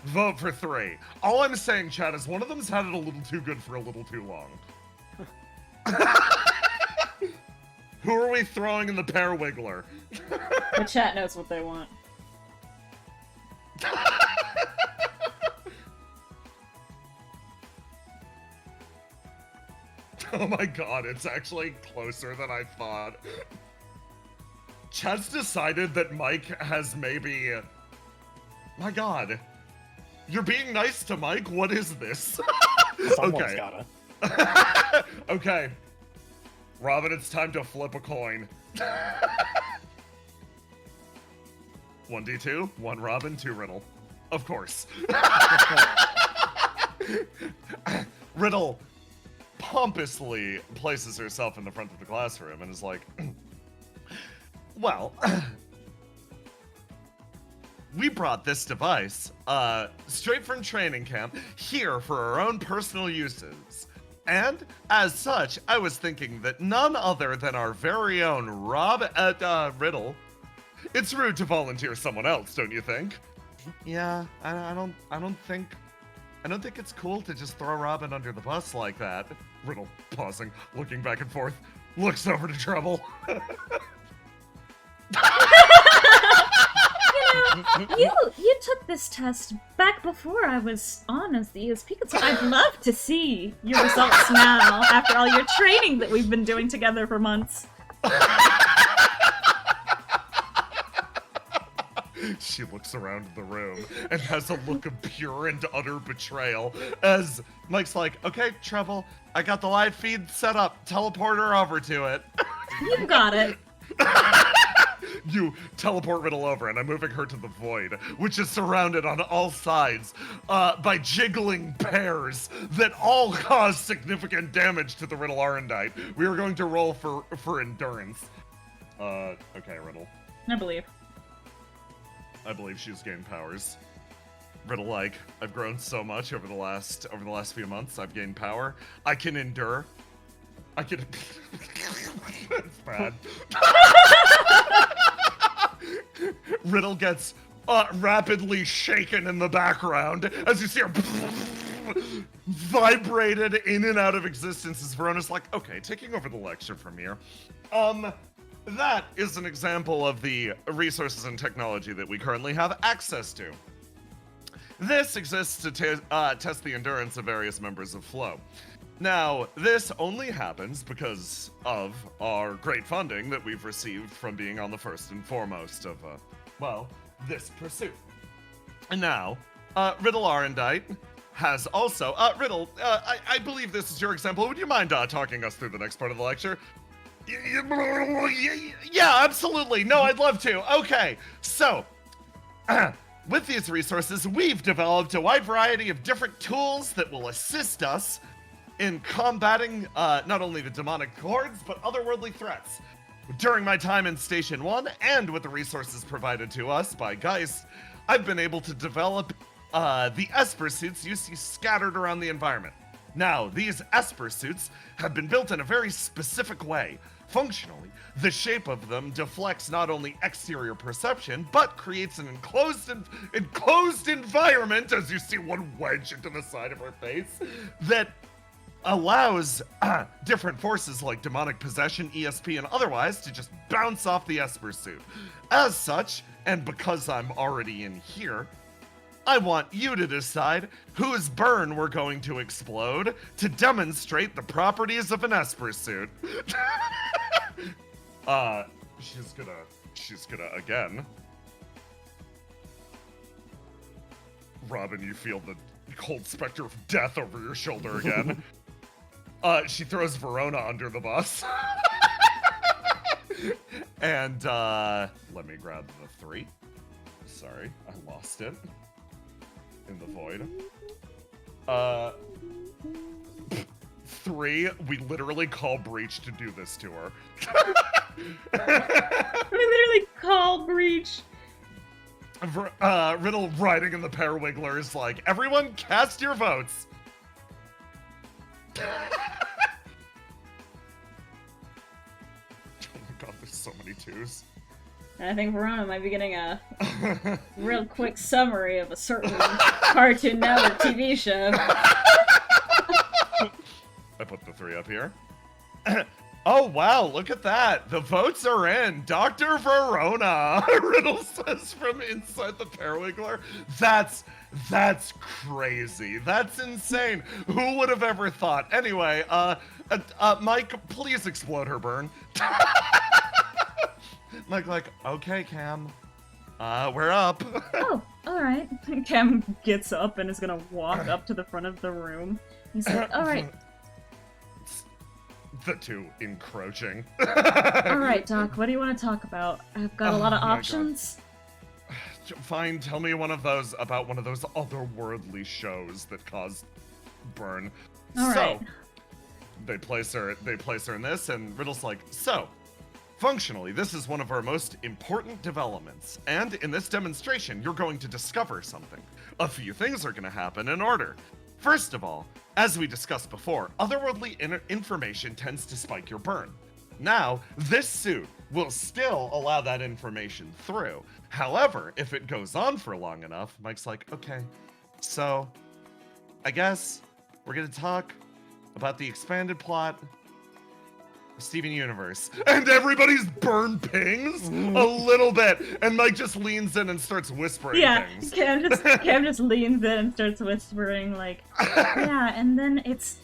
Vote for 3. All I'm saying, chat, is one of them's had it a little too good for a little too long. Who are we throwing in the Pear Wiggler? The chat knows what they want. Oh my god, it's actually closer than I thought. Chat's decided that Mike has maybe... My god. You're being nice to Mike? What is this? Someone's Okay. gotta. Okay. Robin, it's time to flip a coin. 1d2, 1 Robin, 2 Riddle. Of course. Riddle pompously places herself in the front of the classroom and is like, well, we brought this device straight from training camp here for our own personal uses. And as such, I was thinking that none other than our very own Riddle. It's rude to volunteer someone else, don't you think? Yeah, I don't think it's cool to just throw Robin under the bus like that. Riddle, pausing, looking back and forth, looks over to Trouble. You took this test back before I was on as the ESP consultant. I'd love to see your results now after all your training that we've been doing together for months. She looks around the room and has a look of pure and utter betrayal as Mike's like, okay, Trouble, I got the live feed set up. Teleport her over to it. You got it. You teleport Riddle over, and I'm moving her to the void, which is surrounded on all sides by jiggling pears that all cause significant damage to the Riddle Arendite. We are going to roll for endurance. Okay, Riddle. I believe she's gained powers. Riddle, like, I've grown so much over the last few months. I've gained power. I can endure. I can. It's bad. Riddle gets rapidly shaken in the background as you see her vibrated in and out of existence as Verona's like, okay, taking over the lecture from here. That is an example of the resources and technology that we currently have access to. This exists to test the endurance of various members of Flow. Now, this only happens because of our great funding that we've received from being on the first and foremost of, this pursuit. And now, Riddle Arendite has also, Riddle, I believe this is your example. Would you mind talking us through the next part of the lecture? Yeah, absolutely. No, I'd love to. Okay, so, with these resources, we've developed a wide variety of different tools that will assist us in combating not only the demonic hordes, but otherworldly threats. During my time in Station 1, and with the resources provided to us by Geist, I've been able to develop the Esper suits you see scattered around the environment. Now, these Esper suits have been built in a very specific way Functionally, the shape of them deflects not only exterior perception, but creates an enclosed environment, as you see one wedge into the side of her face, that allows different forces like demonic possession, ESP, and otherwise to just bounce off the Esper suit. As such, and because I'm already in here, I want you to decide whose burn we're going to explode to demonstrate the properties of an Esper suit. She's gonna again. Robin, you feel the cold specter of death over your shoulder again. She throws Verona under the bus. And let me grab the 3. Sorry, I lost it in the void. 3, we literally call Breach to do this to her. We literally call Breach. Riddle riding in the Parawiggler is like, everyone cast your votes. Oh my god, there's so many 2s. And I think Verona might be getting a real quick summary of a certain Cartoon Network TV show. I put the 3 up here. Oh wow, look at that. The votes are in. Dr. Verona, Riddle says from inside the Parawiggler. That's crazy. That's insane. Who would have ever thought? Anyway, Mike, please explode her burn. Mike, like, okay, Cam. We're up. Oh, alright. Cam gets up and is gonna walk up to the front of the room. He's like, alright. The 2 encroaching. Alright, Doc, what do you want to talk about? I've got a lot of options. Fine, tell me about one of those otherworldly shows that caused burn. All so, right. they place her in this, and Riddle's like, so, functionally, this is one of our most important developments, and in this demonstration, you're going to discover something. A few things are going to happen in order. First of all, as we discussed before, otherworldly information tends to spike your burn. Now, this suit will still allow that information through. However, if it goes on for long enough, Mike's like, okay, so I guess we're gonna talk about the expanded plot of Steven Universe. And everybody's burn pings a little bit. And Mike just leans in and starts whispering things. Cam just leans in and starts whispering, like, yeah, and then it's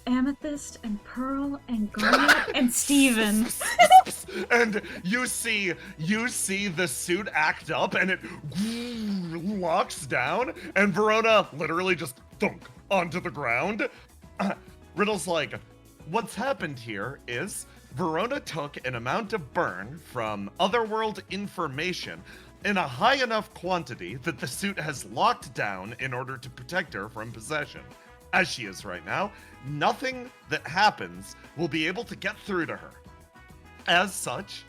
Amethyst and Pearl and Garnet and Steven. And you see the suit act up and it locks down and Verona literally just thunk onto the ground. Riddle's like, what's happened here is Verona took an amount of burn from otherworld information in a high enough quantity that the suit has locked down in order to protect her from possession. As she is right now, nothing that happens will be able to get through to her. As such,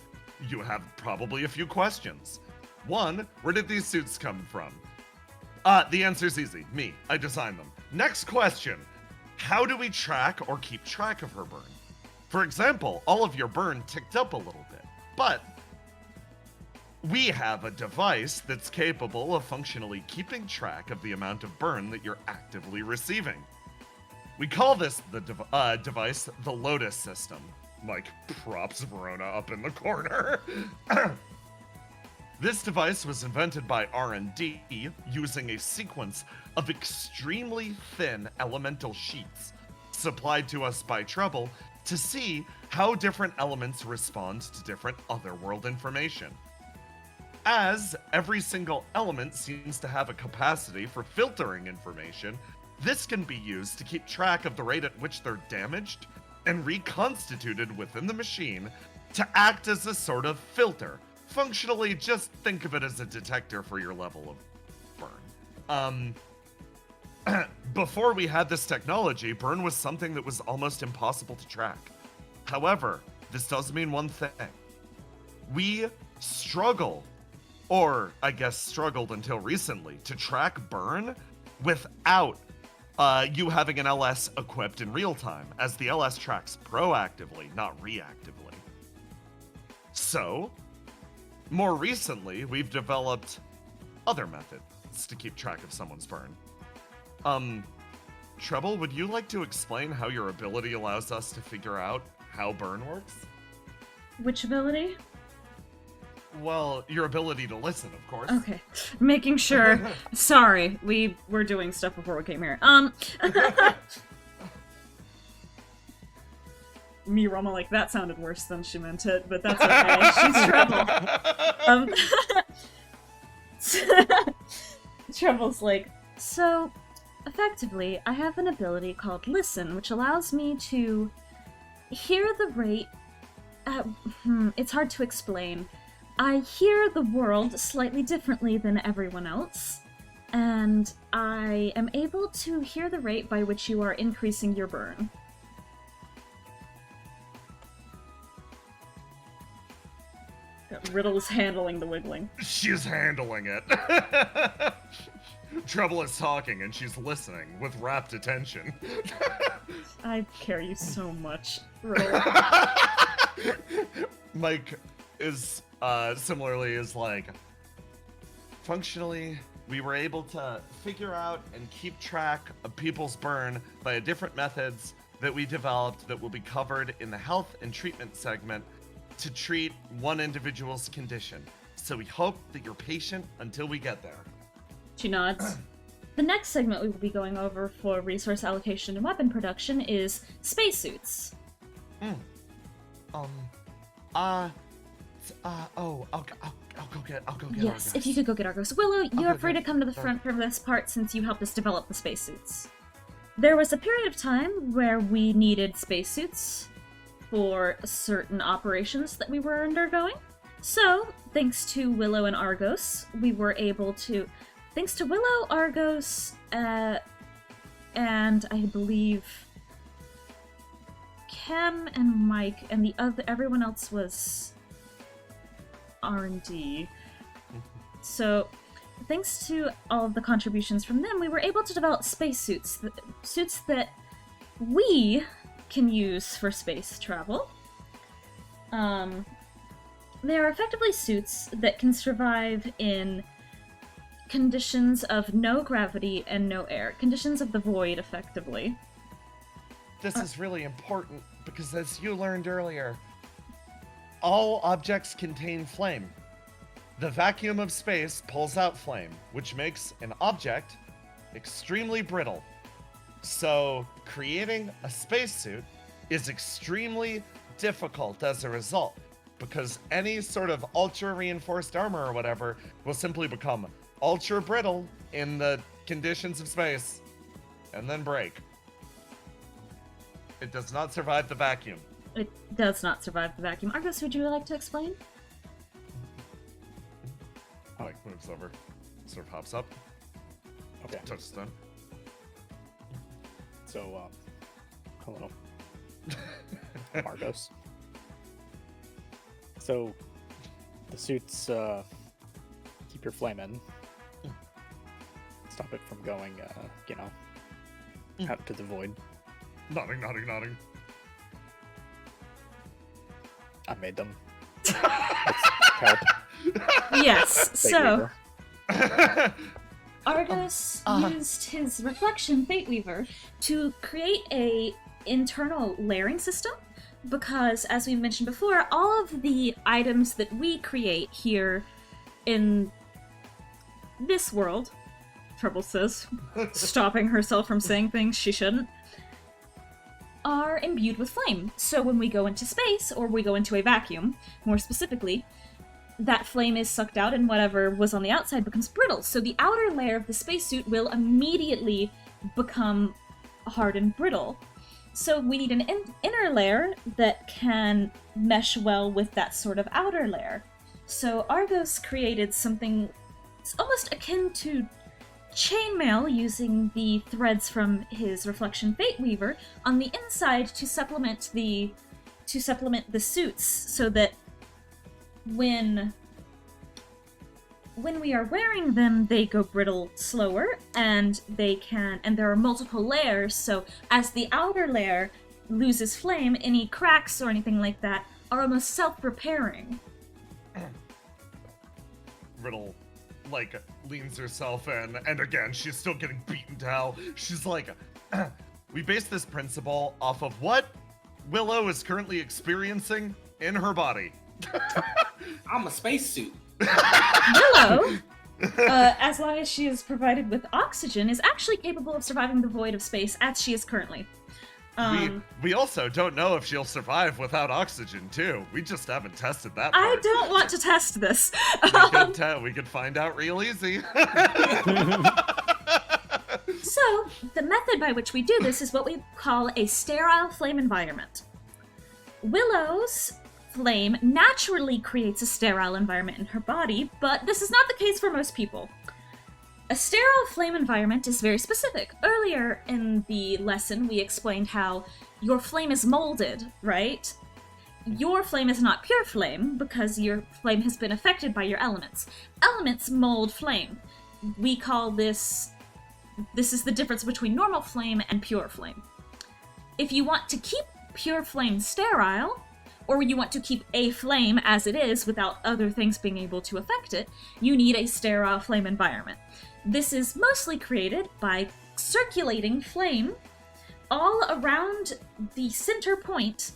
you have probably a few questions. 1, where did these suits come from? The answer's easy. Me. I designed them. Next question. How do we track or keep track of her burn? For example, all of your burn ticked up a little bit, but we have a device that's capable of functionally keeping track of the amount of burn that you're actively receiving. We call this device the Lotus system. Mike props Verona up in the corner. This device was invented by R&D using a sequence of extremely thin elemental sheets supplied to us by Trouble to see how different elements respond to different otherworld information. As every single element seems to have a capacity for filtering information, this can be used to keep track of the rate at which they're damaged and reconstituted within the machine to act as a sort of filter. Functionally, just think of it as a detector for your level of burn. Before we had this technology, burn was something that was almost impossible to track. However, this does mean one thing. We struggle, or I guess struggled until recently, to track burn without you having an LS equipped in real time, as the LS tracks proactively, not reactively. So, more recently, we've developed other methods to keep track of someone's burn. Treble, would you like to explain how your ability allows us to figure out how burn works? Which ability? Well, your ability to listen, of course. Okay, making sure. Sorry, we were doing stuff before we came here. Me, Roma, like, that sounded worse than she meant it, but that's okay. She's Treble. Treble's like, so, effectively, I have an ability called Listen, which allows me to hear the rate. It's hard to explain. I hear the world slightly differently than everyone else, and I am able to hear the rate by which you are increasing your burn. Riddle's handling the wiggling. She's handling it. Treble is talking and she's listening with rapt attention. I care you so much, Riddle. Mike is similarly is like, functionally, we were able to figure out and keep track of people's burn by different methods that we developed that will be covered in the health and treatment segment to treat one individual's condition. So we hope that you're patient until we get there. She nods. The next segment we will be going over for resource allocation and weapon production is spacesuits. I'll go get Yes, Argos. if you could go get Argos. Willow, you're go free to get- come to the front for this part since you helped us develop the spacesuits. There was a period of time where we needed spacesuits for certain operations that we were undergoing. So, thanks to Willow and Argos, we were able to... Thanks to Willow, Argos, and I believe Kem and Mike, and the other... everyone else was R&D. So, thanks to all of the contributions from them, we were able to develop spacesuits. Suits that we can use for space travel. They are effectively suits that can survive in conditions of no gravity and no air. Conditions of the void, effectively. This is really important because, as you learned earlier, all objects contain flame. The vacuum of space pulls out flame, which makes an object extremely brittle. So, creating a spacesuit is extremely difficult as a result, because any sort of ultra-reinforced armor or whatever will simply become ultra-brittle in the conditions of space, and then break. It does not survive the vacuum. It does not survive the vacuum. Argos, would you like to explain? Mike moves over, sort of hops up, Okay, touchstone. so, hello. Argos. So, the suits, keep your flame in. Stop it from going, out to the void. Nodding. I made them. Help. Yes, Fate so Weaver. Argos used his reflection Fate Weaver to create a internal layering system, because as we mentioned before, all of the items that we create here in this world, Treble says, stopping herself from saying things she shouldn't, are imbued with flame. So when we go into space, or we go into a vacuum, more specifically, that flame is sucked out and whatever was on the outside becomes brittle. So the outer layer of the spacesuit will immediately become hard and brittle. So we need an inner layer that can mesh well with that sort of outer layer. So Argos created something almost akin to chainmail, using the threads from his Reflection Fate Weaver on the inside to supplement the suits, so that when we are wearing them, they go brittle slower, and there are multiple layers, so as the outer layer loses flame, any cracks or anything like that are almost self-repairing. Riddle, like, leans herself in, and again, she's still getting beaten to hell. She's like, we base this principle off of what Willow is currently experiencing in her body. I'm a spacesuit. Willow, as long as she is provided with oxygen, is actually capable of surviving the void of space as she is currently. We also don't know if she'll survive without oxygen, too. We just haven't tested that part. I don't want to test this. We could find out real easy. So, the method by which we do this is what we call a sterile flame environment. Willow's flame naturally creates a sterile environment in her body, but this is not the case for most people. A sterile flame environment is very specific. Earlier in the lesson, we explained how your flame is molded, right? Your flame is not pure flame because your flame has been affected by your elements. Elements mold flame. We call this is the difference between normal flame and pure flame. If you want to keep pure flame sterile, or you want to keep a flame as it is without other things being able to affect it, you need a sterile flame environment. This is mostly created by circulating flame all around the center point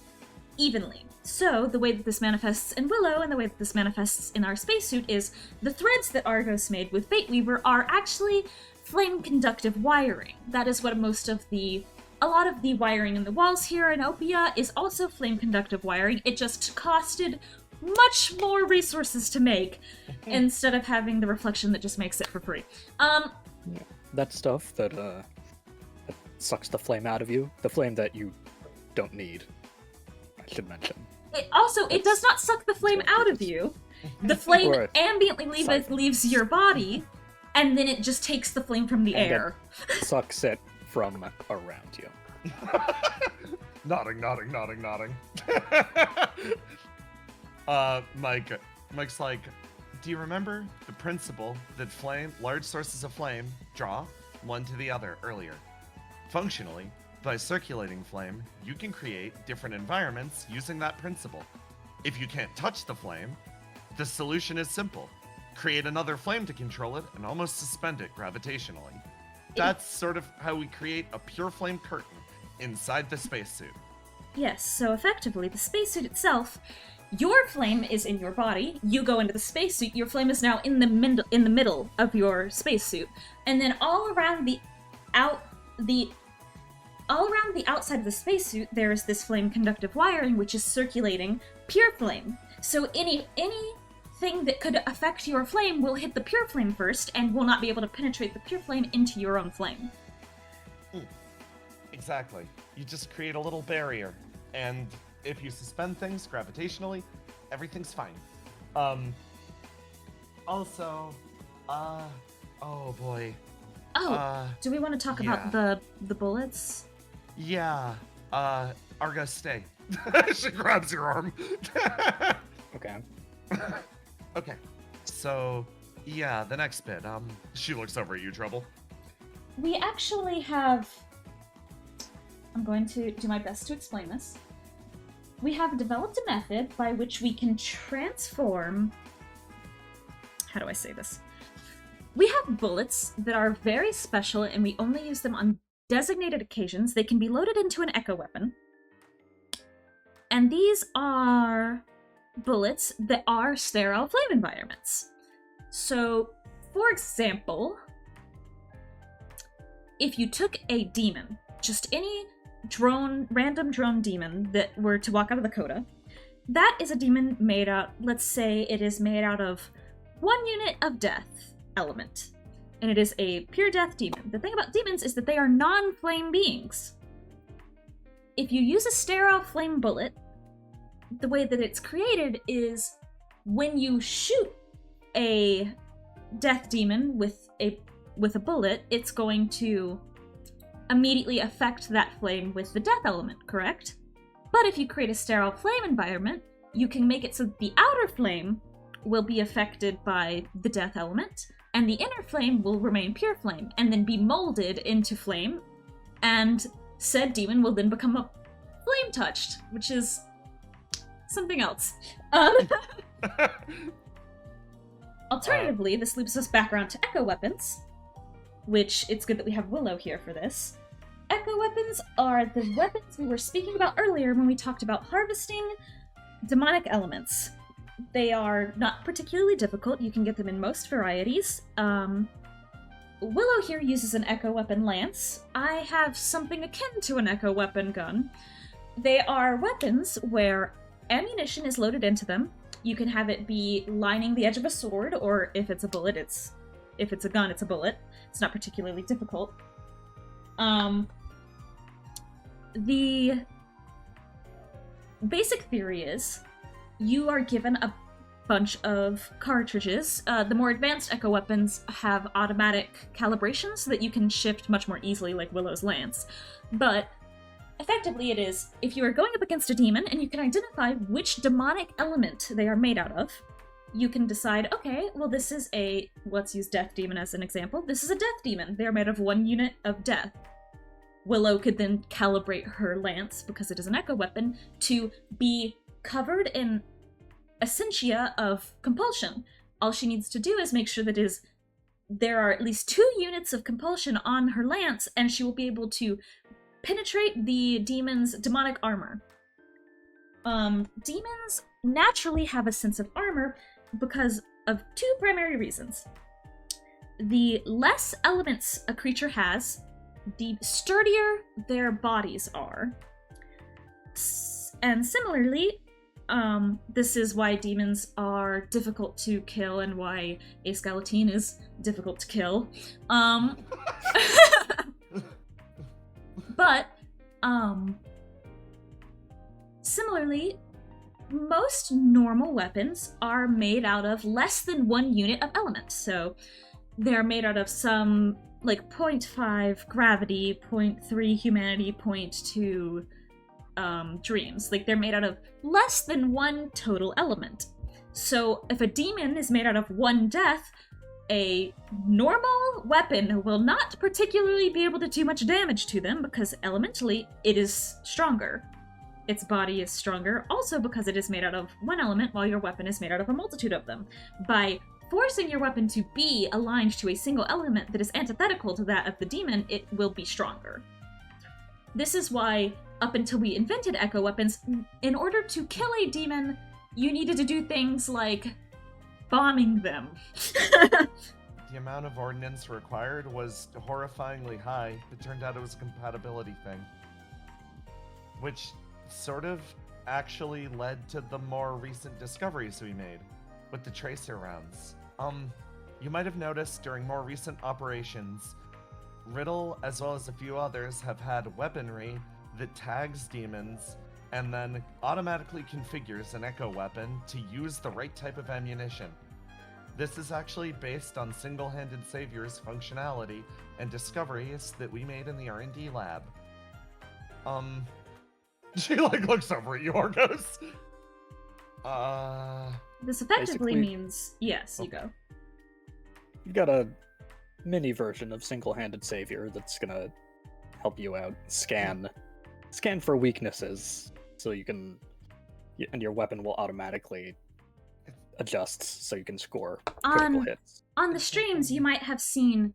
evenly. So the way that this manifests in Willow and the way that this manifests in our spacesuit is the threads that Argos made with Fateweaver are actually flame conductive wiring. That is what a lot of the wiring in the walls here in Opia is also flame conductive wiring. It just costed much more resources to make instead of having the reflection that just makes it for free. That stuff that sucks the flame out of you, the flame that you don't need, I should mention. It does not suck the flame out of you. The flame ambiently leaves your body, and then it just takes the flame from the air. It sucks it from around you. Nodding. Mike's like, do you remember the principle that large sources of flame draw one to the other earlier? Functionally, by circulating flame, you can create different environments using that principle. If you can't touch the flame, the solution is simple. Create another flame to control it and almost suspend it gravitationally. That's sort of how we create a pure flame curtain inside the spacesuit. Yes, so effectively, the spacesuit itself, your flame is in your body, you go into the spacesuit, your flame is now in the middle of your spacesuit, and then all around the outside of the spacesuit, there is this flame conductive wiring which is circulating pure flame. So anything that could affect your flame will hit the pure flame first and will not be able to penetrate the pure flame into your own flame. Exactly. You just create a little barrier, and if you suspend things gravitationally, everything's fine. Also, oh boy. Do we want to talk about the bullets? Yeah. Arga, stay. She grabs your arm. Okay. Okay. So, yeah, the next bit. She looks over at you, Trouble. We actually have... I'm going to do my best to explain this. We have developed a method by which we can transform... How do I say this? We have bullets that are very special and we only use them on designated occasions. They can be loaded into an echo weapon. And these are bullets that are sterile flame environments. So, for example, if you took a demon, just any random drone demon that were to walk out of the coda, that is a demon made out, let's say it is made out of 1 unit of death element. And it is a pure death demon. The thing about demons is that they are non-flame beings. If you use a sterile flame bullet, the way that it's created is when you shoot a death demon with a bullet, it's going to immediately affect that flame with the death element, correct? But if you create a sterile flame environment, you can make it so that the outer flame will be affected by the death element, and the inner flame will remain pure flame, and then be molded into flame, and said demon will then become a flame-touched, which is Alternatively, this loops us back around to echo weapons, which it's good that we have Willow here for this. Echo weapons are the weapons we were speaking about earlier when we talked about harvesting demonic elements. They are not particularly difficult. You can get them in most varieties. Willow here uses an echo weapon lance. I have something akin to an echo weapon gun. They are weapons where ammunition is loaded into them. You can have it be lining the edge of a sword, or if it's a bullet, if it's a gun, it's a bullet. It's not particularly difficult. The basic theory is you are given a bunch of cartridges. The more advanced echo weapons have automatic calibration so that you can shift much more easily, like Willow's lance. But effectively it is, if you are going up against a demon and you can identify which demonic element they are made out of, you can decide, okay, well this is let's use Death Demon as an example. This is a Death Demon. They're made of 1 unit of death. Willow could then calibrate her lance, because it is an echo weapon, to be covered in essentia of compulsion. All she needs to do is make sure that there are at least 2 units of compulsion on her lance, and she will be able to penetrate the demon's demonic armor. Demons naturally have a sense of armor because of 2 primary reasons. The less elements a creature has, the sturdier their bodies are. And similarly, this is why demons are difficult to kill and why a skeleton is difficult to kill. But, similarly, most normal weapons are made out of less than 1 unit of element. So they're made out of some, like, 0.5 gravity, 0.3 humanity, 0.2 dreams. Like, they're made out of less than 1 total element. So if a demon is made out of 1 death, a normal weapon will not particularly be able to do much damage to them because elementally it is stronger. Its body is stronger also because it is made out of 1 element while your weapon is made out of a multitude of them. By forcing your weapon to be aligned to a single element that is antithetical to that of the demon, it will be stronger. This is why, up until we invented echo weapons, in order to kill a demon, you needed to do things like bombing them. The amount of ordnance required was horrifyingly high. It turned out it was a compatibility thing. Which sort of actually led to the more recent discoveries we made with the tracer rounds. You might have noticed during more recent operations, Riddle, as well as a few others, have had weaponry that tags demons and then automatically configures an echo weapon to use the right type of ammunition. This is actually based on single-handed saviors functionality and discoveries that we made in the R&D lab. She looks over at you, Argos. This effectively Basically- means, yes, you go. You've got a mini version of single-handed savior that's gonna help you out. Scan for weaknesses, so you can, and your weapon will automatically adjust so you can score critical hits. On the streams, you might have seen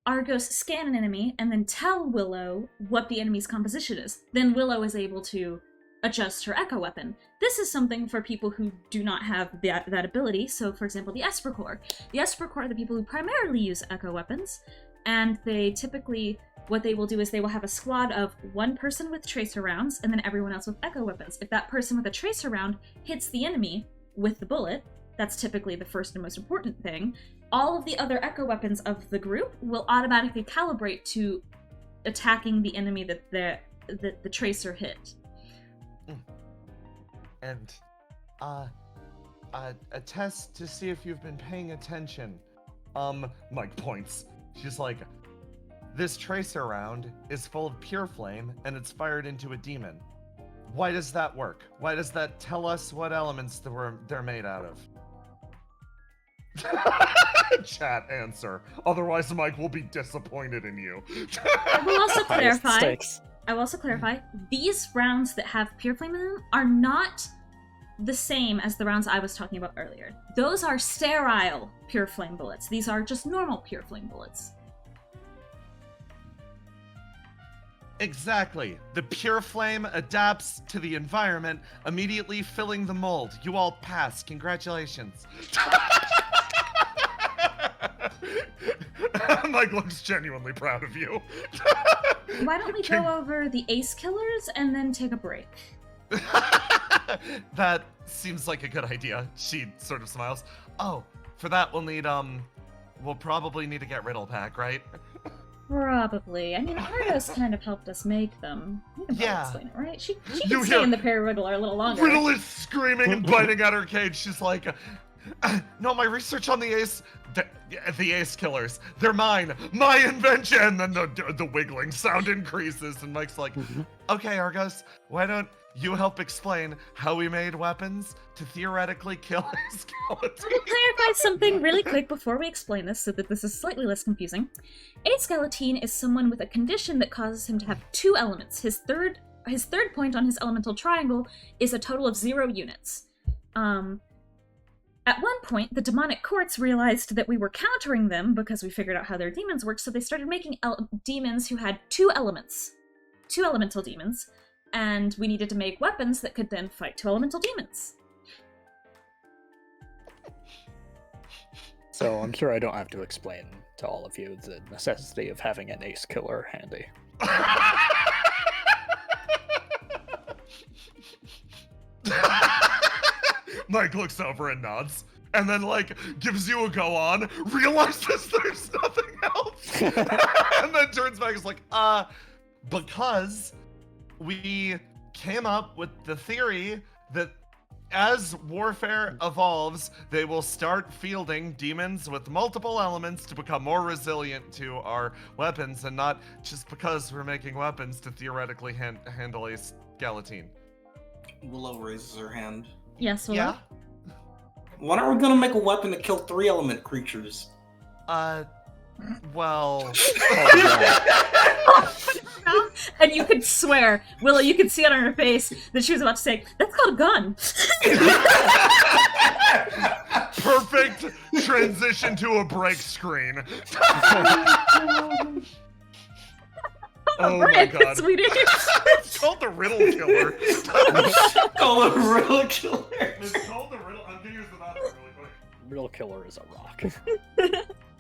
Argos scan an enemy and then tell Willow what the enemy's composition is. Then Willow is able to adjust her echo weapon. This is something for people who do not have that ability. So, for example, the Esper Corps. The Esper Corps are the people who primarily use echo weapons, and they typically, what they will do is they will have a squad of 1 person with tracer rounds and then everyone else with echo weapons. If that person with a tracer round hits the enemy with the bullet, that's typically the first and most important thing, all of the other echo weapons of the group will automatically calibrate to attacking the enemy that the tracer hit. And, a test to see if you've been paying attention. Mike points. She's like, this tracer round is full of pure flame, and it's fired into a demon. Why does that work? Why does that tell us what elements they're made out of? Chat answer. Otherwise, Mike will be disappointed in you. I will also Highest clarify. stakes. I will also clarify, these rounds that have pure flame in them are not the same as the rounds I was talking about earlier. Those are sterile pure flame bullets. These are just normal pure flame bullets. Exactly. The pure flame adapts to the environment, immediately filling the mold. You all pass. Congratulations. Mike looks genuinely proud of you. Why don't we go over the ace killers and then take a break? That seems like a good idea. She sort of smiles. Oh, for that we'll probably need to get Riddle back, right? Probably. I mean, Ardos kind of helped us make them. You can probably Yeah. explain it, right? She You can stay hear- in the Riddler a little longer. Riddle is screaming and biting at her cage. She's like, no, my research on the ace killers, they're mine, my invention. And the wiggling sound increases, and Mike's like, okay, Argos, why don't you help explain how we made weapons to theoretically kill a skeleton? I will clarify something really quick before we explain this so that this is slightly less confusing. A skeleton is someone with a condition that causes him to have 2 elements. His third point on his elemental triangle is a total of 0 units. At one point, the demonic courts realized that we were countering them because we figured out how their demons work, so they started making demons who had 2 elements. 2 elemental demons. And we needed to make weapons that could then fight 2 elemental demons. So I'm sure I don't have to explain to all of you the necessity of having an ace killer handy. Mike looks over and nods, and then gives you a go on, realizes there's nothing else, and then turns back and is like, because we came up with the theory that as warfare evolves, they will start fielding demons with multiple elements to become more resilient to our weapons, and not just because we're making weapons to theoretically handle a skeleton. Willow raises her hand. Yes, Willow? Yeah? When are we gonna make a weapon to kill 3 element creatures? Well... And you could swear, Willow, you could see it on her face that she was about to say, that's called a gun. Perfect transition to a break screen. Oh my god. Sweetie. It's called the Riddle Killer. Call it a real killer. It's called the Riddle. I'm gonna use the bathroom really quick. Real killer is a rock.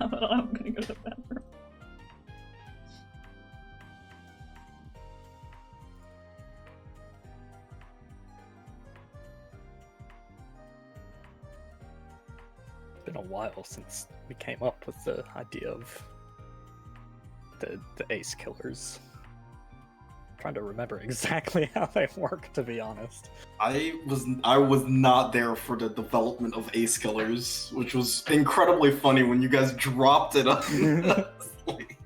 I'm gonna go to the bathroom. It's been a while since we came up with the idea of the ace killers. I'm trying to remember exactly how they work, to be honest. I was not there for the development of ace killers, which was incredibly funny when you guys dropped it up. Like,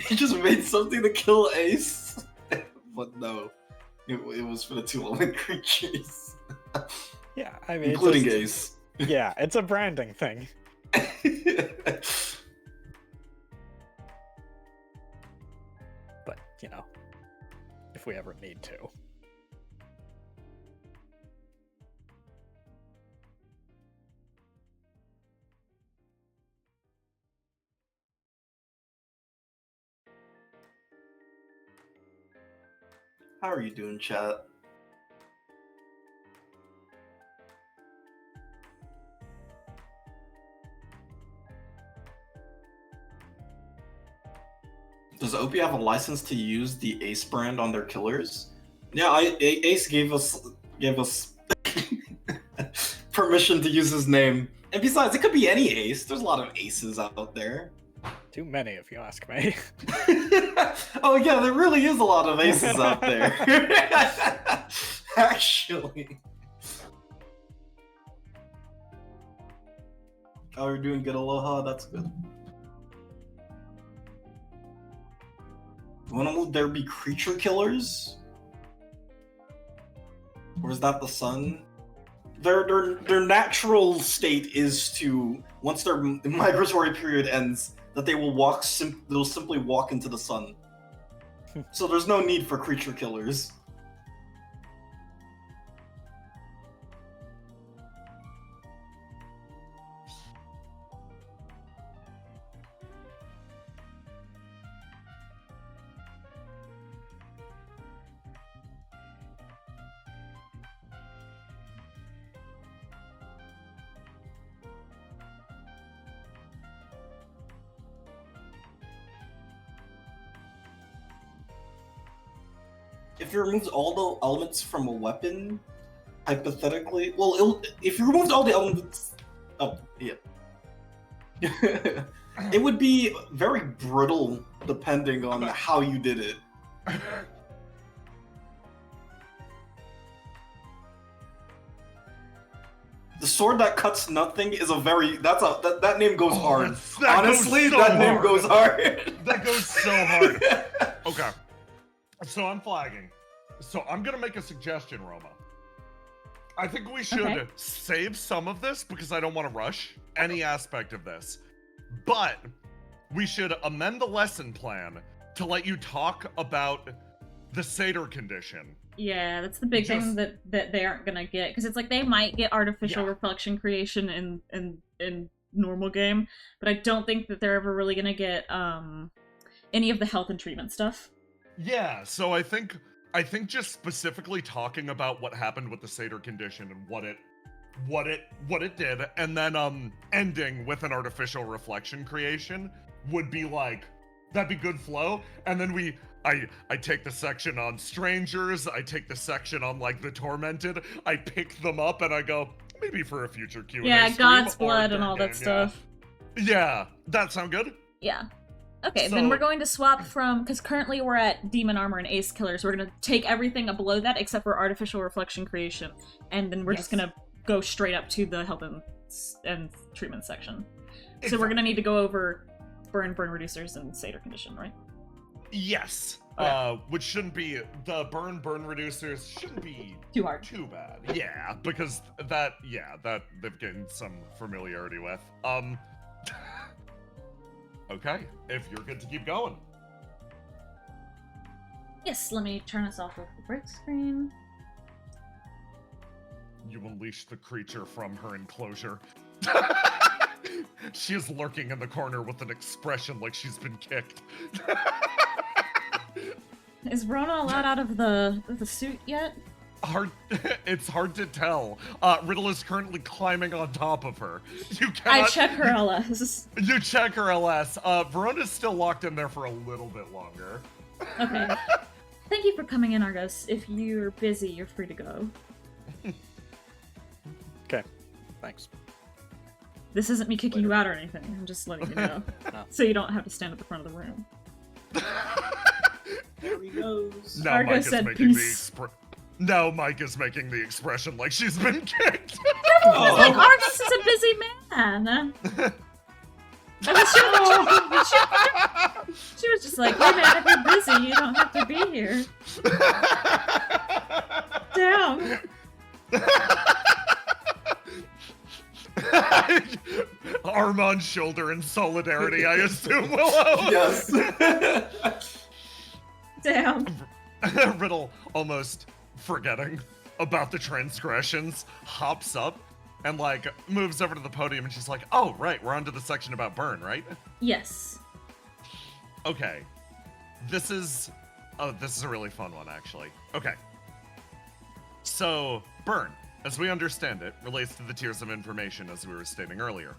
you just made something to kill ace, but no, it was for the 2 element creatures. Yeah, I mean, including it's ace. yeah, it's a branding thing. But, you know, if we ever need to. How are you doing, chat? Does OP have a license to use the Ace brand on their killers? Yeah, Ace gave us permission to use his name. And besides, it could be any Ace. There's a lot of Aces out there. Too many, if you ask me. Oh yeah, there really is a lot of Aces out there. Actually. Oh, you're doing good, Aloha? That's good. When will there be creature killers? Or is that the sun? Their natural state is to, once their migratory period ends, that they will they'll simply walk into the sun. So there's no need for creature killers. if you removed all the elements from a weapon, hypothetically, well, if you removed all the elements, oh yeah, it would be very brittle depending on how you did it. The sword that cuts nothing is a very that name goes hard. Honestly, that name goes hard. That goes so hard. Okay. So I'm flagging. So I'm gonna make a suggestion, Roma. I think we should save some of this because I don't want to rush any aspect of this. But we should amend the lesson plan to let you talk about the satyr condition. Yeah, that's the big thing that they aren't gonna get, because it's like they might get artificial reflection creation in normal game, but I don't think that they're ever really gonna get any of the health and treatment stuff. Yeah, so I think just specifically talking about what happened with the satyr condition and what it did, and then ending with an artificial reflection creation would be like, that'd be good flow, and then I take the section on strangers, I take the section on like the tormented, I pick them up and I go, maybe for a future Q&A Yeah, stream God's or blood and game, all that stuff. Yeah, that sound good? Yeah. Okay, So- then we're going to swap from, because currently we're at Demon Armor and Ace Killer, so we're going to take everything up below that except for Artificial Reflection Creation, and then we're just going to go straight up to the health and treatment section. So we're going to need to go over burn reducers and satyr condition, right? Yes. Okay. Which shouldn't be, the burn reducers shouldn't be Too hard. too bad. Yeah, because that they've gained some familiarity with. Okay, if you're good to keep going. Yes, let me turn us off of the break screen. You unleash the creature from her enclosure. She is lurking in the corner with an expression like she's been kicked. Is Rona allowed out of the suit yet? It's hard to tell. Riddle is currently climbing on top of her. You I cannot. check her LS. You check her LS. Verona's still locked in there for a little bit longer. Okay. Thank you for coming in, Argos. If you're busy, you're free to go. Okay, thanks. This isn't me kicking you out or anything. I'm just letting you know. No. So you don't have to stand at the front of the room. There he goes. Now Argo Mike is said making peace. Now Mike is making the expression like she's been kicked. Everyone was like, Argos is a busy man. She was just like, hey man, if you're busy, you don't have to be here. Damn. Arm on shoulder in solidarity, I assume, Willow. Yes. Damn. Riddle, almost forgetting about the transgressions, hops up and like moves over to the podium and she's like, oh right, we're on to the section about burn, right? Yes. Okay. This is a really fun one, actually. Okay. So, burn, as we understand it, relates to the tiers of information as we were stating earlier.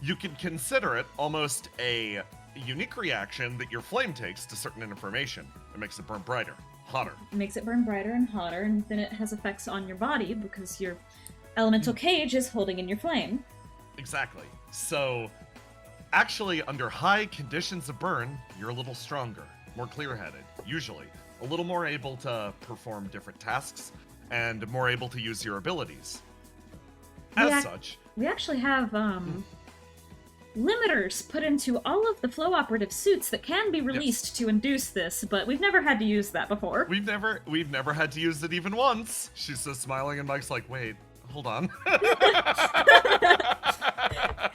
You can consider it almost a unique reaction that your flame takes to certain information. It makes it burn brighter, hotter. It makes it burn brighter and hotter, and then it has effects on your body because your elemental cage is holding in your flame. Exactly. So, actually, under high conditions of burn, you're a little stronger, more clear-headed, usually. A little more able to perform different tasks, and more able to use your abilities. As such, We actually have, limiters put into all of the flow operative suits that can be released to induce this, but we've never had to use that before. we've never had to use it even once. She's just smiling, and Mike's like, wait, hold on.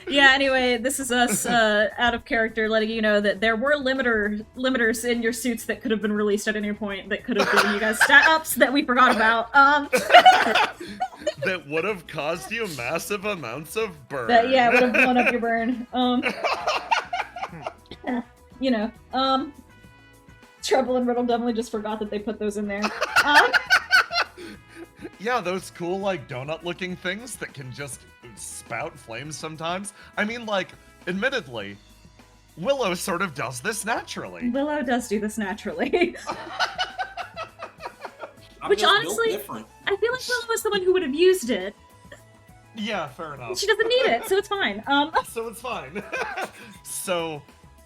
Yeah, anyway, this is us out of character letting you know that there were limiters in your suits that could have been released at any point that could have given you guys stat ups that we forgot about. That would have caused you massive amounts of burn. That, yeah, would have blown up your burn. You know, Trouble and Riddle definitely just forgot that they put those in there. Yeah, those cool, like, donut-looking things that can just spout flames sometimes. I mean, like, admittedly, Willow sort of does this naturally. Willow does do this naturally. I'm Which just honestly, built different. I feel like Willow was the one who would have used it. Yeah, fair enough. She doesn't need it, so it's fine. So it's fine. So,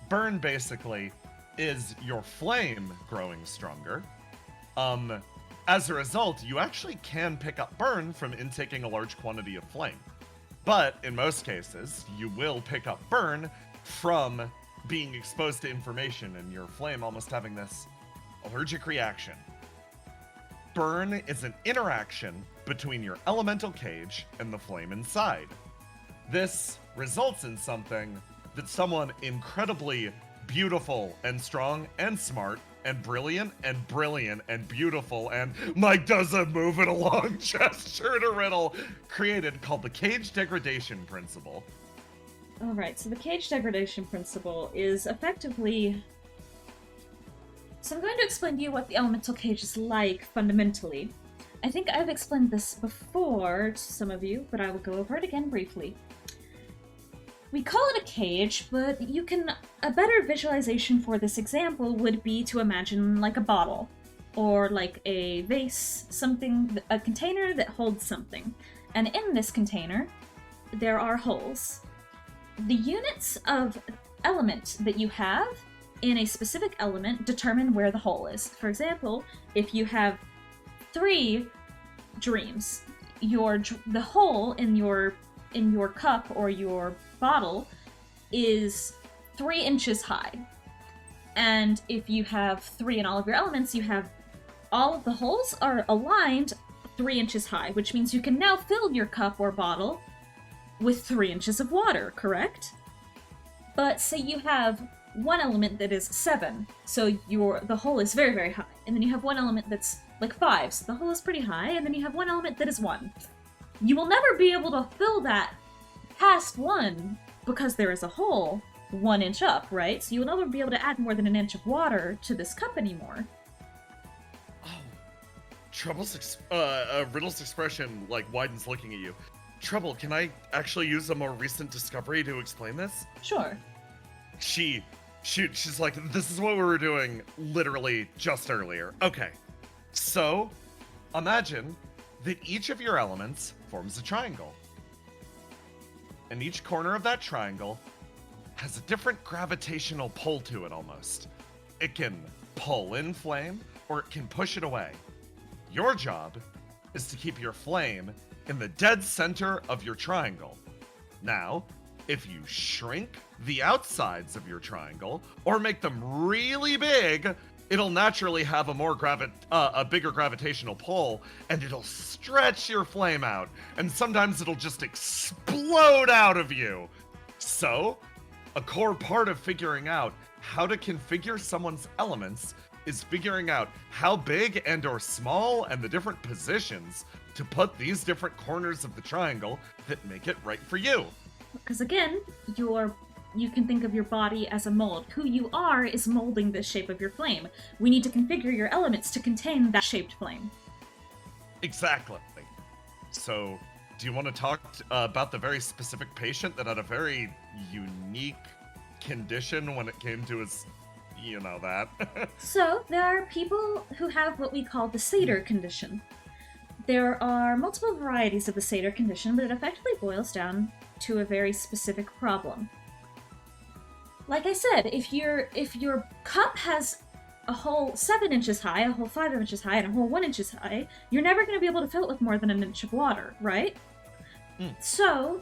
burn basically is your flame growing stronger. As a result, you actually can pick up burn from intaking a large quantity of flame. But in most cases, you will pick up burn from being exposed to information and your flame almost having this allergic reaction. Burn is an interaction between your elemental cage and the flame inside. This results in something that someone incredibly beautiful and strong and smart and brilliant and beautiful and Mike does a move it along gesture to Riddle created called the cage degradation principle. Alright, so the cage degradation principle is effectively... So I'm going to explain to you what the elemental cage is like, fundamentally. I think I've explained this before to some of you, but I will go over it again briefly. We call it a cage, but you can... A better visualization for this example would be to imagine like a bottle, or like a vase, something, a container that holds something. And in this container, there are holes. The units of element that you have in a specific element determine where the hole is. For example, if you have 3 dreams, the hole in your cup or your bottle is 3 inches high. And if you have 3 in all of your elements, you have all of the holes are aligned 3 inches high, which means you can now fill your cup or bottle with 3 inches of water, correct? But say you have one element that is 7, so the hole is very, very high. And then you have one element that's like 5, so the hole is pretty high, and then you have one element that is 1. You will never be able to fill that past 1 because there is a hole 1 inch up, right? So you will never be able to add more than an inch of water to this cup anymore. Oh, Riddle's expression like widens looking at you. Trouble, can I actually use a more recent discovery to explain this? Sure. She's like, this is what we were doing literally just earlier. Okay, so imagine that each of your elements forms a triangle. And each corner of that triangle has a different gravitational pull to it almost. It can pull in flame, or it can push it away. Your job is to keep your flame in the dead center of your triangle. Now, if you shrink the outsides of your triangle or make them really big, it'll naturally have a bigger gravitational pull, and it'll stretch your flame out, and sometimes it'll just explode out of you. So, a core part of figuring out how to configure someone's elements is figuring out how big and or small and the different positions to put these different corners of the triangle that make it right for you. Because again, you can think of your body as a mold. Who you are is molding the shape of your flame. We need to configure your elements to contain that shaped flame. Exactly. So, do you want to talk about the very specific patient that had a very unique condition when it came to his, that? So, there are people who have what we call the satyr condition. There are multiple varieties of the satyr condition, but it effectively boils down to a very specific problem. Like I said, if your cup has a hole 7 inches high, a hole 5 inches high, and a hole 1 inch high, you're never going to be able to fill it with more than an inch of water, right? So,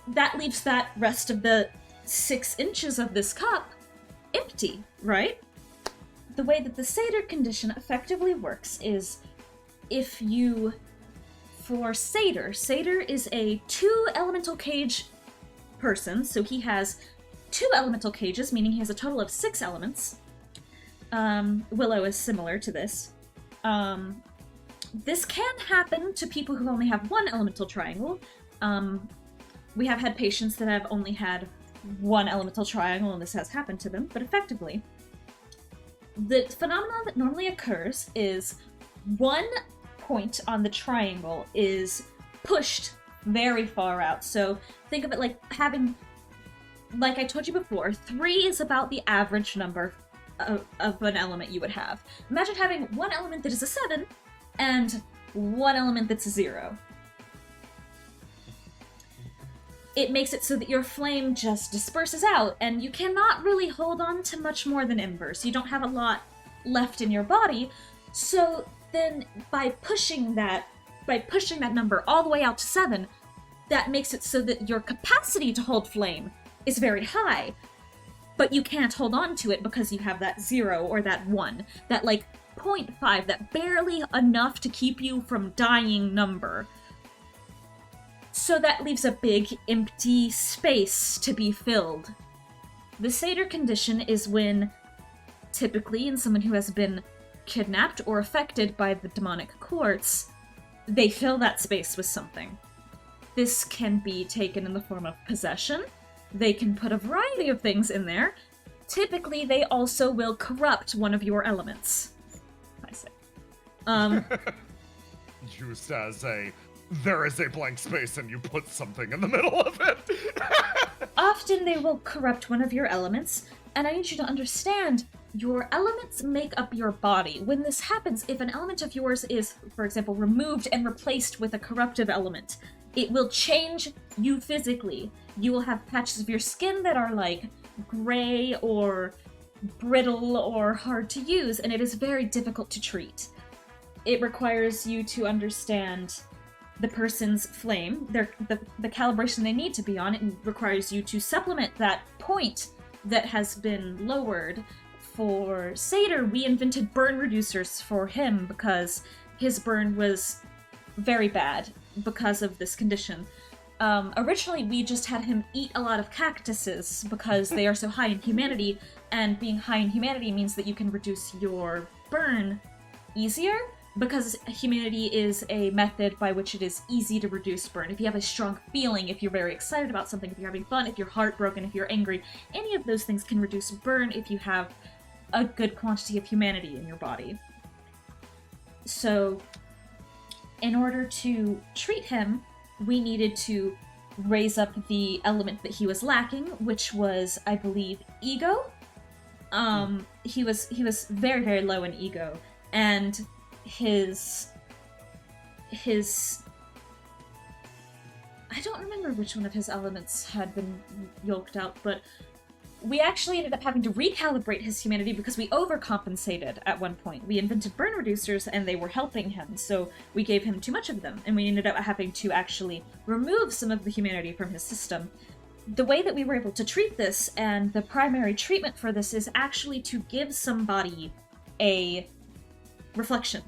that leaves that rest of the 6 inches of this cup empty, right? The way that the satyr condition effectively works is for Satyr is a 2 elemental cage person, so he has 2 elemental cages, meaning he has a total of 6 elements. Willow is similar to this. This can happen to people who only have 1 elemental triangle. We have had patients that have only had 1 elemental triangle, and this has happened to them, but effectively, the phenomenon that normally occurs is 1 point on the triangle is pushed very far out. So think of it like having, like I told you before, 3 is about the average number of an element you would have. Imagine having 1 element that is a 7 and one element that's 0. It makes it so that your flame just disperses out, and you cannot really hold on to much more than embers. You don't have a lot left in your body, so then by pushing that number all the way out to 7, that makes it so that your capacity to hold flame is very high, but you can't hold on to it because you have that 0 or that 1, that like 0.5, that barely enough to keep you from dying number. So that leaves a big empty space to be filled. The satyr condition is when, typically in someone who has been kidnapped or affected by the demonic courts, they fill that space with something. This can be taken in the form of possession. They can put a variety of things in there. Typically, they also will corrupt one of your elements. I say. Used as there is a blank space and you put something in the middle of it. Often they will corrupt one of your elements, and I need you to understand, your elements make up your body. When this happens, if an element of yours is, for example, removed and replaced with a corruptive element, it will change you physically. You will have patches of your skin that are like gray or brittle or hard to use, and it is very difficult to treat. It requires you to understand the person's flame, the calibration they need to be on. It requires you to supplement that point that has been lowered. For Satyr, we invented burn reducers for him because his burn was very bad because of this condition. Originally, we just had him eat a lot of cactuses because they are so high in humanity, and being high in humanity means that you can reduce your burn easier, because humanity is a method by which it is easy to reduce burn. If you have a strong feeling, if you're very excited about something, if you're having fun, if you're heartbroken, if you're angry, any of those things can reduce burn if you have a good quantity of humanity in your body. So, in order to treat him, we needed to raise up the element that he was lacking, which was, I believe, ego. He was very, very low in ego, and his I don't remember which one of his elements had been yoked out, but we actually ended up having to recalibrate his humanity because we overcompensated at one point. We invented burn reducers and they were helping him, so we gave him too much of them, and we ended up having to actually remove some of the humanity from his system. The way that we were able to treat this, and the primary treatment for this, is actually to give somebody a reflection.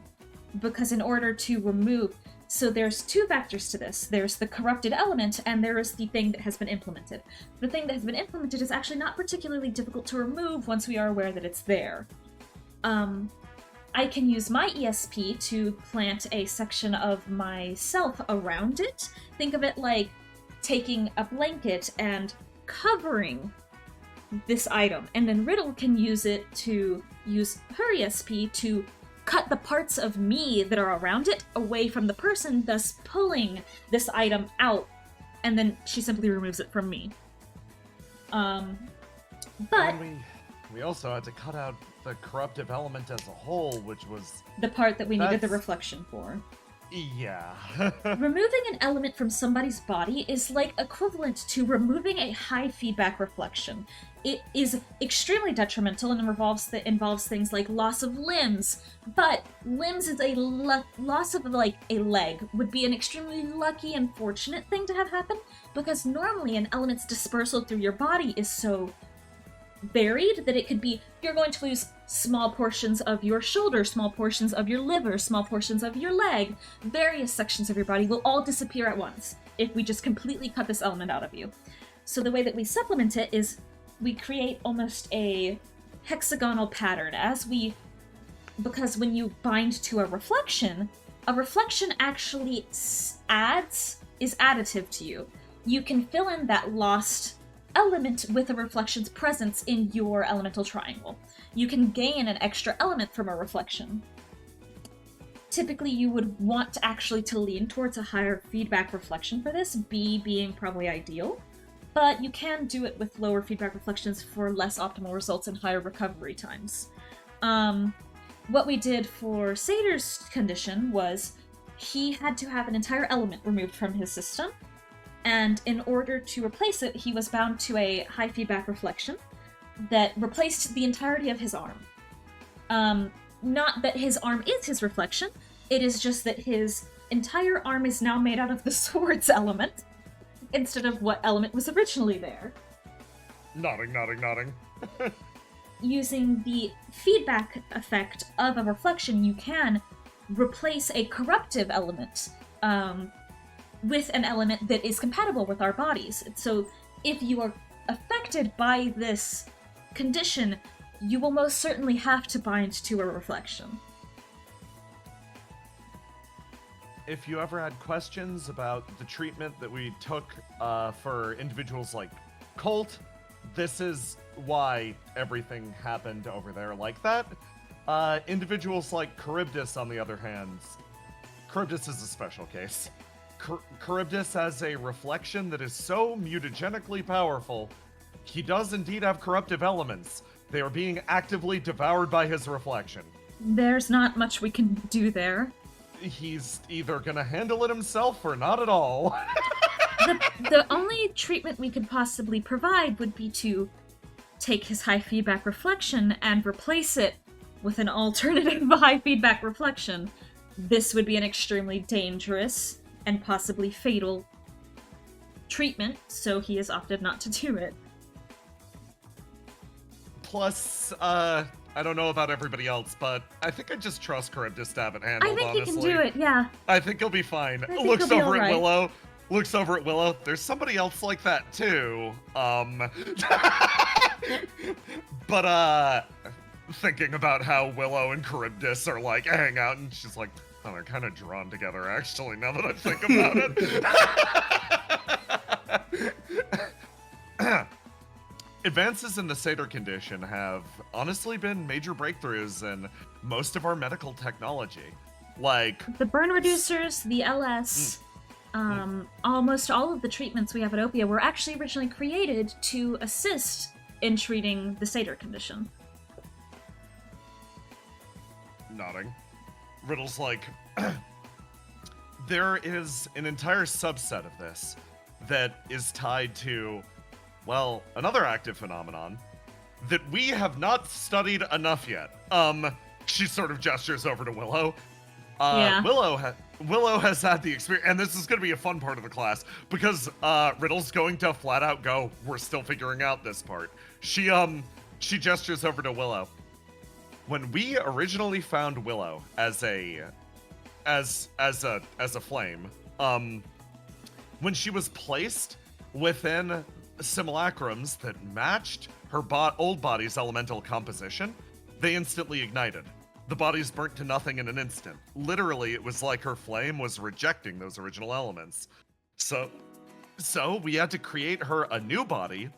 Because in order to remove... So there's two factors to this. There's the corrupted element, and there is the thing that has been implemented. The thing that has been implemented is actually not particularly difficult to remove once we are aware that it's there. I can use my ESP to plant a section of myself around it. Think of it like taking a blanket and covering this item, and then Riddle can use it to use her ESP to cut the parts of me that are around it away from the person, thus pulling this item out, and then she simply removes it from me. But we also had to cut out the corruptive element as a whole, which was the part that we needed the reflection for. Yeah. Removing an element from somebody's body is like equivalent to removing a high feedback reflection. It is extremely detrimental and involves things like loss of limbs, but limbs is a loss of like a leg would be an extremely lucky and fortunate thing to have happen, because normally an element's dispersal through your body is so buried that it could be you're going to lose small portions of your shoulder, small portions of your liver, small portions of your leg, various sections of your body will all disappear at once if we just completely cut this element out of you. So the way that we supplement it is we create almost a hexagonal pattern because when you bind to a reflection actually is additive to you. You can fill in that lost element with a reflection's presence in your elemental triangle. You can gain an extra element from a reflection. Typically, you would want to actually lean towards a higher feedback reflection for this, B being probably ideal, but you can do it with lower feedback reflections for less optimal results and higher recovery times. what we did for Sator's condition was he had to have an entire element removed from his system, and in order to replace it, he was bound to a high feedback reflection that replaced the entirety of his arm. Not that his arm is his reflection, it is just that his entire arm is now made out of the sword's element, instead of what element was originally there. Nodding. Using the feedback effect of a reflection, you can replace a corruptive element with an element that is compatible with our bodies. So if you are affected by this condition, you will most certainly have to bind to a reflection. If you ever had questions about the treatment that we took for individuals like Colt, this is why everything happened over there like that. Individuals like Charybdis, on the other hand, Charybdis is a special case. Charybdis has a reflection that is so mutagenically powerful, he does indeed have corruptive elements. They are being actively devoured by his reflection. There's not much we can do there. He's either gonna handle it himself or not at all. The only treatment we could possibly provide would be to take his high feedback reflection and replace it with an alternative high feedback reflection. This would be an extremely dangerous and possibly fatal treatment, so he has opted not to do it. Plus, I don't know about everybody else, but I think I just trust Charybdis to have it handled, I think honestly. he can do it, yeah. I think he'll be fine. I think Looks he'll be over at alright. Willow. Looks over at Willow. There's somebody else like that, too. But, thinking about how Willow and Charybdis are, like, hang out, and she's like, oh, they're kind of drawn together, actually, now that I think about it. Advances in the Satyr condition have honestly been major breakthroughs in most of our medical technology. Like, The burn reducers, the LS, almost all of the treatments we have at Opia were actually originally created to assist in treating the Satyr condition. nodding. Riddle's like, there is an entire subset of this that is tied to, well, another active phenomenon that we have not studied enough yet. She sort of gestures over to Willow. Yeah. Willow has had the experience, and this is going to be a fun part of the class, because Riddle's going to flat out go, we're still figuring out this part. She gestures over to Willow. When we originally found Willow as a flame, when she was placed within simulacrums that matched her old body's elemental composition, they instantly ignited. The bodies burnt to nothing in an instant. Literally, it was like her flame was rejecting those original elements. So we had to create her a new body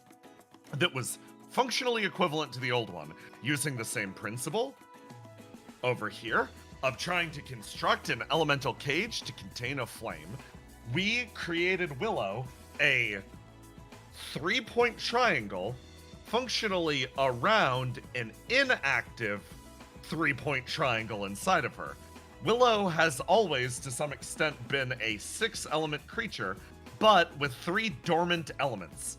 that was functionally equivalent to the old one, using the same principle over here of trying to construct an elemental cage to contain a flame. We created Willow a 3-point triangle functionally around an inactive 3-point triangle inside of her. Willow has always, to some extent, been a 6-element creature, but with 3 dormant elements.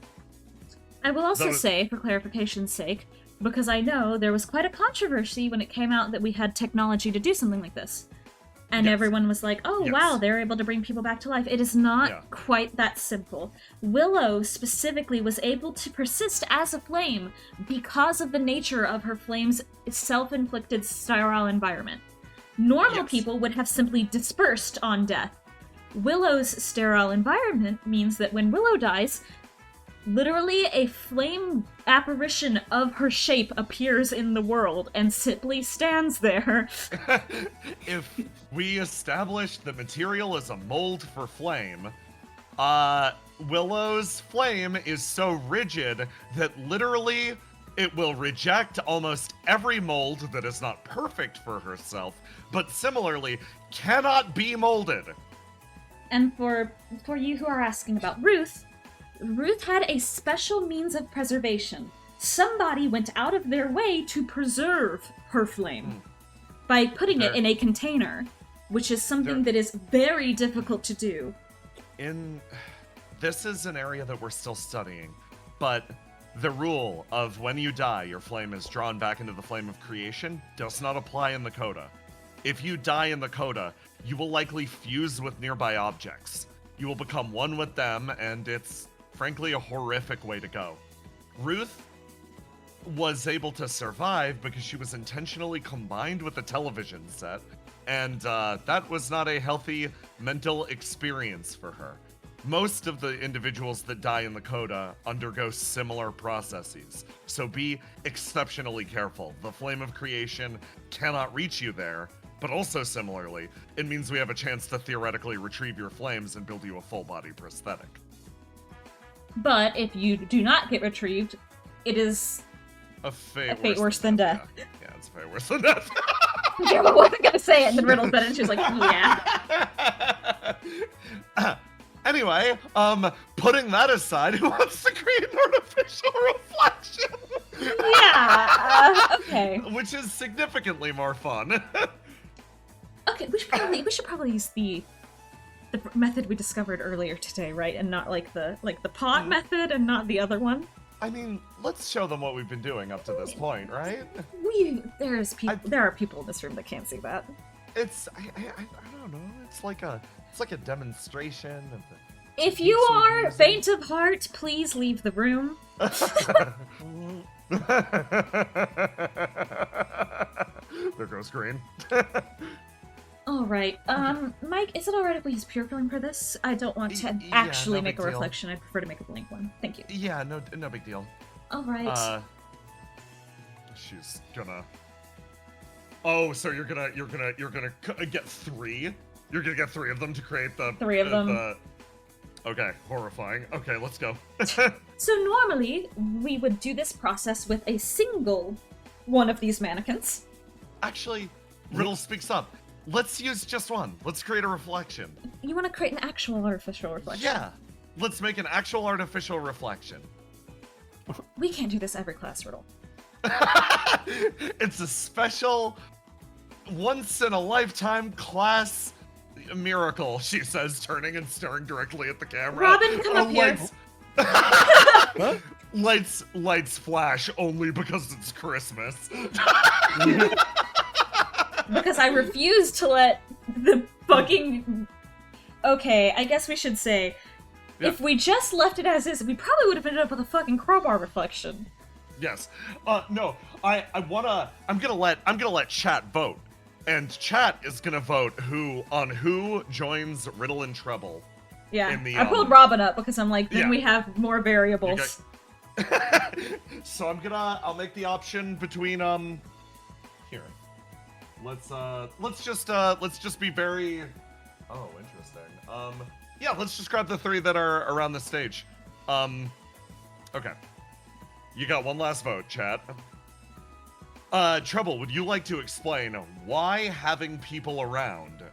I will also say, for clarification's sake, because I know there was quite a controversy when it came out that we had technology to do something like this. And Yes. everyone was like, oh, Yes. wow, they're able to bring people back to life. It is not quite that simple. Willow specifically was able to persist as a flame because of the nature of her flame's self-inflicted sterile environment. Normal Yes. people would have simply dispersed on death. Willow's sterile environment means that when Willow dies, literally a flame apparition of her shape appears in the world and simply stands there. If we establish the material as a mold for flame, Willow's flame is so rigid that literally it will reject almost every mold that is not perfect for herself, but similarly cannot be molded. And for you who are asking about Ruth had a special means of preservation. Somebody went out of their way to preserve her flame. by putting it There- in a container, which is something that is very difficult to do. This is an area that we're still studying, but the rule of when you die, your flame is drawn back into the flame of creation does not apply in the coda. If you die in the coda, you will likely fuse with nearby objects. You will become one with them, and it's frankly a horrific way to go. Ruth was able to survive because she was intentionally combined with a television set, and that was not a healthy mental experience for her. Most of the individuals that die in the coda undergo similar processes, so be exceptionally careful. The flame of creation cannot reach you there, but also similarly, it means we have a chance to theoretically retrieve your flames and build you a full-body prosthetic. But if you do not get retrieved, it is A fate worse than death. Yeah, it's a fate worse than death. Yeah, I wasn't gonna say it, and then Riddle said it, and she was like, yeah. Anyway, putting that aside, who wants to create an artificial reflection? Yeah, okay. Which is significantly more fun. Okay, we should probably use the method we discovered earlier today, right? And not like the pot method, and not the other one. I mean, let's show them what we've been doing up to this point, right? There are people in this room that can't see that. I don't know. It's like a demonstration of the. If you So are using- faint of heart, please leave the room. There goes green. All right. Mike, is it alright if we use pure feeling for this? I don't want to Yeah, actually no make big a deal. reflection. I prefer to make a blank one. Thank you. Yeah, no big deal. All right. She's gonna. Oh, so you're gonna get three? You're gonna get three of them to create the. Three of them. Okay, horrifying. Okay, let's go. So normally we would do this process with a single one of these mannequins. Actually, Riddle speaks up. Let's use just one. Let's create a reflection. You want to create an actual artificial reflection? Yeah. Let's make an actual artificial reflection. We can't do this every class, Riddle. It's a special, once-in-a-lifetime class miracle, she says, turning and staring directly at the camera. Robin, come up here. Lights flash only because it's Christmas. Because I refuse to let the fucking... Okay, I guess we should say, if we just left it as is, we probably would have ended up with a fucking crowbar reflection. Yes. No. I'm gonna let chat vote, and chat is gonna vote who joins Riddle and Treble. Yeah, In the, I pulled Robin up because I'm like, then yeah. we have more variables. So I'll make the option between here. Let's just be very. Oh, interesting. Yeah, let's just grab the three that are around the stage. Okay. You got one last vote, chat. Treble, would you like to explain why having people around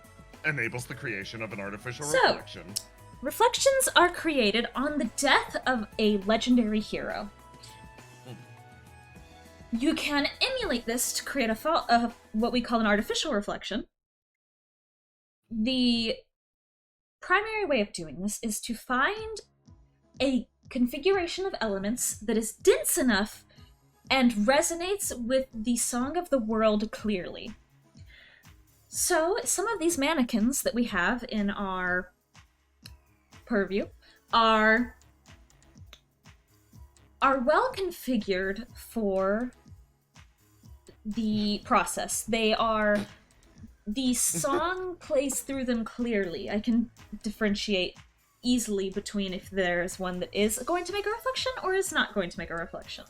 enables the creation of an artificial So- reflection? Reflections are created on the death of a legendary hero. You can emulate this to create what we call an artificial reflection. The primary way of doing this is to find a configuration of elements that is dense enough and resonates with the song of the world clearly. So, some of these mannequins that we have in our purview are well configured for the process. The song plays through them clearly. I can differentiate easily between if there's one that is going to make a reflection or is not going to make a reflection.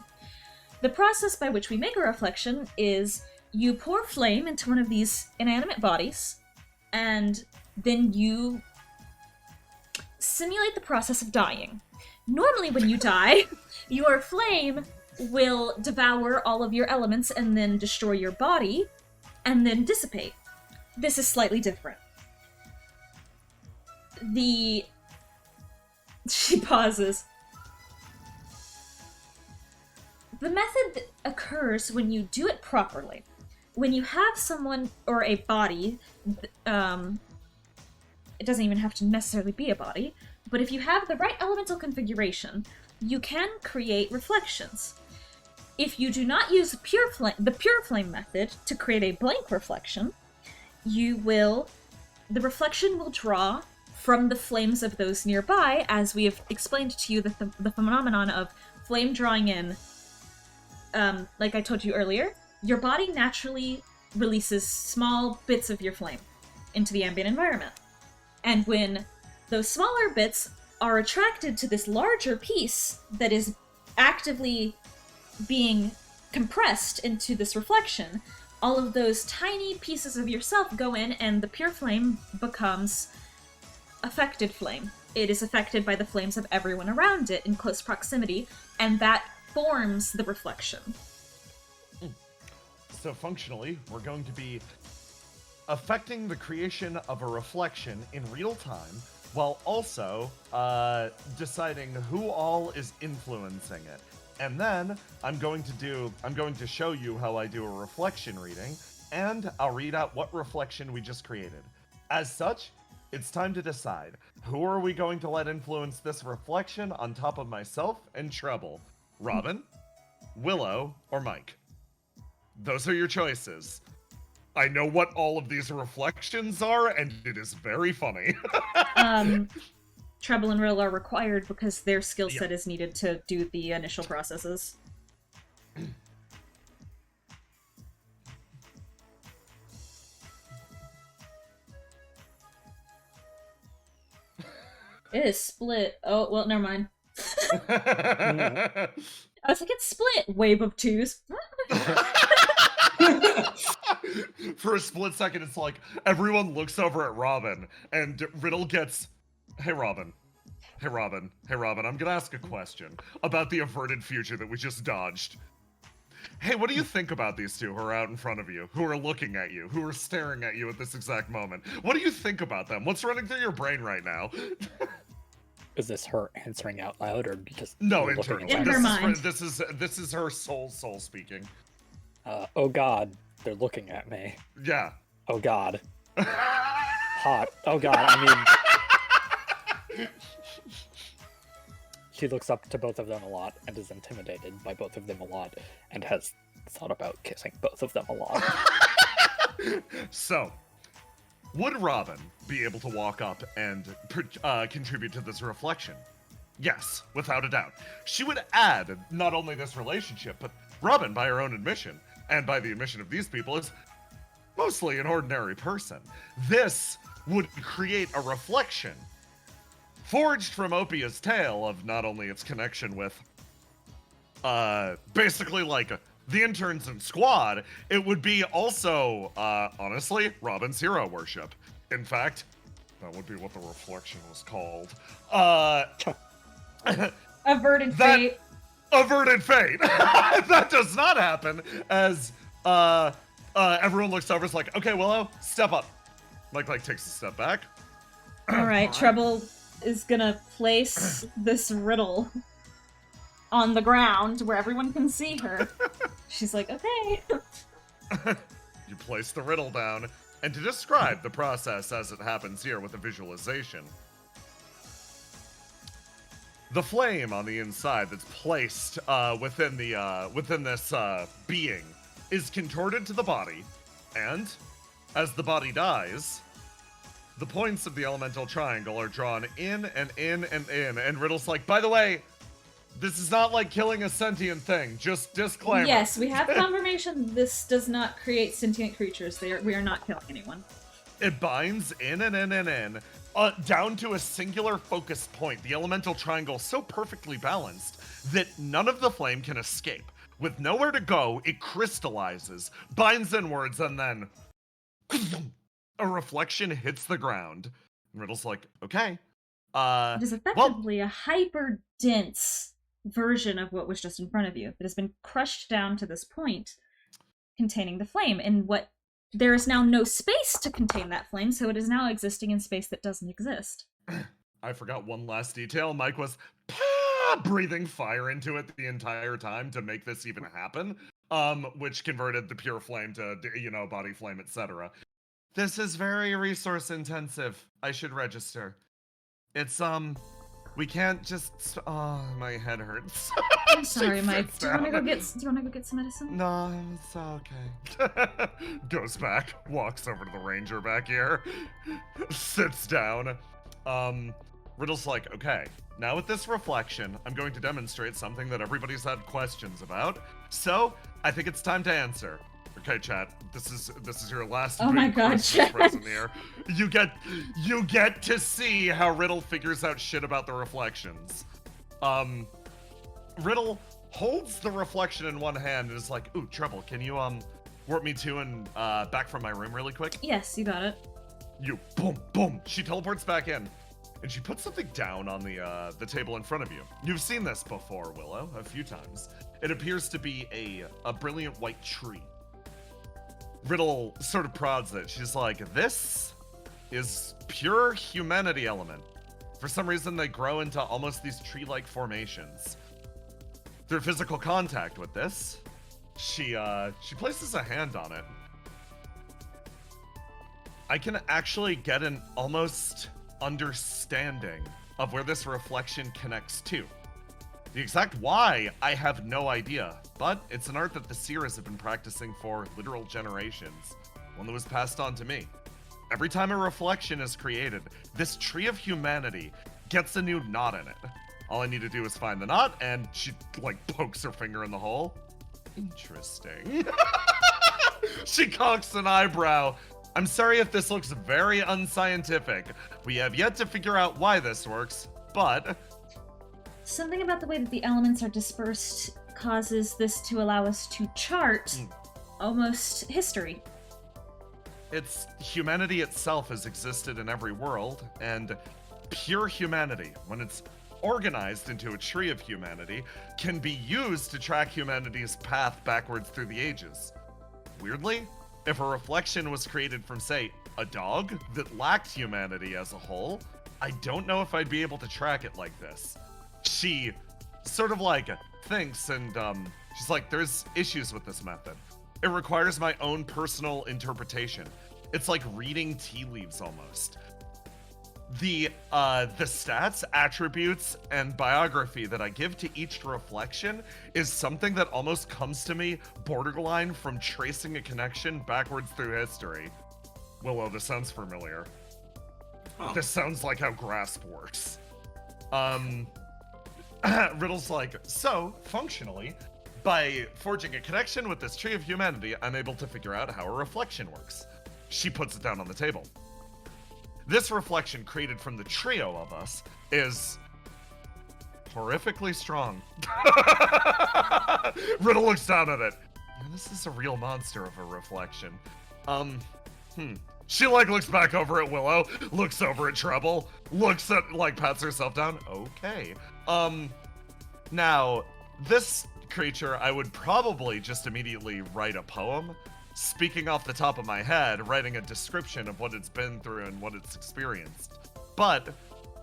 The process by which we make a reflection is you pour flame into one of these inanimate bodies, and then you simulate the process of dying. Normally when you die, your flame will devour all of your elements and then destroy your body, and then dissipate. This is slightly different. She pauses. The method that occurs when you do it properly. when you have someone or a body, it doesn't even have to necessarily be a body, but if you have the right elemental configuration, you can create reflections. If you do not use the pure flame method to create a blank reflection, the reflection will draw from the flames of those nearby, as we have explained to you the phenomenon of flame drawing in. Like I told you earlier, your body naturally releases small bits of your flame into the ambient environment. And when those smaller bits are attracted to this larger piece that is actively being compressed into this reflection, all of those tiny pieces of yourself go in, and the pure flame becomes affected flame. It is affected by the flames of everyone around it in close proximity, and that forms the reflection. So functionally, we're going to be affecting the creation of a reflection in real time, while also deciding who all is influencing it. And then I'm going to show you how I do a reflection reading, and I'll read out what reflection we just created. As such, it's time to decide, who are we going to let influence this reflection on top of myself and Treble? Robin, Willow, or Mike? Those are your choices. I know what all of these reflections are, and it is very funny. Treble and Rill are required because their skill set is needed to do the initial processes. It is split. Oh, well, never mind. I was like, it's split. Wave of twos. For a split second, it's like everyone looks over at Robin, and Riddle gets, Hey Robin, I'm gonna ask a question about the averted future that we just dodged. Hey, what do you think about these two who are out in front of you, who are looking at you, who are staring at you at this exact moment? What do you think about them? What's running through your brain right now? Is this her answering out loud, or just no, internal? In her mind. This is her soul speaking. Oh God, they're looking at me. Yeah. Oh God. Hot. Oh God. I mean, she looks up to both of them a lot and is intimidated by both of them a lot and has thought about kissing both of them a lot. So, would Robin be able to walk up and contribute to this reflection? Yes, without a doubt. She would add not only this relationship, but Robin, by her own admission, and by the admission of these people, is mostly an ordinary person. This would create a reflection forged from Opia's tale of not only its connection with, basically like the interns and squad, it would be also, honestly, Robin's hero worship. In fact, that would be what the reflection was called. Averted fate. Averted fate. That does not happen, as everyone looks over, is like, okay, Willow, step up. Like takes a step back. Alright, Treble is gonna place this riddle on the ground where everyone can see her. She's like, okay. You place the riddle down, and to describe the process as it happens here with a visualization, the flame on the inside that's placed within this being is contorted to the body, and as the body dies, the points of the elemental triangle are drawn in and in and in, and Riddle's like, by the way, this is not like killing a sentient thing, just disclaimer. Yes, we have confirmation this does not create sentient creatures. We are not killing anyone. It binds in and in and in, down to a singular focus point, the elemental triangle so perfectly balanced that none of the flame can escape. With nowhere to go, it crystallizes, binds inwards, and then a reflection hits the ground. Riddle's like, okay. It is effectively a hyper-dense version of what was just in front of you that has been crushed down to this point, containing the flame. And there is now no space to contain that flame, so it is now existing in space that doesn't exist. I forgot one last detail. Mike was breathing fire into it the entire time to make this even happen. which converted the pure flame to, body flame, etc. This is very resource intensive. I should register. It's, we can't just, oh, my head hurts. I'm sorry, Mike. Do you wanna go get some medicine? No, it's okay. Goes back, walks over to the ranger back here, sits down. Riddle's like, okay, now with this reflection, I'm going to demonstrate something that everybody's had questions about. So, I think it's time to answer. Okay, chat. This is your last big Christmas present here. You get to see how Riddle figures out shit about the reflections. Riddle holds the reflection in one hand and is like, ooh, Trouble, can you warp me to and back from my room really quick? Yes, you got it. You boom boom. She teleports back in. And she puts something down on the table in front of you. You've seen this before, Willow, a few times. It appears to be a brilliant white tree. Riddle sort of prods it. She's like, this is pure humanity element. For some reason, they grow into almost these tree-like formations. Through physical contact with this, she places a hand on it. I can actually get an almost understanding of where this reflection connects to. The exact why, I have no idea, but it's an art that the seers have been practicing for literal generations, one that was passed on to me. Every time a reflection is created, this tree of humanity gets a new knot in it. All I need to do is find the knot, and she, pokes her finger in the hole. Interesting. She cocks an eyebrow. I'm sorry if this looks very unscientific. We have yet to figure out why this works, but... Something about the way that the elements are dispersed causes this to allow us to chart almost history. It's humanity itself has existed in every world, and pure humanity, when it's organized into a tree of humanity, can be used to track humanity's path backwards through the ages. Weirdly, if a reflection was created from, say, a dog that lacked humanity as a whole, I don't know if I'd be able to track it like this. She sort of thinks, and she's like, there's issues with this method. It requires my own personal interpretation. It's like reading tea leaves almost. The stats, attributes, and biography that I give to each reflection is something that almost comes to me borderline from tracing a connection backwards through history. Willow, this sounds familiar. Oh. This sounds like how grasp works. Riddle's like, so, functionally, by forging a connection with this tree of humanity, I'm able to figure out how a reflection works. She puts it down on the table. This reflection created from the trio of us is horrifically strong. Riddle looks down at it. Yeah, this is a real monster of a reflection. She looks back over at Willow, looks over at Trouble, looks at pats herself down. Okay. Now, this creature, I would probably just immediately write a poem. Speaking off the top of my head, writing a description of what it's been through and what it's experienced. But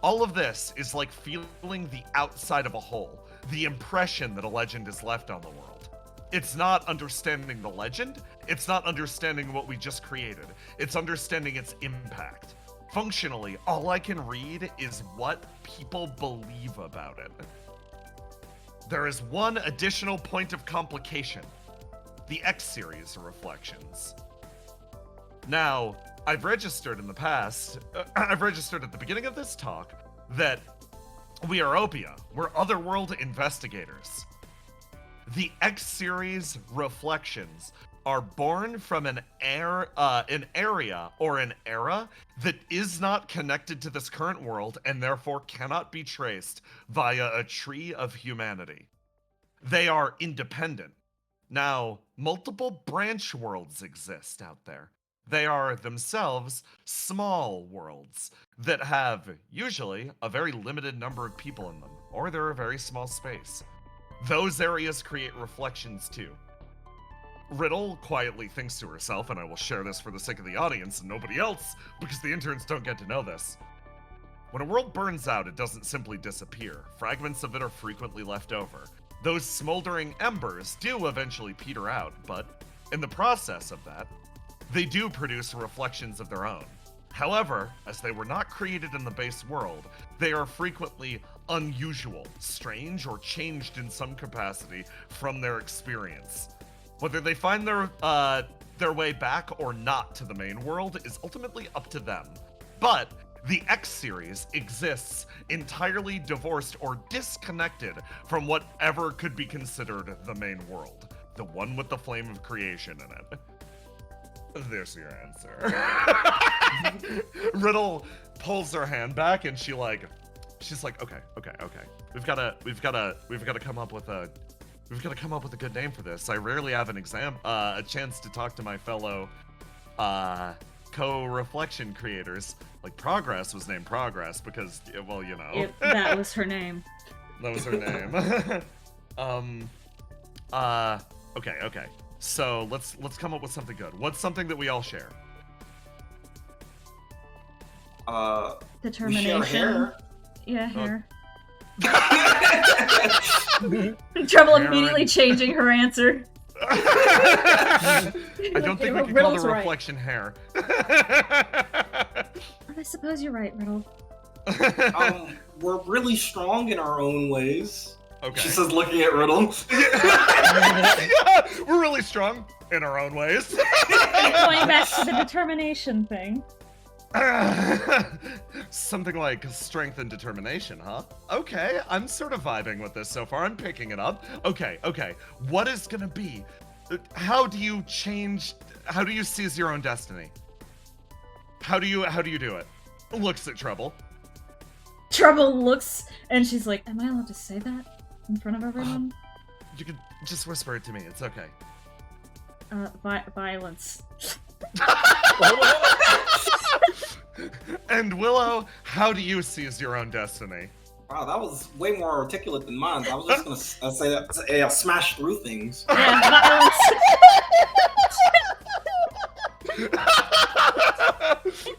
all of this is like feeling the outside of a whole, the impression that a legend is left on the world. It's not understanding the legend, it's not understanding what we just created, it's understanding its impact. Functionally, all I can read is what people believe about it. There is one additional point of complication. The X series of reflections. Now, I've registered in the past, I've registered at the beginning of this talk, that we are Opia, we're otherworld investigators. The X series reflections are born from an area or an era that is not connected to this current world and therefore cannot be traced via a tree of humanity. They are independent. Now, multiple branch worlds exist out there. They are themselves small worlds that have, usually, a very limited number of people in them, or they're a very small space. Those areas create reflections too. Riddle quietly thinks to herself, and I will share this for the sake of the audience and nobody else, because the interns don't get to know this. When a world burns out, it doesn't simply disappear. Fragments of it are frequently left over. those smoldering embers do eventually peter out, but in the process of that, they do produce reflections of their own. However, as they were not created in the base world, they are frequently unusual, strange, or changed in some capacity from their experience. Whether they find their way back or not to the main world is ultimately up to them. But the X series exists entirely divorced or disconnected from whatever could be considered the main world, the one with the flame of creation in it. There's your answer. Riddle pulls her hand back and she's like, okay. We've gotta come up with a good name for this. I rarely have a chance to talk to my fellow co-reflection creators. Like Progress was named Progress because, well, you know. That was her name. That was her name. Okay. So let's come up with something good. What's something that we all share? Determination. We share hair. Yeah, hair. Trouble immediately changing her answer. I don't think we can call the Riddle's right. reflection hair. I suppose you're right, Riddle. We're really strong in our own ways. Okay. She says, looking at Riddle. Yeah, we're really strong in our own ways. Going back to the determination thing. Something like strength and determination, huh? Okay, I'm sort of vibing with this so far. I'm picking it up. Okay. What is gonna be? How do you seize your own destiny? How do you do it? Looks at Trouble. Trouble looks, and she's like, am I allowed to say that in front of everyone? You can just whisper it to me. It's okay. Violence. And Willow, how do you seize your own destiny? Wow, that was way more articulate than mine. I was just gonna say that smash through things. Yeah, violence.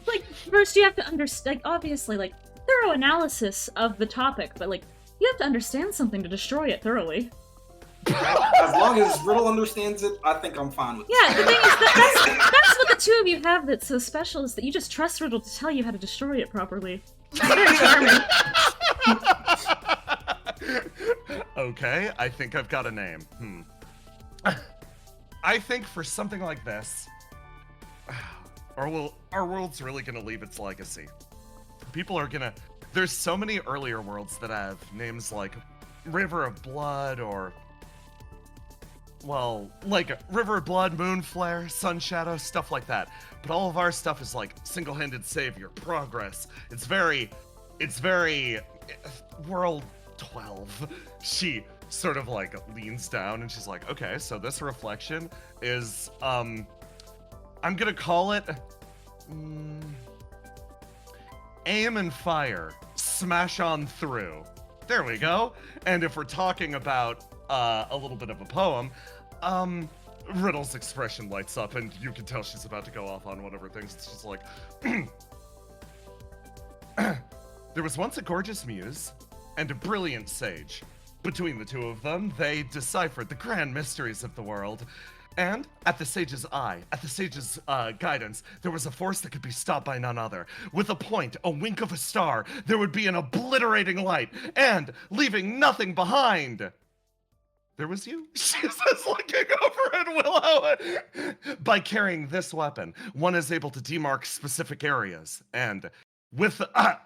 Like, first you have to understand, like, obviously, like, thorough analysis of the topic, but, like, you have to understand something to destroy it thoroughly. As long as Riddle understands it, I think I'm fine with it. Yeah, the thing is, that's what the two of you have that's so special, is that you just trust Riddle to tell you how to destroy it properly. It's very charming. Okay, I think I've got a name. I think for something like this, our world's really gonna leave its legacy. People are gonna... There's so many earlier worlds that have names like River of Blood or... Well, like River of Blood, Moonflare, Sun Shadow, stuff like that. But all of our stuff is like single-handed savior, progress. It's very World 12. She sort of like leans down and she's like, okay, so this reflection is, I'm gonna call it, Aim and Fire, Smash On Through. There we go. And if we're talking about a little bit of a poem, Riddle's expression lights up and you can tell she's about to go off on whatever things. It's just like, there was once a gorgeous muse and a brilliant sage. Between the two of them, they deciphered the grand mysteries of the world. And at the sage's eye, at the sage's guidance, there was a force that could be stopped by none other. With a point, a wink of a star, there would be an obliterating light, and leaving nothing behind. There was you. She says, looking over at Willow. By carrying this weapon, one is able to demark specific areas, and with a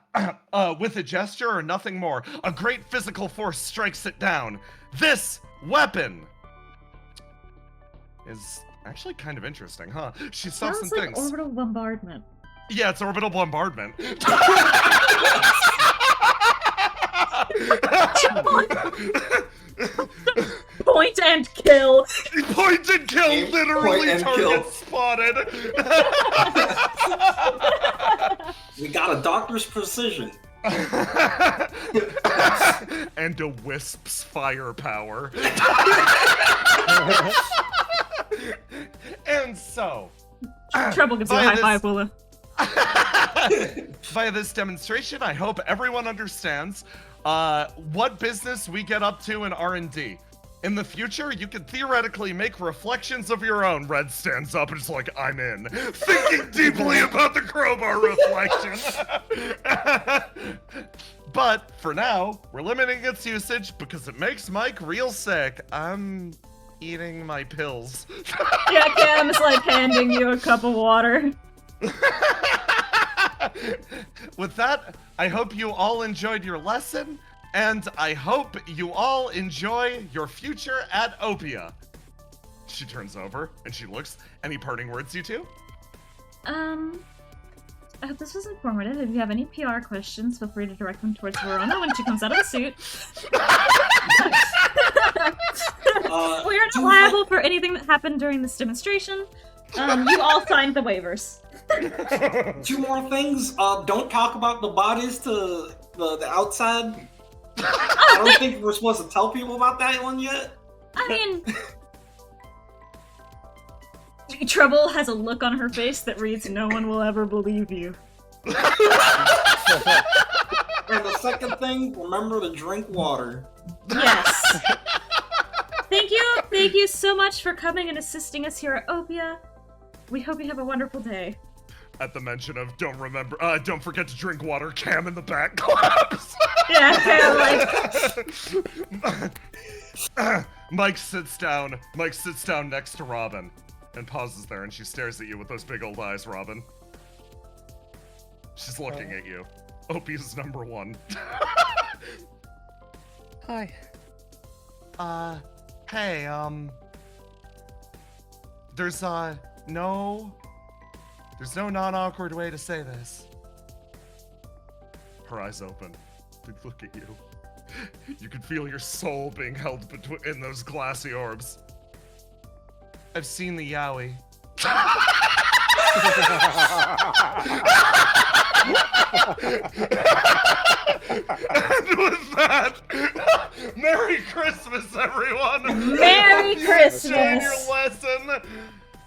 gesture or nothing more, a great physical force strikes it down. This weapon is actually kind of interesting, huh? She saw some Sounds like things. orbital bombardment. Yeah, it's orbital bombardment. Point and kill. Point and kill, Aim, literally point and target kill. spotted. We got a doctor's precision. And a wisp's firepower. And so, Trouble gives you a high five, Willow. via this demonstration, I hope everyone understands what business we get up to in R&D. In the future, you could theoretically make reflections of your own. Red stands up and is like, I'm in. Thinking deeply about the crowbar reflection. But for now, we're limiting its usage because it makes Mike real sick. I'm eating my pills. Yeah, Cam's like handing you a cup of water. With that, I hope you all enjoyed your lesson, and I hope you all enjoy your future at Opia. She turns over and she looks. Any parting words, you two? I hope this was informative. If you have any PR questions, feel free to direct them towards Verona when she comes out of the suit. We are not liable for anything that happened during this demonstration. You all signed the waivers. 2 more things. Don't talk about the bodies to the outside. I don't think we're supposed to tell people about that one yet. I mean... Trouble has a look on her face that reads, "No one will ever believe you." And the second thing, remember to drink water. Yes. Thank you so much for coming and assisting us here at Opia. We hope you have a wonderful day. At the mention of don't forget to drink water, Cam in the back claps. Yeah, kind of like... Mike sits down next to Robin and pauses there, and she stares at you with those big old eyes, Robin. She's looking at you. Opie's number 1. Hi. Hey, there's no non-awkward way to say this. Her eyes open. They look at you. You can feel your soul being held in those glassy orbs. I've seen the yaoi. And with that, Merry Christmas, everyone! Merry Christmas! Enjoyed your lesson.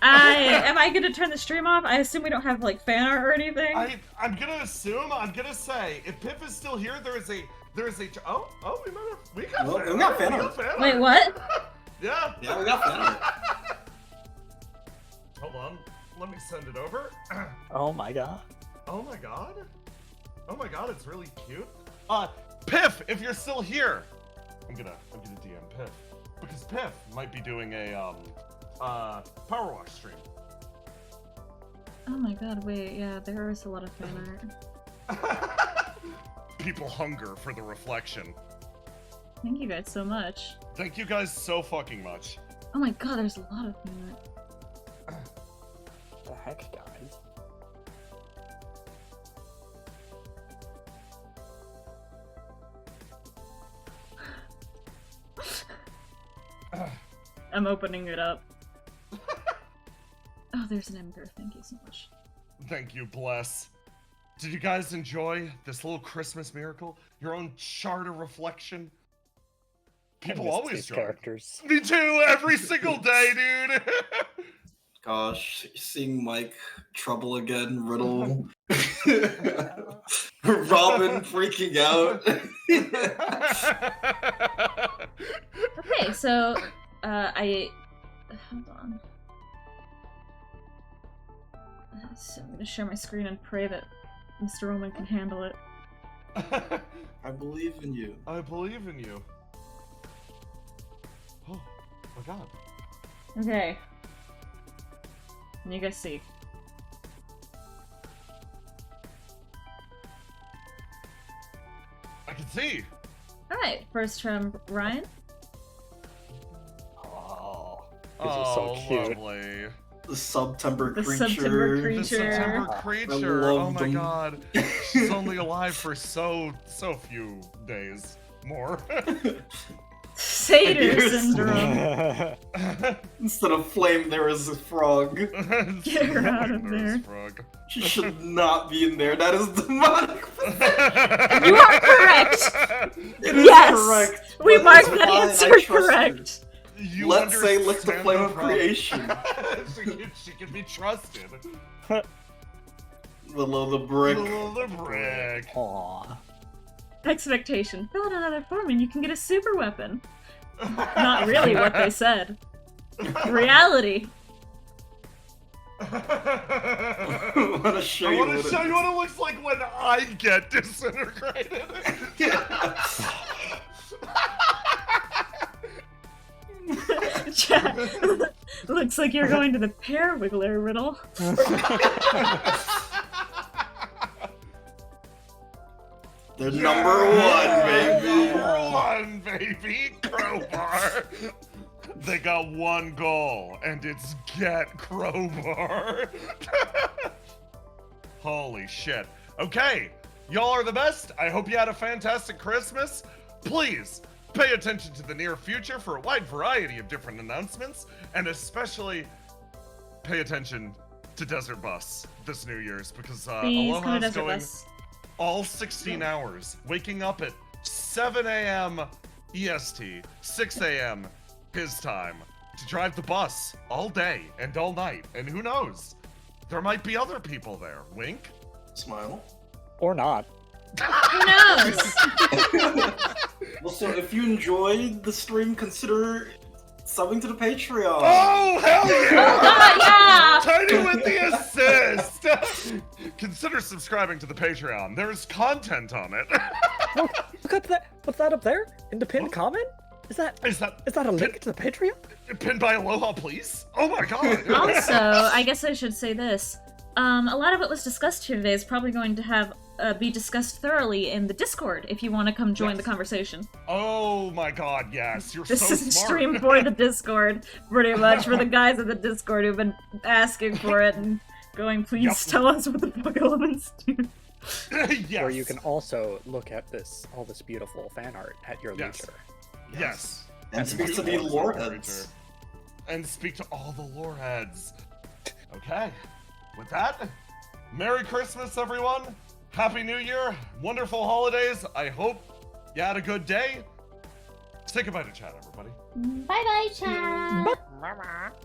Am I gonna turn the stream off? I assume we don't have like fan art or anything. I'm gonna say, if Pip is still here, we got fan art. Wait, what? Yeah, we got fan art. Hold on, let me send it over. Oh my god. Oh my god, it's really cute. Piff, if you're still here, I'm gonna DM Piff because Piff might be doing a Power Wash stream. Oh my god, wait, yeah, there is a lot of fan art. People hunger for the reflection. Thank you guys so much. Thank you guys so fucking much. Oh my god, there's a lot of fan art. The heck, guys? I'm opening it up. Oh, there's an ember. Thank you so much. Thank you, bless. Did you guys enjoy this little Christmas miracle? Your own charter reflection? People always these join. characters. Me too, every single day, dude. Gosh, seeing Mike, Trouble again, Riddle, Robin freaking out. Okay, so, hold on. So I'm gonna share my screen and pray that Mr. Roman can handle it. I believe in you. I believe in you. Oh my god. Okay. Can you guys see? I can see. Alright, first from Ryan. Oh, these are so cute. Lovely. The September The creature. September The creature. September I creature. love Oh my them. god. She's only alive for so few days more. Satyr Satyr syndrome. Instead of flame, there is a frog. Get her out of There's there. Frog. She should not be in there. That is demonic. You are correct. It is Yes! correct. We But marked it's that fine, answer I trust correct. You Let's say lick the understand flame of problem. creation. she can be trusted. The brick. The brick. Aw. Expectation. Fill out another form and you can get a super weapon. Not really what they said. Reality. I want to show I you want what to show you what it looks like when I get disintegrated. Chat. Looks like you're going to the pear wiggler, Riddle. They're number one, baby. Number one, baby. Crowbar. They got one goal, and it's get Crowbar. Holy shit. Okay, y'all are the best. I hope you had a fantastic Christmas. Please pay attention to the near future for a wide variety of different announcements, and especially pay attention to Desert Bus this New Year's, because Please come to Aloha's Desert going Bus. all 16 hours, waking up at 7 a.m. EST, 6 a.m. his time, to drive the bus all day and all night. And who knows? There might be other people there. Wink? Smile. Or not. Who knows? Also, if you enjoyed the stream, consider subbing to the Patreon. Oh, hell yeah! Oh, yeah! Tiny with the assist! Consider subscribing to the Patreon. There's content on it. Look at that. What's that up there? In the pinned comment? Is that Is that a link to the Patreon? pinned by Aloha, please? Oh my god. Also, I guess I should say this. A lot of what was discussed here today is probably going to have be discussed thoroughly in the Discord if you want to come join the conversation. Oh my god, yes. You're This so is a smart. stream for the Discord, pretty much, for the guys at the Discord who've been asking for it and going, please Yep. tell us what the fuck elements do. Yes. Where you can also look at all this beautiful fan art at your Yes. leisure. Yes. And speak to the lore heads. And speak to all the lore heads. Okay. With that, Merry Christmas, everyone. Happy New Year. Wonderful holidays. I hope you had a good day. Say goodbye to chat, everybody. Bye bye, chat!